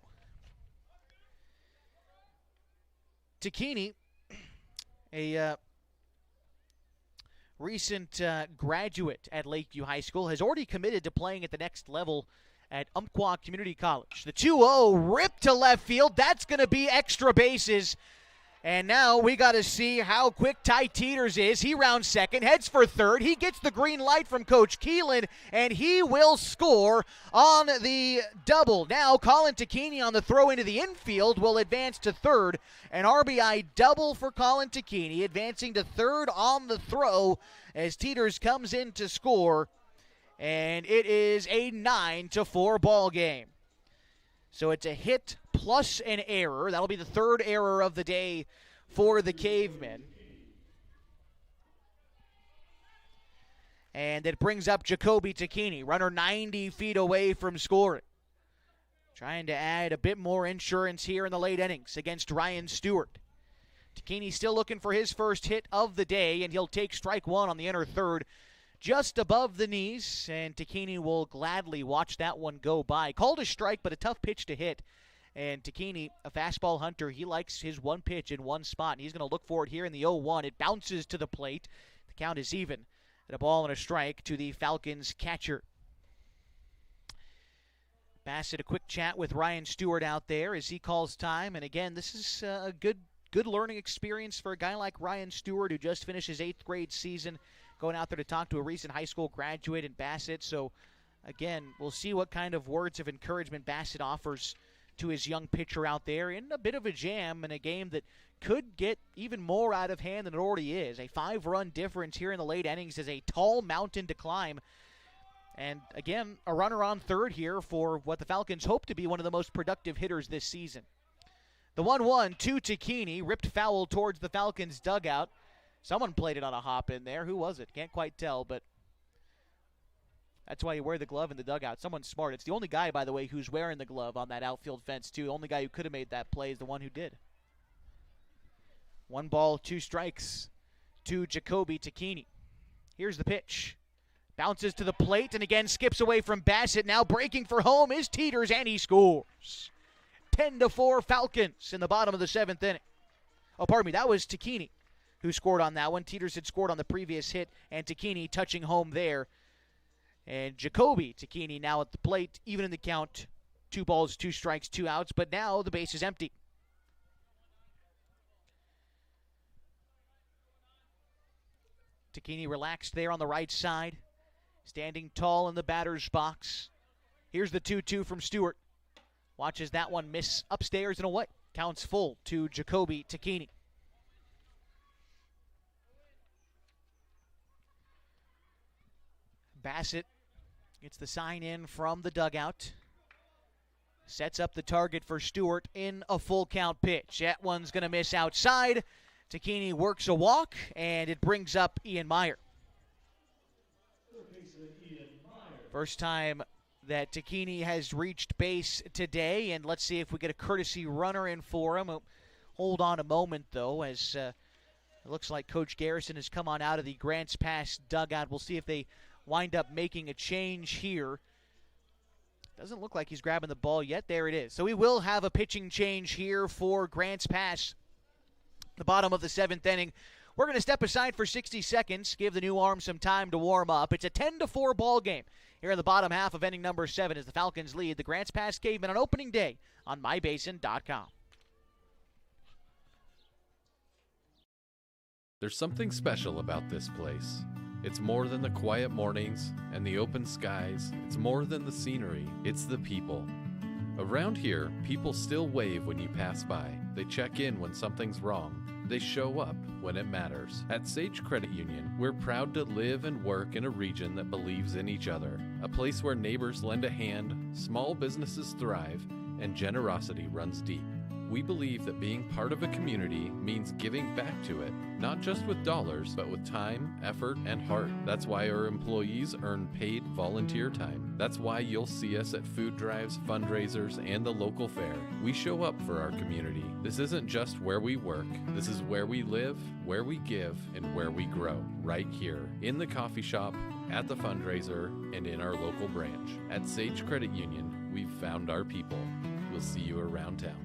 Tacchini, a recent graduate at Lakeview High School, has already committed to playing at the next level at Umpqua Community College. The 2-0 ripped to left field. That's going to be extra bases. And now we got to see how quick Ty Teeters is. He rounds second, heads for third. He gets the green light from Coach Keelan, and he will score on the double. Now Colin Tacchini on the throw into the infield will advance to third. An RBI double for Colin Tacchini, advancing to third on the throw as Teeters comes in to score. And it is a 9-4 ball game. So it's a hit plus an error. That'll be the 3rd error of the day for the Cavemen. And it brings up Jacoby Tacchini, runner 90 feet away from scoring. Trying to add a bit more insurance here in the late innings against Ryan Stewart. Tacchini still looking for his first hit of the day, and he'll take strike 1 on the inner third. Just above the knees, and Tacchini will gladly watch that one go by. Called a strike, but a tough pitch to hit. And Tacchini, a fastball hunter, he likes his one pitch in one spot, and he's going to look for it here in the 0-1. It bounces to the plate. The count is even. And a ball and a strike to the Falcons catcher. Bassett, a quick chat with Ryan Stewart out there as he calls time. And again, this is a good learning experience for a guy like Ryan Stewart, who just finished his 8th grade season, going out there to talk to a recent high school graduate in Bassett. So, again, we'll see what kind of words of encouragement Bassett offers to his young pitcher out there in a bit of a jam in a game that could get even more out of hand than it already is. A 5-run difference here in the late innings is a tall mountain to climb. And, again, a runner on third here for what the Falcons hope to be one of the most productive hitters this season. The 1-1 to Tacchini, ripped foul towards the Falcons' dugout. Someone played it on a hop in there. Who was it? Can't quite tell, but that's why you wear the glove in the dugout. Someone's smart. It's the only guy, by the way, who's wearing the glove on that outfield fence, too. The only guy who could have made that play is the one who did. 1 ball, 2 strikes to Jacoby Tacchini. Here's the pitch. Bounces to the plate and again skips away from Bassett. Now breaking for home is Teeters, and he scores. 10-4 Falcons in the bottom of the 7th inning. Oh, pardon me, that was Tacchini who scored on that one. Teeters had scored on the previous hit, and Tacchini touching home there. And Jacoby Tacchini now at the plate, even in the count. 2 balls, 2 strikes, 2 outs, but now the base is empty. Tacchini relaxed there on the right side, standing tall in the batter's box. Here's the 2-2 from Stewart. Watches that one miss upstairs and away. Counts full to Jacoby Tacchini. Bassett gets the sign in from the dugout. Sets up the target for Stewart in a full count pitch. That one's going to miss outside. Tacchini works a walk, and it brings up Ian Meyer. First time that Takini has reached base today, and let's see if we get a courtesy runner in for him. Hold on a moment, though, as it looks like Coach Garrison has come on out of the Grants Pass dugout. We'll see if they wind up making a change here. Doesn't look like he's grabbing the ball yet. There it is. So we will have a pitching change here for Grants Pass. The bottom of the 7th inning. We're going to step aside for 60 seconds, give the new arm some time to warm up. It's a 10-4 ball game here in the bottom half of inning number 7 as the Falcons lead the Grants Pass Cavemen on opening day on mybasin.com. There's something special about this place. It's more than the quiet mornings and the open skies. It's more than the scenery. It's the people. Around here, people still wave when you pass by. They check in when something's wrong. They show up when it matters. At Sage Credit Union, we're proud to live and work in a region that believes in each other. A place where neighbors lend a hand, small businesses thrive, and generosity runs deep. We believe that being part of a community means giving back to it, not just with dollars, but with time, effort, and heart. That's why our employees earn paid volunteer time. That's why you'll see us at food drives, fundraisers, and the local fair. We show up for our community. This isn't just where we work. This is where we live, where we give, and where we grow. Right here, in the coffee shop, at the fundraiser, and in our local branch. At Sage Credit Union, we've found our people. We'll see you around town.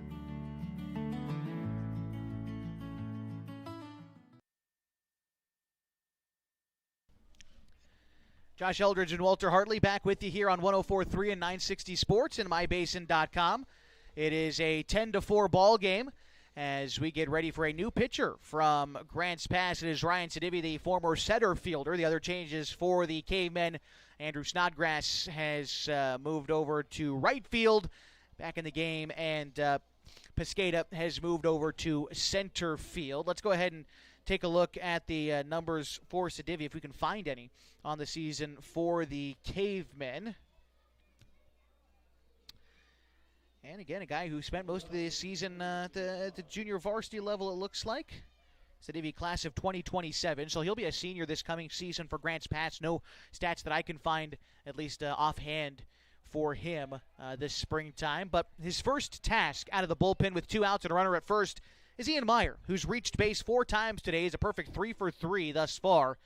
Josh Eldridge and Walter Hartley back with you here on 104.3 and 960 Sports and mybasin.com. It is a 10-4 ball game as we get ready for a new pitcher from Grants Pass. It is Ryan Sedivi, the former center fielder. The other changes for the Cavemen. Andrew Snodgrass has moved over to right field back in the game, and Pesqueda has moved over to center field. Let's go ahead and take a look at the numbers for Sedivi, if we can find any on the season for the Cavemen. And again, a guy who spent most of the season at the junior varsity level, it looks like. Sedivi, class of 2027, so he'll be a senior this coming season for Grants Pass. No stats that I can find, at least offhand, for him this springtime. But his first task out of the bullpen with 2 outs and a runner at first is Ian Meyer, who's reached base 4 times today. He's a perfect 3 for 3 thus far.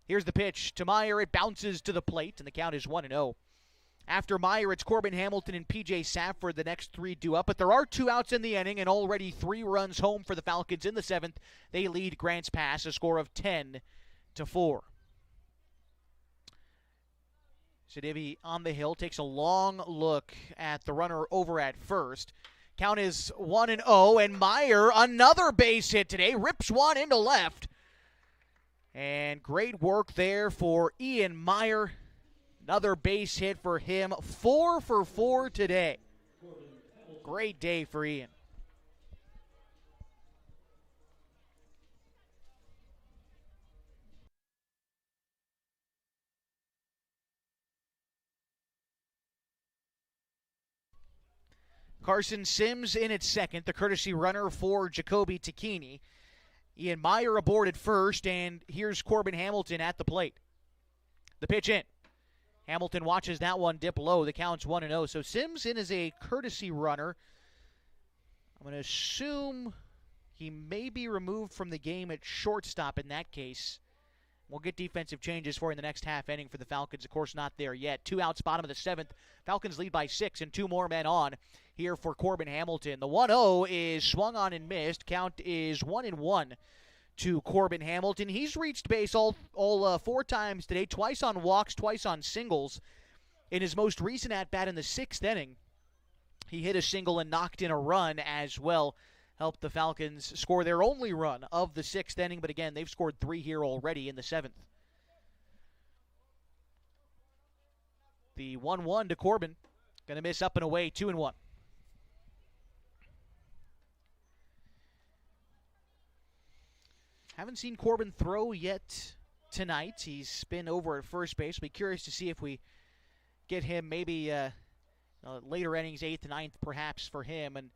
Here's the pitch to Meyer. It bounces to the plate, and the count is 1-0. After Meyer, it's Corbin Hamilton and P.J. Safford. The next 3 due up, but there are 2 outs in the inning and already 3 runs home for the Falcons in the 7th. They lead Grants Pass a score of 10-4. Sedivi on the hill takes a long look at the runner over at first. Count is 1-0, and Meyer, another base hit today, rips one into left. And great work there for Ian Meyer. Another base hit for him, 4 for 4 today. Great day for Ian. Carson Sims in at second, the courtesy runner for Jacoby Takini. Ian Meyer aboard at first, and here's Corbin Hamilton at the plate. The pitch in. Hamilton watches that one dip low. The count's 1-0. So Sims in as a courtesy runner. I'm going to assume he may be removed from the game at shortstop in that case. We'll get defensive changes for in the next half inning for the Falcons. Of course, not there yet. 2 outs, bottom of the 7th. Falcons lead by 6 and 2 more men on here for Corbin Hamilton. The 1-0 is swung on and missed. Count is 1-1 to Corbin Hamilton. He's reached base all 4 times today, twice on walks, twice on singles. In his most recent at-bat in the 6th inning, he hit a single and knocked in a run as well. Helped the Falcons score their only run of the 6th inning, but again, they've scored 3 here already in the 7th. The 1-1 to Corbin. Going to miss up and away, 2-1. Haven't seen Corbin throw yet tonight. He's been over at first base. Be curious to see if we get him maybe later innings, 8th, 9th perhaps for him. And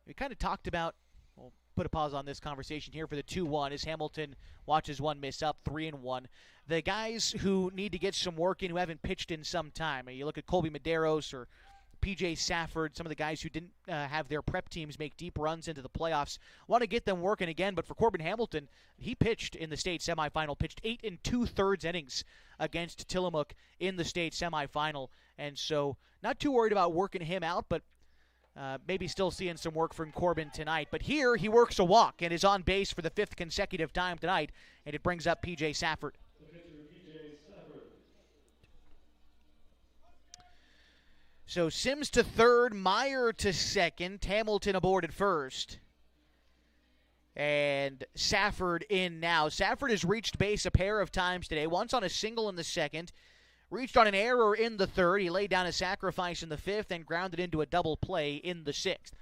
we kind of talked about, well, put a pause on this conversation here for the 2-1 as Hamilton watches one miss up, 3-1. The guys who need to get some work in, who haven't pitched in some time, you look at Colby Medeiros or PJ Safford, some of the guys who didn't have their prep teams make deep runs into the playoffs, want to get them working again. But for Corbin Hamilton, he pitched in the state semifinal, pitched 8 2/3 innings against Tillamook in the state semifinal. And so not too worried about working him out, but maybe still seeing some work from Corbin tonight. But here he works a walk and is on base for the 5th consecutive time tonight, and it brings up PJ Safford. So Sims to third, Meyer to second, Hamilton aboard at first. And Safford in now. Safford has reached base a pair of times today, once on a single in the second, reached on an error in the third. He laid down a sacrifice in the 5th and grounded into a double play in the 6th.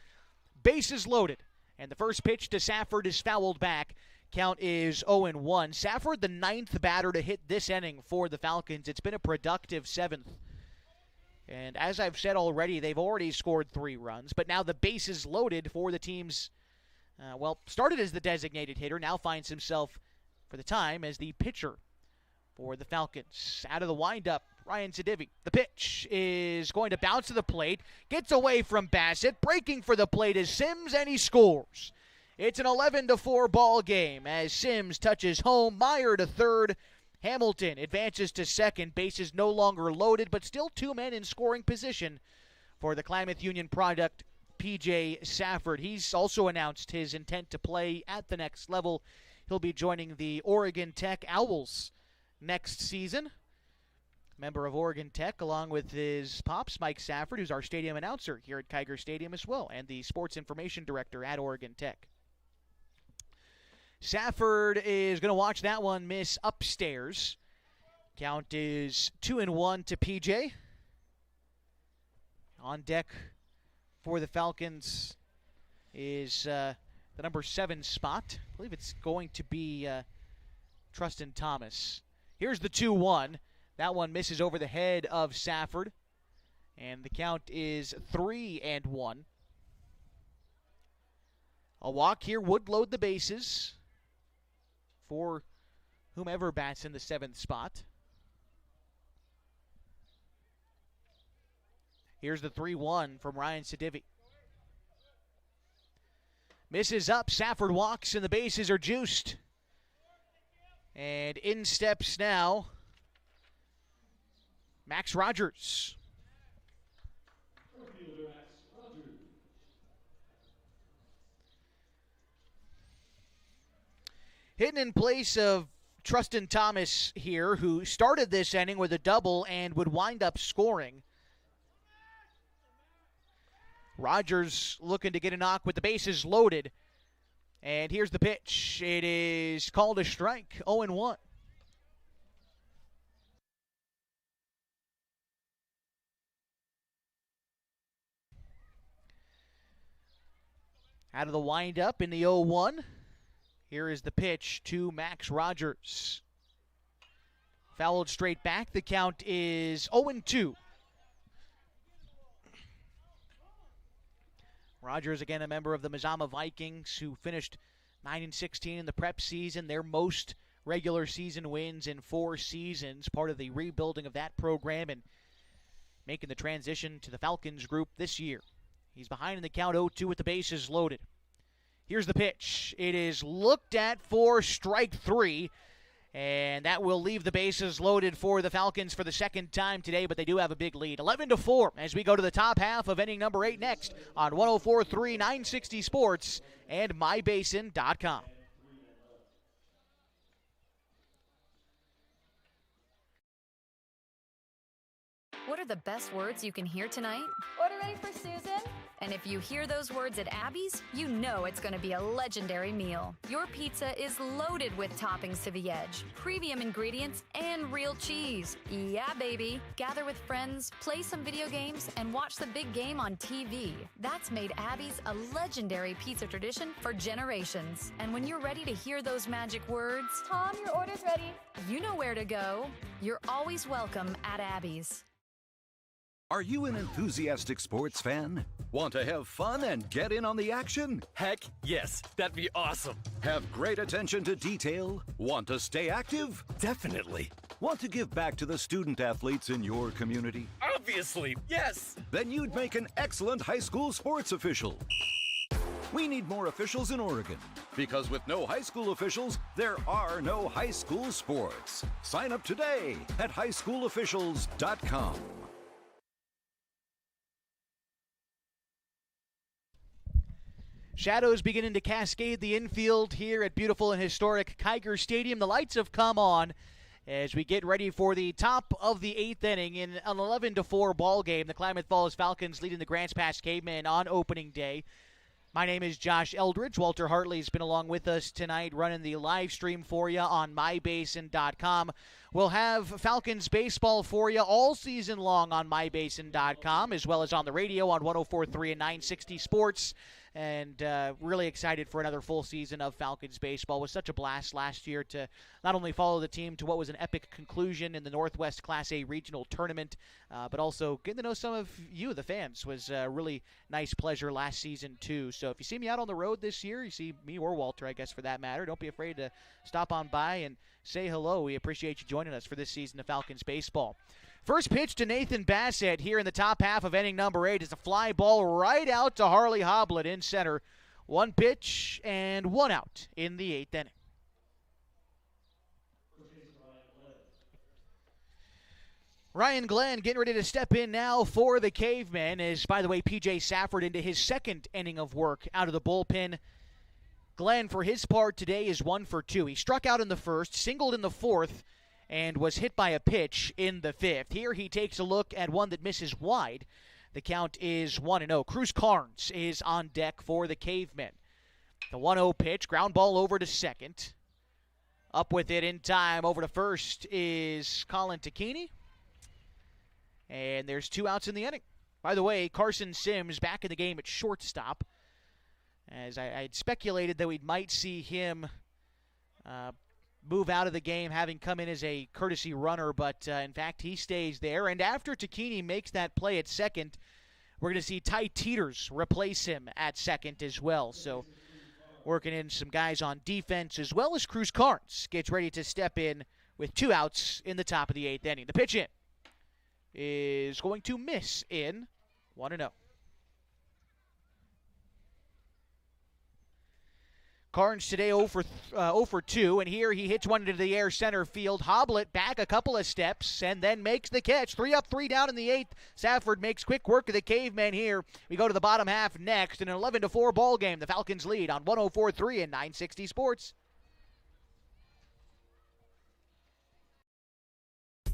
Bases loaded, and the first pitch to Safford is fouled back. Count is 0-1. Safford, the 9th batter to hit this inning for the Falcons. It's been a productive 7th. And as I've said already, they've already scored 3 runs, but now the bases loaded for the team's, started as the designated hitter, now finds himself, for the time, as the pitcher for the Falcons. Out of the windup, Ryan Sadivi. The pitch is going to bounce to the plate, gets away from Bassett, breaking for the plate is Sims, and he scores. It's an 11-4 ball game as Sims touches home, Meyer to third, Hamilton advances to second. Bases no longer loaded, but still 2 men in scoring position for the Klamath Union product, PJ Safford. He's also announced his intent to play at the next level. He'll be joining the Oregon Tech Owls next season. Member of Oregon Tech, along with his pops, Mike Safford, who's our stadium announcer here at Kiger Stadium as well, and the sports information director at Oregon Tech. Safford is going to watch that one miss upstairs. Count is 2-1 to PJ. On deck for the Falcons is the number 7 spot. I believe it's going to be Trustin Thomas. Here's the 2-1. That one misses over the head of Safford. And the count is 3-1. A walk here would load the bases for whomever bats in the 7th spot. Here's the 3-1 from Ryan Sadivi. Misses up, Safford walks, and the bases are juiced. And in steps now Max Rogers. Hitting in place of Trustin Thomas here, who started this inning with a double and would wind up scoring. Rogers looking to get a knock with the bases loaded. And here's the pitch. It is called a strike, 0-1. Out of the windup in the 0-1. Here is the pitch to Max Rogers. Fouled straight back. The count is 0-2. Rogers, again, a member of the Mazama Vikings, who finished 9-16 in the prep season, their most regular season wins in 4 seasons, part of the rebuilding of that program and making the transition to the Falcons group this year. He's behind in the count, 0-2 with the bases loaded. Here's the pitch. It is looked at for strike 3, and that will leave the bases loaded for the Falcons for the second time today, but they do have a big lead. 11-4 as we go to the top half of inning number 8 next on 104.3 960 Sports and mybasin.com. What are the best words you can hear tonight? Order ready for Susan? And if you hear those words at Abby's, you know it's going to be a legendary meal. Your pizza is loaded with toppings to the edge, premium ingredients, and real cheese. Yeah, baby. Gather with friends, play some video games, and watch the big game on TV. That's made Abby's a legendary pizza tradition for generations. And when you're ready to hear those magic words, Tom, your order's ready. You know where to go. You're always welcome at Abby's. Are you an enthusiastic sports fan? Want to have fun and get in on the action? Heck yes, that'd be awesome. Have great attention to detail? Want to stay active? Definitely. Want to give back to the student athletes in your community? Obviously, yes. Then you'd make an excellent high school sports official. We need more officials in Oregon, because with no high school officials, there are no high school sports. Sign up today at highschoolofficials.com. Shadows beginning to cascade the infield here at beautiful and historic Kiger Stadium. The lights have come on as we get ready for the top of the 8th inning in an 11-4 ball game. The Klamath Falls Falcons leading the Grants Pass Cavemen on opening day. My name is Josh Eldridge. Walter Hartley's been along with us tonight running the live stream for you on mybasin.com. We'll have Falcons baseball for you all season long on mybasin.com, as well as on the radio on 104.3 and 960 Sports. And really excited for another full season of Falcons baseball. It was such a blast last year to not only follow the team to what was an epic conclusion in the Northwest Class A regional tournament, but also getting to know some of you, the fans, was a really nice pleasure last season too. So if you see me out on the road this year, you see me or Walter, I guess for that matter, don't be afraid to stop on by and say hello. We appreciate you joining us for this season of Falcons baseball. First pitch to Nathan Bassett here in the top half of inning number 8 is a fly ball right out to Harley Hoblet in center. One pitch and one out in the 8th inning. Ryan Glenn getting ready to step in now for the Cavemen as, by the way, P.J. Safford into his second inning of work out of the bullpen. Glenn, for his part today, is 1 for 2. He struck out in the first, singled in the fourth, and was hit by a pitch in the 5th. Here he takes a look at one that misses wide. The count is 1-0. Cruz Carnes is on deck for the Cavemen. The 1-0 pitch, ground ball over to second. Up with it in time over to first is Colin Takini. And there's 2 outs in the inning. By the way, Carson Sims back in the game at shortstop. As I had speculated that we might see him move out of the game, having come in as a courtesy runner, but in fact he stays there. And after Takini makes that play at second, we're going to see Ty Teeters replace him at second as well. So working in some guys on defense, as well as Cruz Carnes gets ready to step in with 2 outs in the top of the 8th inning. The pitch in is going to miss in 1-0. Carnes today 0 for 2, and here he hits one into the air center field. Hoblet back a couple of steps and then makes the catch. 3 up, 3 down in the 8th. Safford makes quick work of the Cavemen here. We go to the bottom half next in an 11-4 ball game. The Falcons lead on 104.3 and 960 Sports.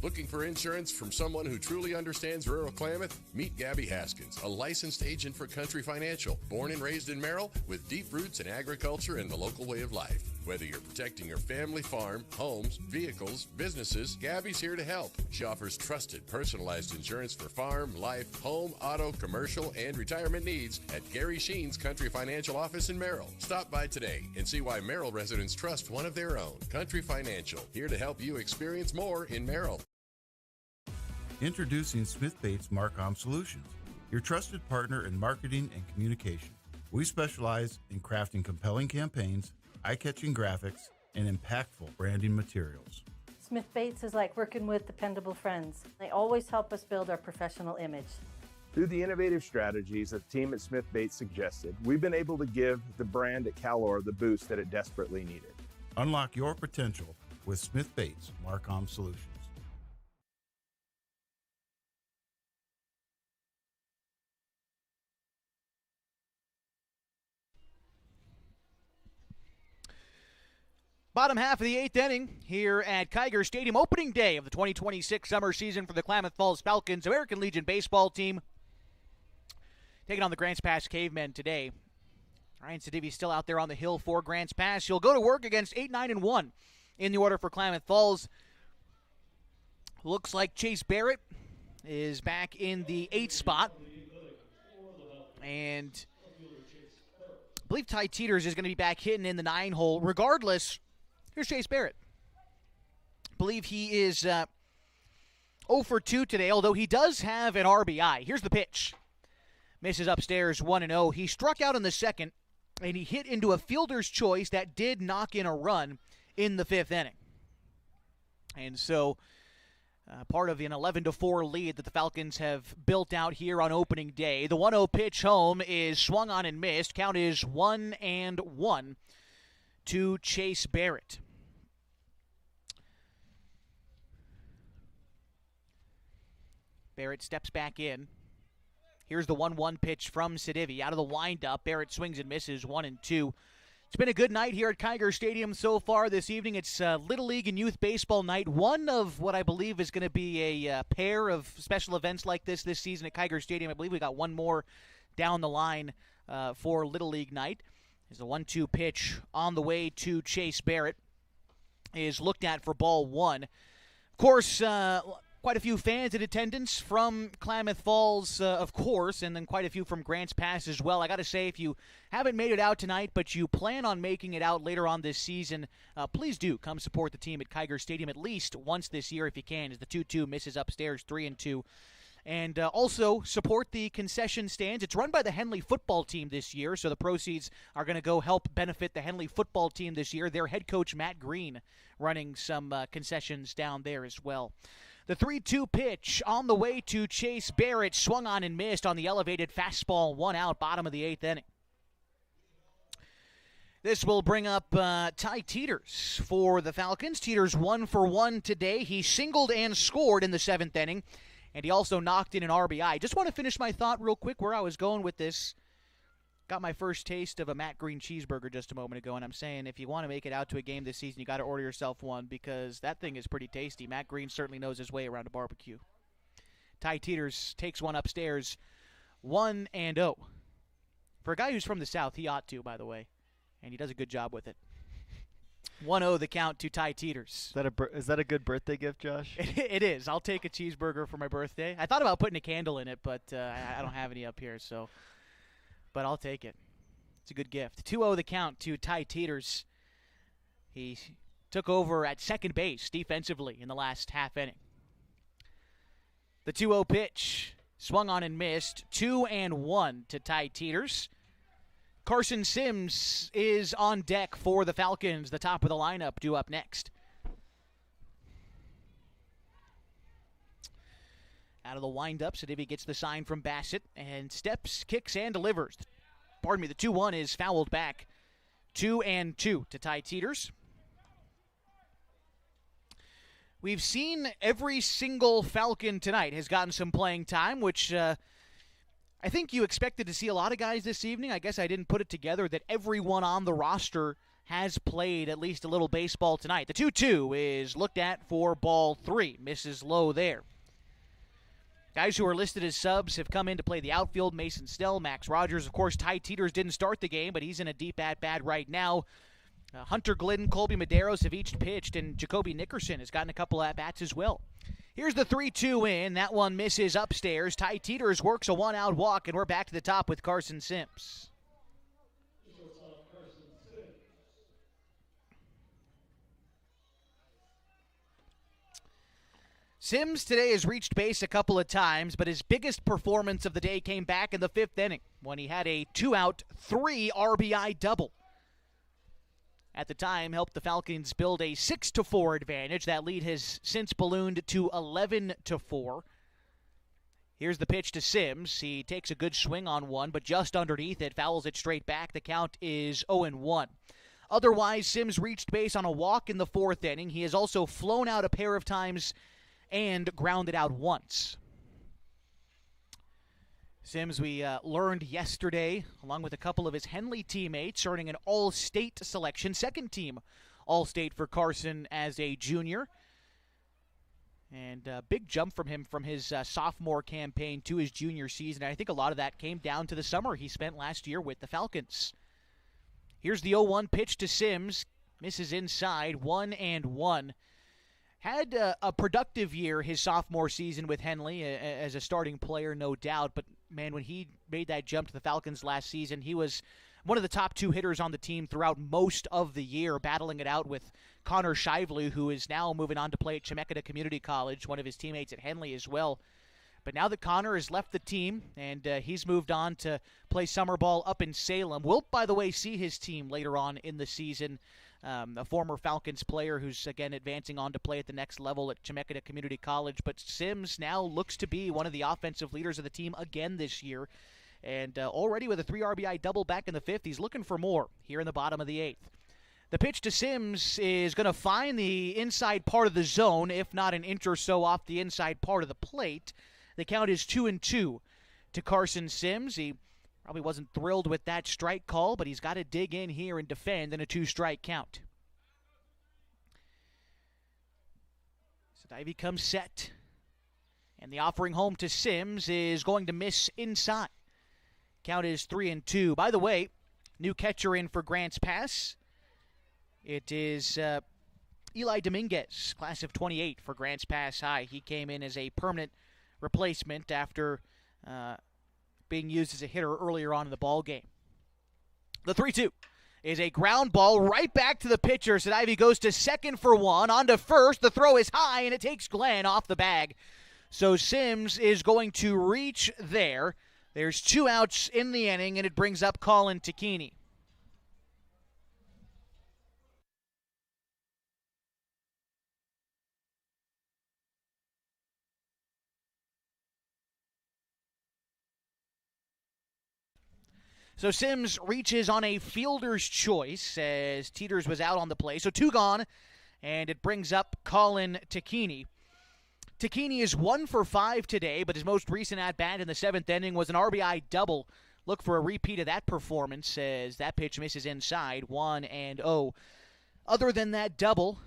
Looking for insurance from someone who truly understands rural Klamath? Meet Gabby Haskins, a licensed agent for Country Financial, born and raised in Merrill, with deep roots in agriculture and the local way of life. Whether you're protecting your family farm, homes, vehicles, businesses, Gabby's here to help. She offers trusted, personalized insurance for farm, life, home, auto, commercial, and retirement needs at Gary Sheen's Country Financial office in Merrill. Stop by today and see why Merrill residents trust one of their own. Country Financial, here to help you experience more in Merrill. Introducing Smith Bates Marcom Solutions, your trusted partner in marketing and communication. We specialize in crafting compelling campaigns, eye-catching graphics, and impactful branding materials. Smith Bates is like working with dependable friends. They always help us build our professional image. Through the innovative strategies that the team at Smith Bates suggested, we've been able to give the brand at Calor the boost that it desperately needed. Unlock your potential with Smith Bates Marcom Solutions. Bottom half of the 8th inning here at Kiger Stadium. Opening day of the 2026 summer season for the Klamath Falls Falcons American Legion baseball team. Taking on the Grants Pass Cavemen today. Ryan Sadivi still out there on the hill for Grants Pass. He'll go to work against 8-9-1 in the order for Klamath Falls. Looks like Chase Barrett is back in the 8th spot. And I believe Ty Teeters is going to be back hitting in the 9 hole. Regardless, here's Chase Barrett. I believe he is 0 for 2 today, although he does have an RBI. Here's the pitch. Misses upstairs 1-0. He struck out in the second, and he hit into a fielder's choice that did knock in a run in the 5th inning. And so part of an 11-4 lead that the Falcons have built out here on opening day. The 1-0 pitch home is swung on and missed. Count is 1-1 to Chase Barrett. Barrett steps back in. Here's the 1-1 pitch from Sedivi. Out of the windup, Barrett swings and misses 1-2. It's been a good night here at Kiger Stadium so far this evening. It's Little League and Youth Baseball night. One of what I believe is going to be a pair of special events like this season at Kiger Stadium. I believe we got one more down the line for Little League night. As the 1-2 pitch on the way to Chase Barrett is looked at for ball 1. Of course, quite a few fans in attendance from Klamath Falls, of course, and then quite a few from Grants Pass as well. I got to say, if you haven't made it out tonight, but you plan on making it out later on this season, please do come support the team at Kiger Stadium at least once this year if you can, as the 2-2 misses upstairs 3-2. And also support the concession stands. It's run by the Henley football team this year, so the proceeds are going to go help benefit the Henley football team this year. Their head coach, Matt Green, running some concessions down there as well. The 3-2 pitch on the way to Chase Barrett, swung on and missed on the elevated fastball, 1 out, bottom of the 8th inning. This will bring up Ty Teeters for the Falcons. Teeters 1 for 1 today. He singled and scored in the 7th inning, and he also knocked in an RBI. Just want to finish my thought real quick where I was going with this. Got my first taste of a Matt Green cheeseburger just a moment ago, and I'm saying if you want to make it out to a game this season, you got to order yourself one because that thing is pretty tasty. Matt Green certainly knows his way around a barbecue. Ty Teeters takes one upstairs, 1-0. For a guy who's from the South, he ought to, by the way, and he does a good job with it. 1-0 the count to Ty Teeters. Is that a good birthday gift, Josh? It is. I'll take a cheeseburger for my birthday. I thought about putting a candle in it, but I don't have any up here, so... But I'll take it. It's a good gift. 2-0 the count to Ty Teeters. He took over at second base defensively in the last half inning. The 2-0 pitch swung on and missed. 2-1 to Ty Teeters. Carson Sims is on deck for the Falcons. The top of the lineup due up next. Out of the windup, Sedivi gets the sign from Bassett and steps, kicks, and delivers. Pardon me, the 2-1 is fouled back. 2-2 to Ty Teeters. We've seen every single Falcon tonight has gotten some playing time, which I think you expected to see a lot of guys this evening. I guess I didn't put it together that everyone on the roster has played at least a little baseball tonight. The 2-2 is looked at for ball 3. Misses low there. Guys who are listed as subs have come in to play the outfield. Mason Snell, Max Rogers. Of course, Ty Teeters didn't start the game, but he's in a deep at-bat right now. Hunter Glidden, Colby Medeiros have each pitched, and Jacoby Nickerson has gotten a couple at-bats as well. Here's the 3-2 in. That one misses upstairs. Ty Teeters works a 1-out walk, and we're back to the top with Carson Sims. Sims today has reached base a couple of times, but his biggest performance of the day came back in the 5th inning when he had a 2-out, 3 RBI double. At the time, helped the Falcons build a 6-4 advantage. That lead has since ballooned to 11-4. Here's the pitch to Sims. He takes a good swing on one, but just underneath it, fouls it straight back. The count is 0-1. Otherwise, Sims reached base on a walk in the 4th inning. He has also flown out a pair of times and grounded out once. Sims, we learned yesterday, along with a couple of his Henley teammates, earning an All-State selection, second team All-State for Carson as a junior. And a big jump from him from his sophomore campaign to his junior season. And I think a lot of that came down to the summer he spent last year with the Falcons. Here's the 0-1 pitch to Sims. Misses inside, 1-1. Had a productive year his sophomore season with Henley as a starting player, no doubt. But, man, when he made that jump to the Falcons last season, he was one of the top 2 hitters on the team throughout most of the year, battling it out with Connor Shively, who is now moving on to play at Chemeketa Community College, one of his teammates at Henley as well. But now that Connor has left the team and he's moved on to play summer ball up in Salem, we'll, by the way, see his team later on in the season. A former Falcons player who's, again, advancing on to play at the next level at Chemeketa Community College. But Sims now looks to be one of the offensive leaders of the team again this year. And already with a 3 RBI double back in the 5th, he's looking for more here in the bottom of the 8th. The pitch to Sims is going to find the inside part of the zone, if not an inch or so off the inside part of the plate. The count is 2-2 to Carson Sims. He probably wasn't thrilled with that strike call, but he's got to dig in here and defend in a 2-strike count. Sadivy comes set. And the offering home to Sims is going to miss inside. Count is 3-2. By the way, new catcher in for Grants Pass. It is Eli Dominguez, class of 28 for Grants Pass High. He came in as a permanent replacement after being used as a hitter earlier on in the ball game. The 3-2 is a ground ball right back to the pitcher. Sadivy goes to second for 1. On to first. The throw is high, and it takes Glenn off the bag. So Sims is going to reach there. There's 2 outs in the inning, and it brings up Colin Takini. So Sims reaches on a fielder's choice as Teeters was out on the play. So 2 gone, and it brings up Colin Takini. Takini is 1 for 5 today, but his most recent at-bat in the 7th inning was an RBI double. Look for a repeat of that performance as that pitch misses inside, 1-0. Other than that double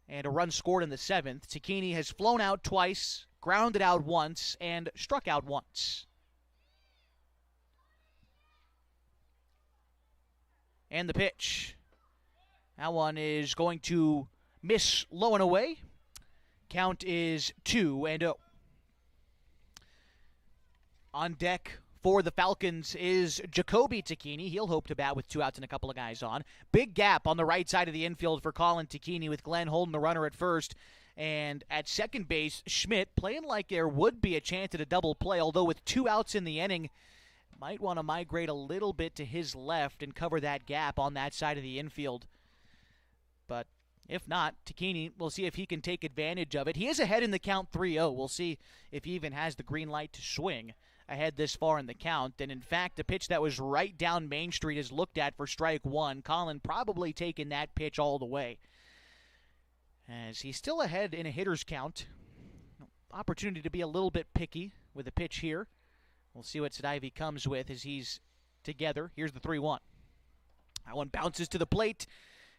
and a run scored in the 7th, Takini has flown out twice, grounded out once, and struck out once. And the pitch. That one is going to miss low and away. Count is 2-0. On deck for the Falcons is Jacoby Takini. He'll hope to bat with 2 outs and a couple of guys on. Big gap on the right side of the infield for Colin Takini with Glenn holding the runner at first. And at second base, Schmidt playing like there would be a chance at a double play, although with 2 outs in the inning, might want to migrate a little bit to his left and cover that gap on that side of the infield. But if not, Takini, we'll see if he can take advantage of it. He is ahead in the count 3-0. We'll see if he even has the green light to swing ahead this far in the count. And in fact, the pitch that was right down Main Street is looked at for strike 1. Colin probably taking that pitch all the way, as he's still ahead in a hitter's count. Opportunity to be a little bit picky with a pitch here. We'll see what Sadivy comes with as he's together. Here's the 3-1. That one bounces to the plate.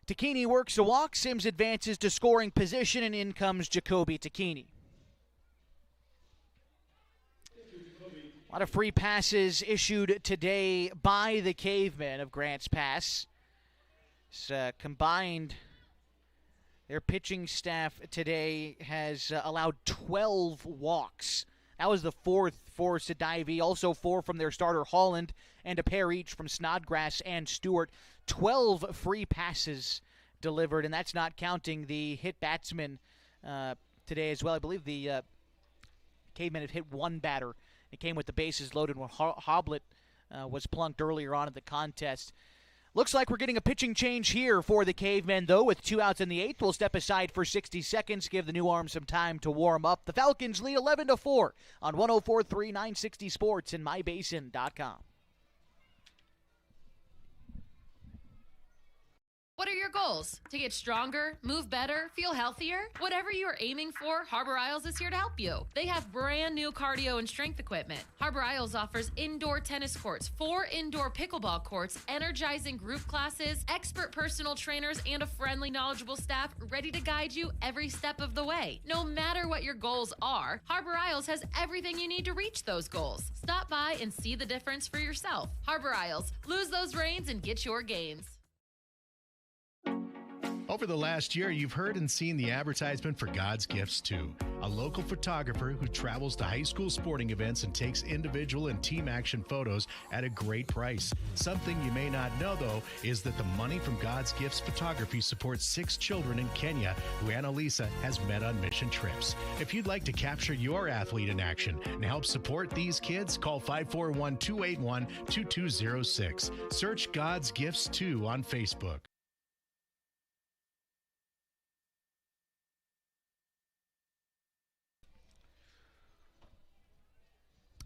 Takini works a walk. Sims advances to scoring position, and in comes Jacoby Takini. A lot of free passes issued today by the Cavemen of Grants Pass. It's combined, their pitching staff today has allowed 12 walks. That was the 4th for Sadivy, also 4 from their starter Holland, and a pair each from Snodgrass and Stewart. 12 free passes delivered, and that's not counting the hit batsman today as well. I believe the Cavemen have hit 1 batter. It came with the bases loaded when Hoblet was plunked earlier on in the contest. Looks like we're getting a pitching change here for the Cavemen, though, with 2 outs in the 8th. We'll step aside for 60 seconds, give the new arms some time to warm up. The Falcons lead 11-4 on 104.3 960 Sports and MyBasin.com. What are your goals? To get stronger, move better, feel healthier? Whatever you are aiming for, Harbor Isles is here to help you. They have brand new cardio and strength equipment. Harbor Isles offers indoor tennis courts, 4 indoor pickleball courts, energizing group classes, expert personal trainers, and a friendly, knowledgeable staff ready to guide you every step of the way. No matter what your goals are, Harbor Isles has everything you need to reach those goals. Stop by and see the difference for yourself. Harbor Isles, lose those reins and get your gains. Over the last year, you've heard and seen the advertisement for God's Gifts 2, a local photographer who travels to high school sporting events and takes individual and team action photos at a great price. Something you may not know, though, is that the money from God's Gifts Photography supports 6 children in Kenya who Annalisa has met on mission trips. If you'd like to capture your athlete in action and help support these kids, call 541-281-2206. Search God's Gifts 2 on Facebook.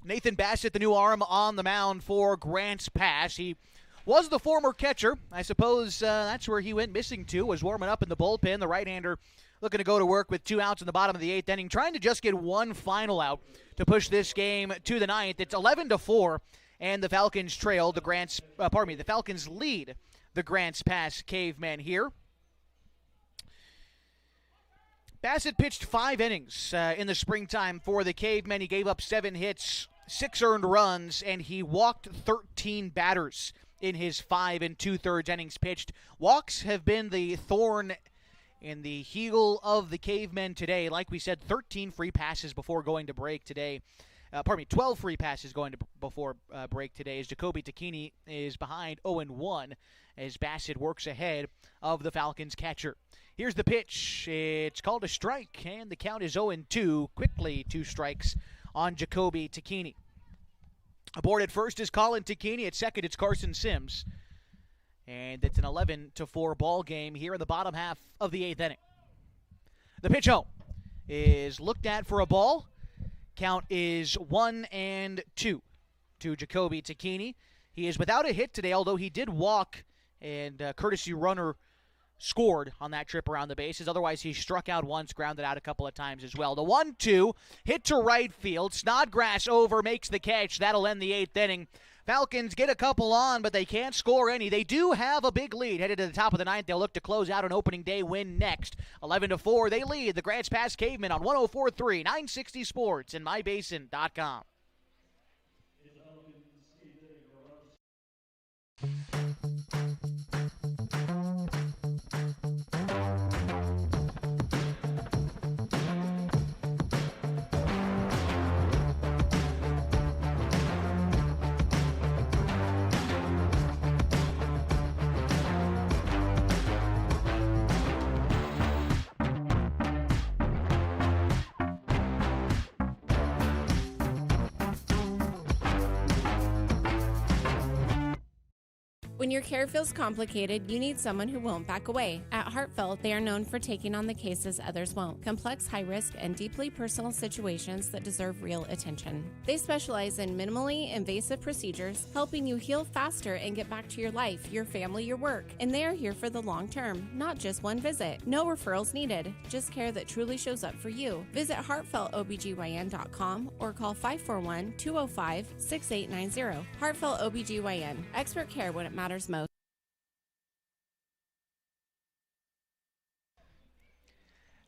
Nathan Bassett, the new arm on the mound for Grants Pass. He was the former catcher. I suppose that's where he went missing to, was warming up in the bullpen. The right-hander looking to go to work with 2 outs in the bottom of the 8th inning, trying to just get one final out to push this game to the 9th. It's 11-4, and the Falcons trail the the Falcons lead the Grants Pass Cavemen here. Bassett pitched 5 innings in the springtime for the Cavemen. He gave up 7 hits, 6 earned runs, and he walked 13 batters in his 5 2/3 innings pitched. Walks have been the thorn in the heel of the Cavemen today. Like we said, 13 free passes before going to break today. 12 free passes going to before break today, as Jacoby Takini is behind 0-1 as Bassett works ahead of the Falcons catcher. Here's the pitch. It's called a strike, and the count is 0-2. Quickly 2 strikes on Jacoby Takini. Aboard at first is Colin Takini. At second, it's Carson Sims. And it's an 11-4 ball game here in the bottom half of the 8th inning. The pitch home is looked at for a ball. Count is 1-2 to Jacoby Takini. He is without a hit today, although he did walk, and courtesy runner scored on that trip around the bases. Otherwise, he struck out once, grounded out a couple of times as well. The 1-2, hit to right field. Snodgrass over, makes the catch. That'll end the 8th inning. Falcons get a couple on, but they can't score any. They do have a big lead. Headed to the top of the 9th, they'll look to close out an opening day win next. 11-4, they lead the Grants Pass Cavemen on 104.3, 960 Sports, and MyBasin.com. When your care feels complicated, you need someone who won't back away. At Heartfelt, they are known for taking on the cases others won't. Complex, high-risk, and deeply personal situations that deserve real attention. They specialize in minimally invasive procedures, helping you heal faster and get back to your life, your family, your work. And they are here for the long term, not just one visit. No referrals needed, just care that truly shows up for you. Visit heartfeltobgyn.com or call 541-205-6890. Heartfelt OBGYN. Expert care when it matters most.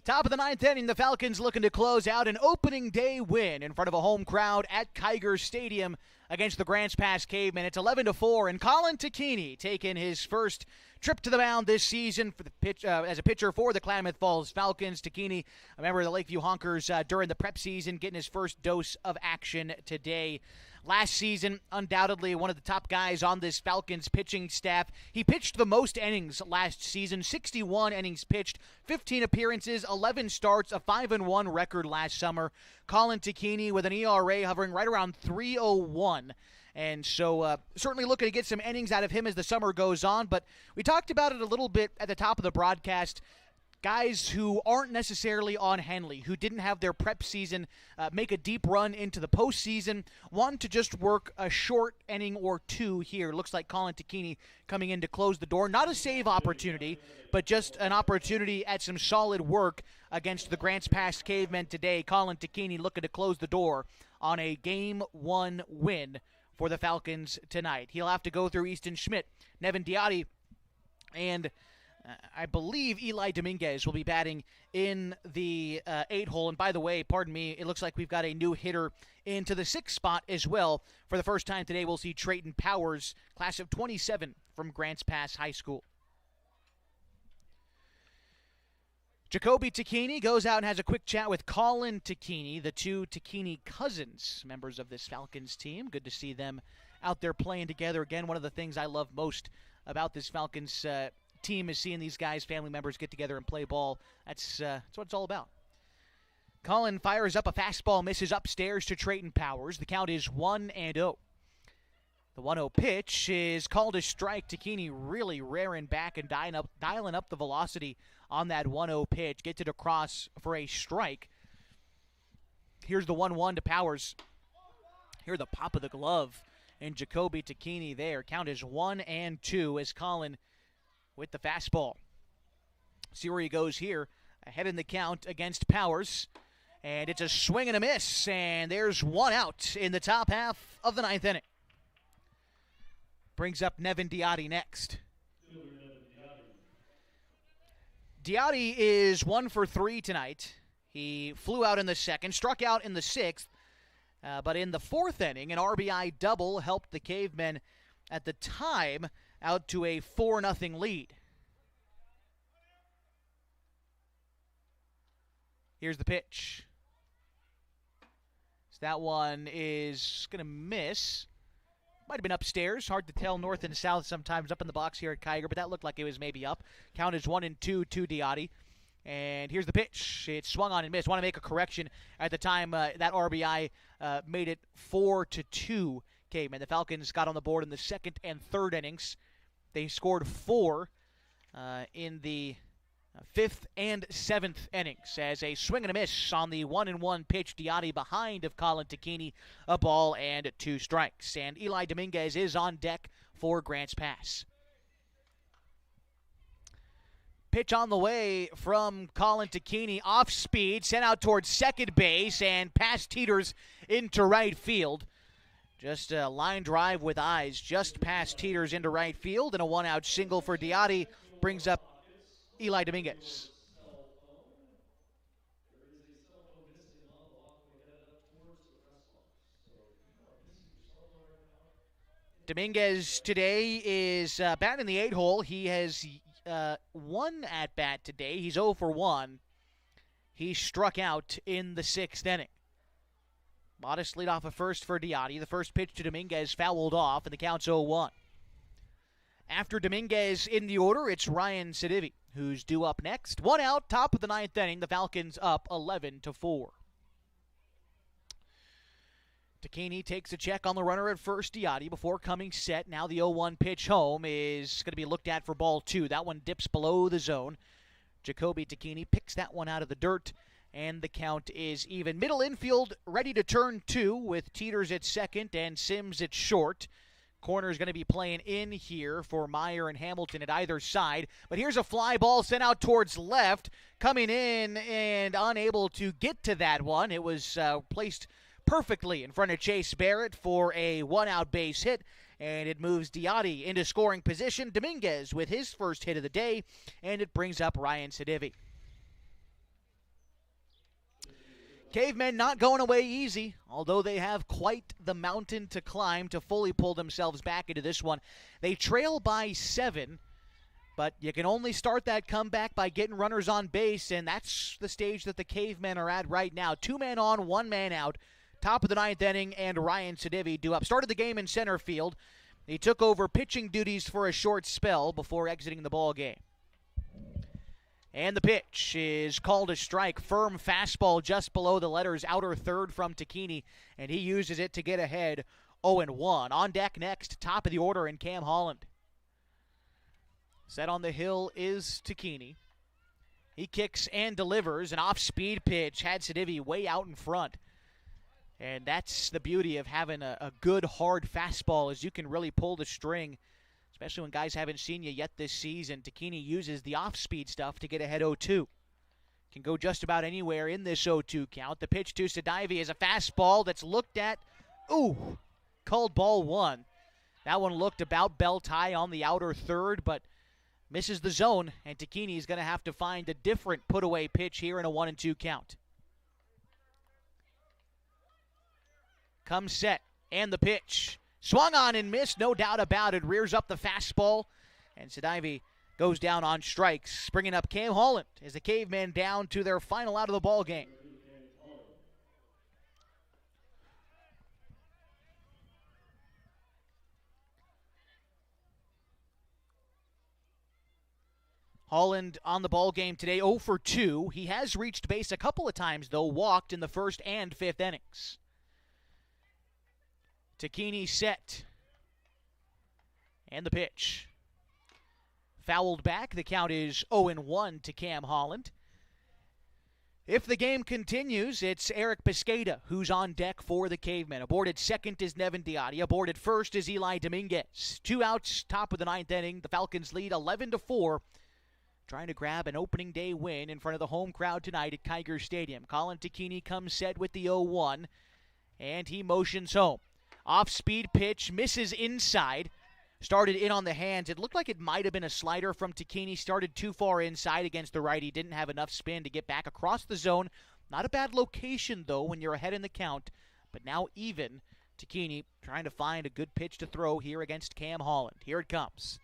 Top of the 9th inning, the Falcons looking to close out an opening day win in front of a home crowd at Kiger Stadium against the Grants Pass Cavemen. It's 11-4, and Colin Takini taking his first trip to the mound this season for the pitch as a pitcher for the Klamath Falls Falcons. Takini, a member of the Lakeview Honkers during the prep season, getting his first dose of action today. Last season, undoubtedly one of the top guys on this Falcons pitching staff. He pitched the most innings last season, 61 innings pitched, 15 appearances, 11 starts, a 5-1 record last summer. Colin Takini with an ERA hovering right around 3.01. And so certainly looking to get some innings out of him as the summer goes on. But we talked about it a little bit at the top of the broadcast. Guys who aren't necessarily on Henley, who didn't have their prep season make a deep run into the postseason, want to just work a short inning or two here. Looks like Colin Takini coming in to close the door. Not a save opportunity, but just an opportunity at some solid work against the Grants Pass Cavemen today. Colin Takini looking to close the door on a Game 1 win for the Falcons tonight. He'll have to go through Easton Schmidt, Nevin Diatti, and I believe Eli Dominguez will be batting in the 8-hole. And by the way, pardon me, it looks like we've got a new hitter into the 6th spot as well. For the first time today, we'll see Trayton Powers, class of 27 from Grants Pass High School. Jacoby Takini goes out and has a quick chat with Colin Takini, the two Takini cousins, members of this Falcons team. Good to see them out there playing together. Again, one of the things I love most about this Falcons team is seeing these guys, family members, get together and play ball. That's what it's all about. Colin fires up a fastball, misses upstairs to Trayton Powers. The count is 1-0. The 1-0 pitch is called a strike. Takini really rearing back and dialing up the velocity on that 1-0 pitch. Gets it across for a strike. Here's the 1-1 to Powers. Hear the pop of the glove and Jacoby Takini there. Count is 1-2 as Colin with the fastball. See where he goes here. Ahead in the count against Powers. And it's a swing and a miss. And there's one out in the top half of the ninth inning. Brings up Nevin Diotti next. Diotti is 1 for 3 tonight. He flew out in the second, struck out in the sixth. But in the fourth inning, an RBI double helped the Cavemen at the time out to a 4-0 lead. Here's the pitch. So that one is going to miss. Might have been upstairs. Hard to tell north and south sometimes up in the box here at Kiger, but that looked like it was maybe up. Count is 1-2 to Diotti. And here's the pitch. It swung on and missed. Want to make a correction. At the time, that RBI made it 4-2 Cavemen. The Falcons got on the board in the second and third innings. They scored 4 in the fifth and seventh innings as a swing and a miss on the 1-1 pitch. Diotti behind of Colin Takini, a ball and 2 strikes. And Eli Dominguez is on deck for Grants Pass. Pitch on the way from Colin Takini, off speed, sent out towards second base, and past teeters into right field. Just a line drive with eyes, just past teeters into right field, and a one-out single for Diotti brings up Eli Dominguez. Dominguez today is batting in the 8-hole. He has one at-bat today. He's 0 for 1. He struck out in the sixth inning. Modest lead off of first for Diotti. The first pitch to Dominguez fouled off, and the count's 0-1. After Dominguez in the order, it's Ryan Sidivi, who's due up next. One out, top of the ninth inning. The Falcons up 11-4. Takini takes a check on the runner at first, Diotti, before coming set. Now the 0-1 pitch home is going to be looked at for ball 2. That one dips below the zone. Jacoby Takini picks that one out of the dirt, and the count is even. Middle infield ready to turn 2 with Teeters at second and Sims at short. Corner is going to be playing in here for Meyer and Hamilton at either side. But here's a fly ball sent out towards left, coming in and unable to get to that one. It was placed perfectly in front of Chase Barrett for a one-out base hit, and it moves Diotti into scoring position. Dominguez with his first hit of the day, and it brings up Ryan Sidivi. Cavemen not going away easy, although they have quite the mountain to climb to fully pull themselves back into this one. They trail by 7, but you can only start that comeback by getting runners on base, and that's the stage that the Cavemen are at right now. 2 men on, 1 man out. Top of the ninth inning, and Ryan Sidivi due up. Started the game in center field. He took over pitching duties for a short spell before exiting the ball game. And the pitch is called a strike. Firm fastball just below the letters outer third from Takini, and he uses it to get ahead 0-1. On deck next, top of the order in Cam Holland. Set on the hill is Takini. He kicks and delivers. An off-speed pitch had Sidivi way out in front. And that's the beauty of having a good, hard fastball, is you can really pull the string, especially when guys haven't seen you yet this season. Takini uses the off-speed stuff to get ahead 0-2. Can go just about anywhere in this 0-2 count. The pitch to Sidivi is a fastball that's looked at. Ooh, called ball 1. That one looked about belt high on the outer third, but misses the zone, and Takini is going to have to find a different put-away pitch here in a 1-2 count. Comes set, and the pitch. Swung on and missed, no doubt about it. Rears up the fastball, and Sidivi goes down on strikes. Bringing up Cam Holland as the Cavemen down to their final out of the ball game. Holland on the ball game today, 0 for 2. He has reached base a couple of times, though, walked in the first and fifth innings. Takini set. And the pitch. Fouled back. The count is 0-1 to Cam Holland. If the game continues, it's Eric Pesqueda who's on deck for the Cavemen. Aboarded second is Nevin Diatti. Aboarded first is Eli Dominguez. 2 outs, top of the ninth inning. The Falcons lead 11-4. Trying to grab an opening day win in front of the home crowd tonight at Kiger Stadium. Colin Takini comes set with the 0-1, and he motions home. Off-speed pitch, misses inside. Started in on the hands. It looked like it might have been a slider from Takini. Started too far inside against the righty. Didn't have enough spin to get back across the zone. Not a bad location, though, when you're ahead in the count. But now even. Takini trying to find a good pitch to throw here against Cam Holland. Here it comes.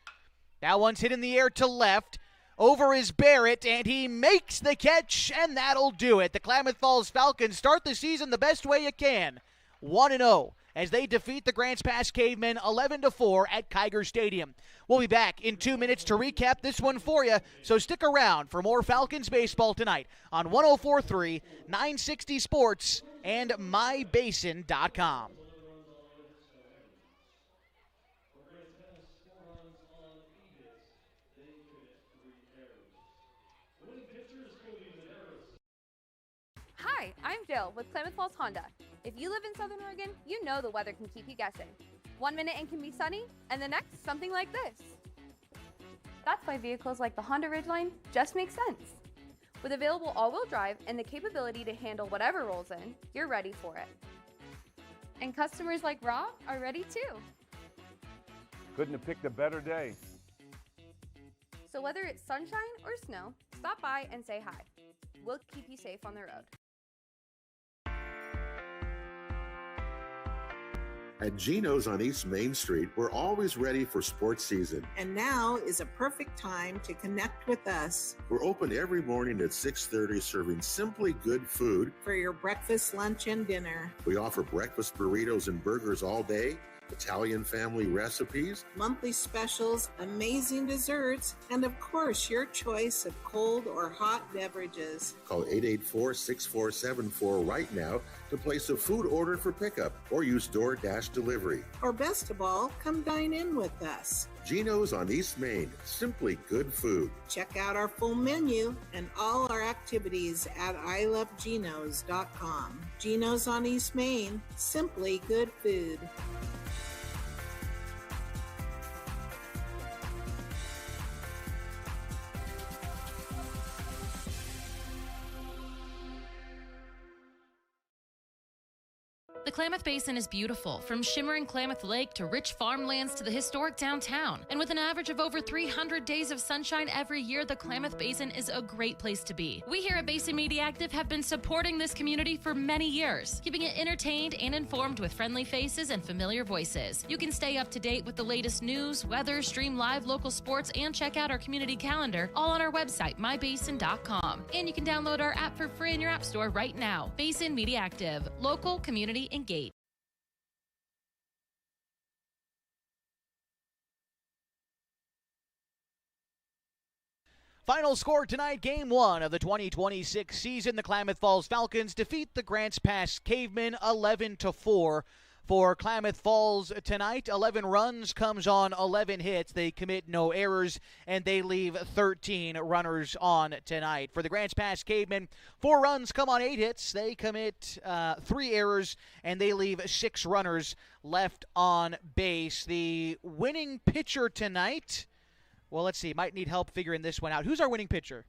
That one's hit in the air to left. Over is Barrett, and he makes the catch, and that'll do it. The Klamath Falls Falcons start the season the best way you can. 1-0 as they defeat the Grants Pass Cavemen 11-4 at Kiger Stadium. We'll be back in 2 minutes to recap this one for you, so stick around for more Falcons baseball tonight on 104.3, 960 Sports, and MyBasin.com. Hi, I'm Jill with Klamath Falls Honda. If you live in Southern Oregon, you know the weather can keep you guessing. 1 minute it can be sunny, and the next, something like this. That's why vehicles like the Honda Ridgeline just make sense. With available all-wheel drive and the capability to handle whatever rolls in, you're ready for it. And customers like Rob are ready too. Couldn't have picked a better day. So whether it's sunshine or snow, stop by and say hi. We'll keep you safe on the road. At Geno's on East Main Street, we're always ready for sports season. And now is a perfect time to connect with us. We're open every morning at 6:30, serving simply good food For your breakfast, lunch, and dinner. We offer breakfast burritos and burgers all day, Italian family recipes, Monthly specials, amazing desserts, and of course, your choice of cold or hot beverages. Call 884-6474 right now to place a food order for pickup or use DoorDash delivery. Or best of all, come dine in with us. Geno's on East Main, simply good food. Check out our full menu and all our activities at ilovegenos.com. Geno's on East Main, simply good food. The Klamath Basin is beautiful, from shimmering Klamath Lake to rich farmlands to the historic downtown. And with an average of over 300 days of sunshine every year, the Klamath Basin is a great place to be. We here at Basin Media Active have been supporting this community for many years, keeping it entertained and informed with friendly faces and familiar voices. You can stay up to date with the latest news, weather, stream live local sports, and check out our community calendar, all on our website, mybasin.com. And you can download our app for free in your app store right now. Basin Media Active, local, community, engaged. Final score tonight, Game 1 of the 2026 season. The Klamath Falls Falcons defeat the Grants Pass Cavemen 11-4. For Klamath Falls tonight, 11 runs comes on 11 hits. They commit no errors, and they leave 13 runners on tonight. For the Grants Pass Cavemen, 4 runs come on 8 hits. They commit 3 errors, and they leave 6 runners left on base. The winning pitcher tonight, well, let's see, might need help figuring this one out. Who's our winning pitcher?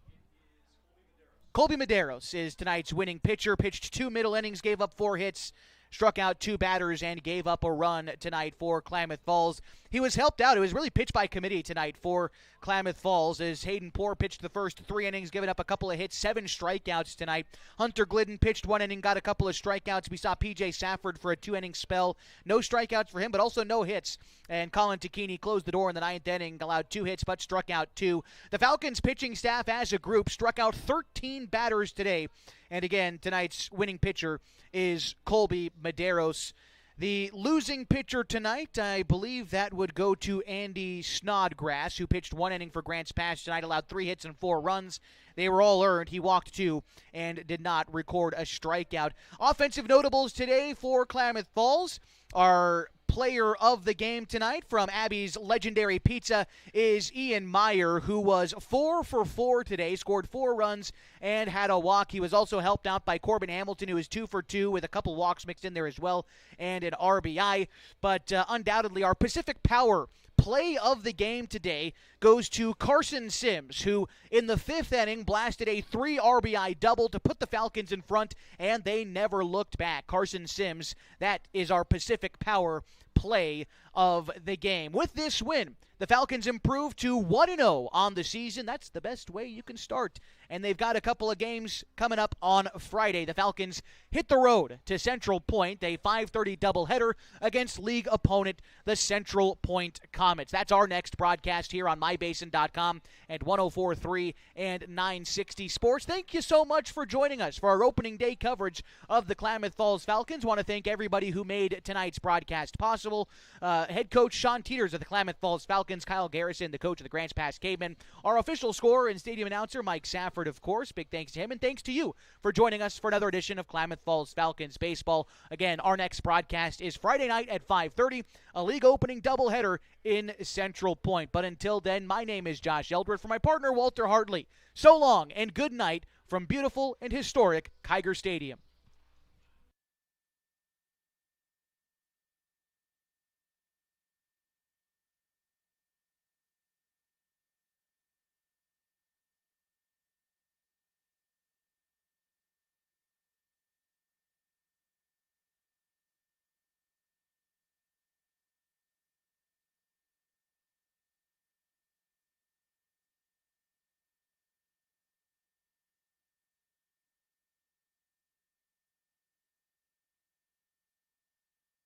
Colby Medeiros is tonight's winning pitcher. Pitched 2 middle innings, gave up 4 hits, struck out 2 batters, and gave up a run tonight for Klamath Falls. he was helped out. It was really pitched by committee tonight for Klamath Falls as Hayden Poore pitched the first 3 innings, giving up a couple of hits, 7 strikeouts tonight. Hunter Glidden pitched 1 inning, got a couple of strikeouts. We saw P.J. Safford for a 2-inning spell. No strikeouts for him, but also no hits. And Colin Takini closed the door in the 9th inning, allowed 2 hits, but struck out 2. The Falcons pitching staff as a group struck out 13 batters today. And again, tonight's winning pitcher is Colby Medeiros. The losing pitcher tonight, I believe that would go to Andy Snodgrass, who pitched 1 inning for Grants Pass tonight, allowed 3 hits and 4 runs. They were all earned. He walked 2 and did not record a strikeout. Offensive notables today for Klamath Falls. Our player of the game tonight from Abby's Legendary Pizza is Ian Meyer, who was 4 for 4 today, scored 4 runs and had a walk. He was also helped out by Corbin Hamilton, who was 2 for 2 with a couple walks mixed in there as well and an RBI. But undoubtedly our Pacific Power play of the game today goes to Carson Sims, who in the 5th inning blasted a 3 RBI double to put the Falcons in front, and they never looked back. Carson Sims, that is our Pacific Power play of the game. With this win, the Falcons improved to 1-0 on the season. That's the best way you can start. And they've got a couple of games coming up on Friday. The Falcons hit the road to Central Point, a 5:30 doubleheader against league opponent, the Central Point Comets. That's our next broadcast here on mybasin.com and 104.3 and 960 Sports. Thank you so much for joining us for our opening day coverage of the Klamath Falls Falcons. Want to thank everybody who made tonight's broadcast possible. Head coach Sean Teeters of the Klamath Falls Falcons, Kyle Garrison, the coach of the Grants Pass Cavemen, our official scorer and stadium announcer, Mike Safford, of course. Big thanks to him, and thanks to you for joining us for another edition of Klamath Falls Falcons baseball. Again, our next broadcast is Friday night at 5:30, a league opening doubleheader in Central Point. But until then, my name is Josh Eldred. For my partner, Walter Hartley, so long and good night from beautiful and historic Kiger Stadium.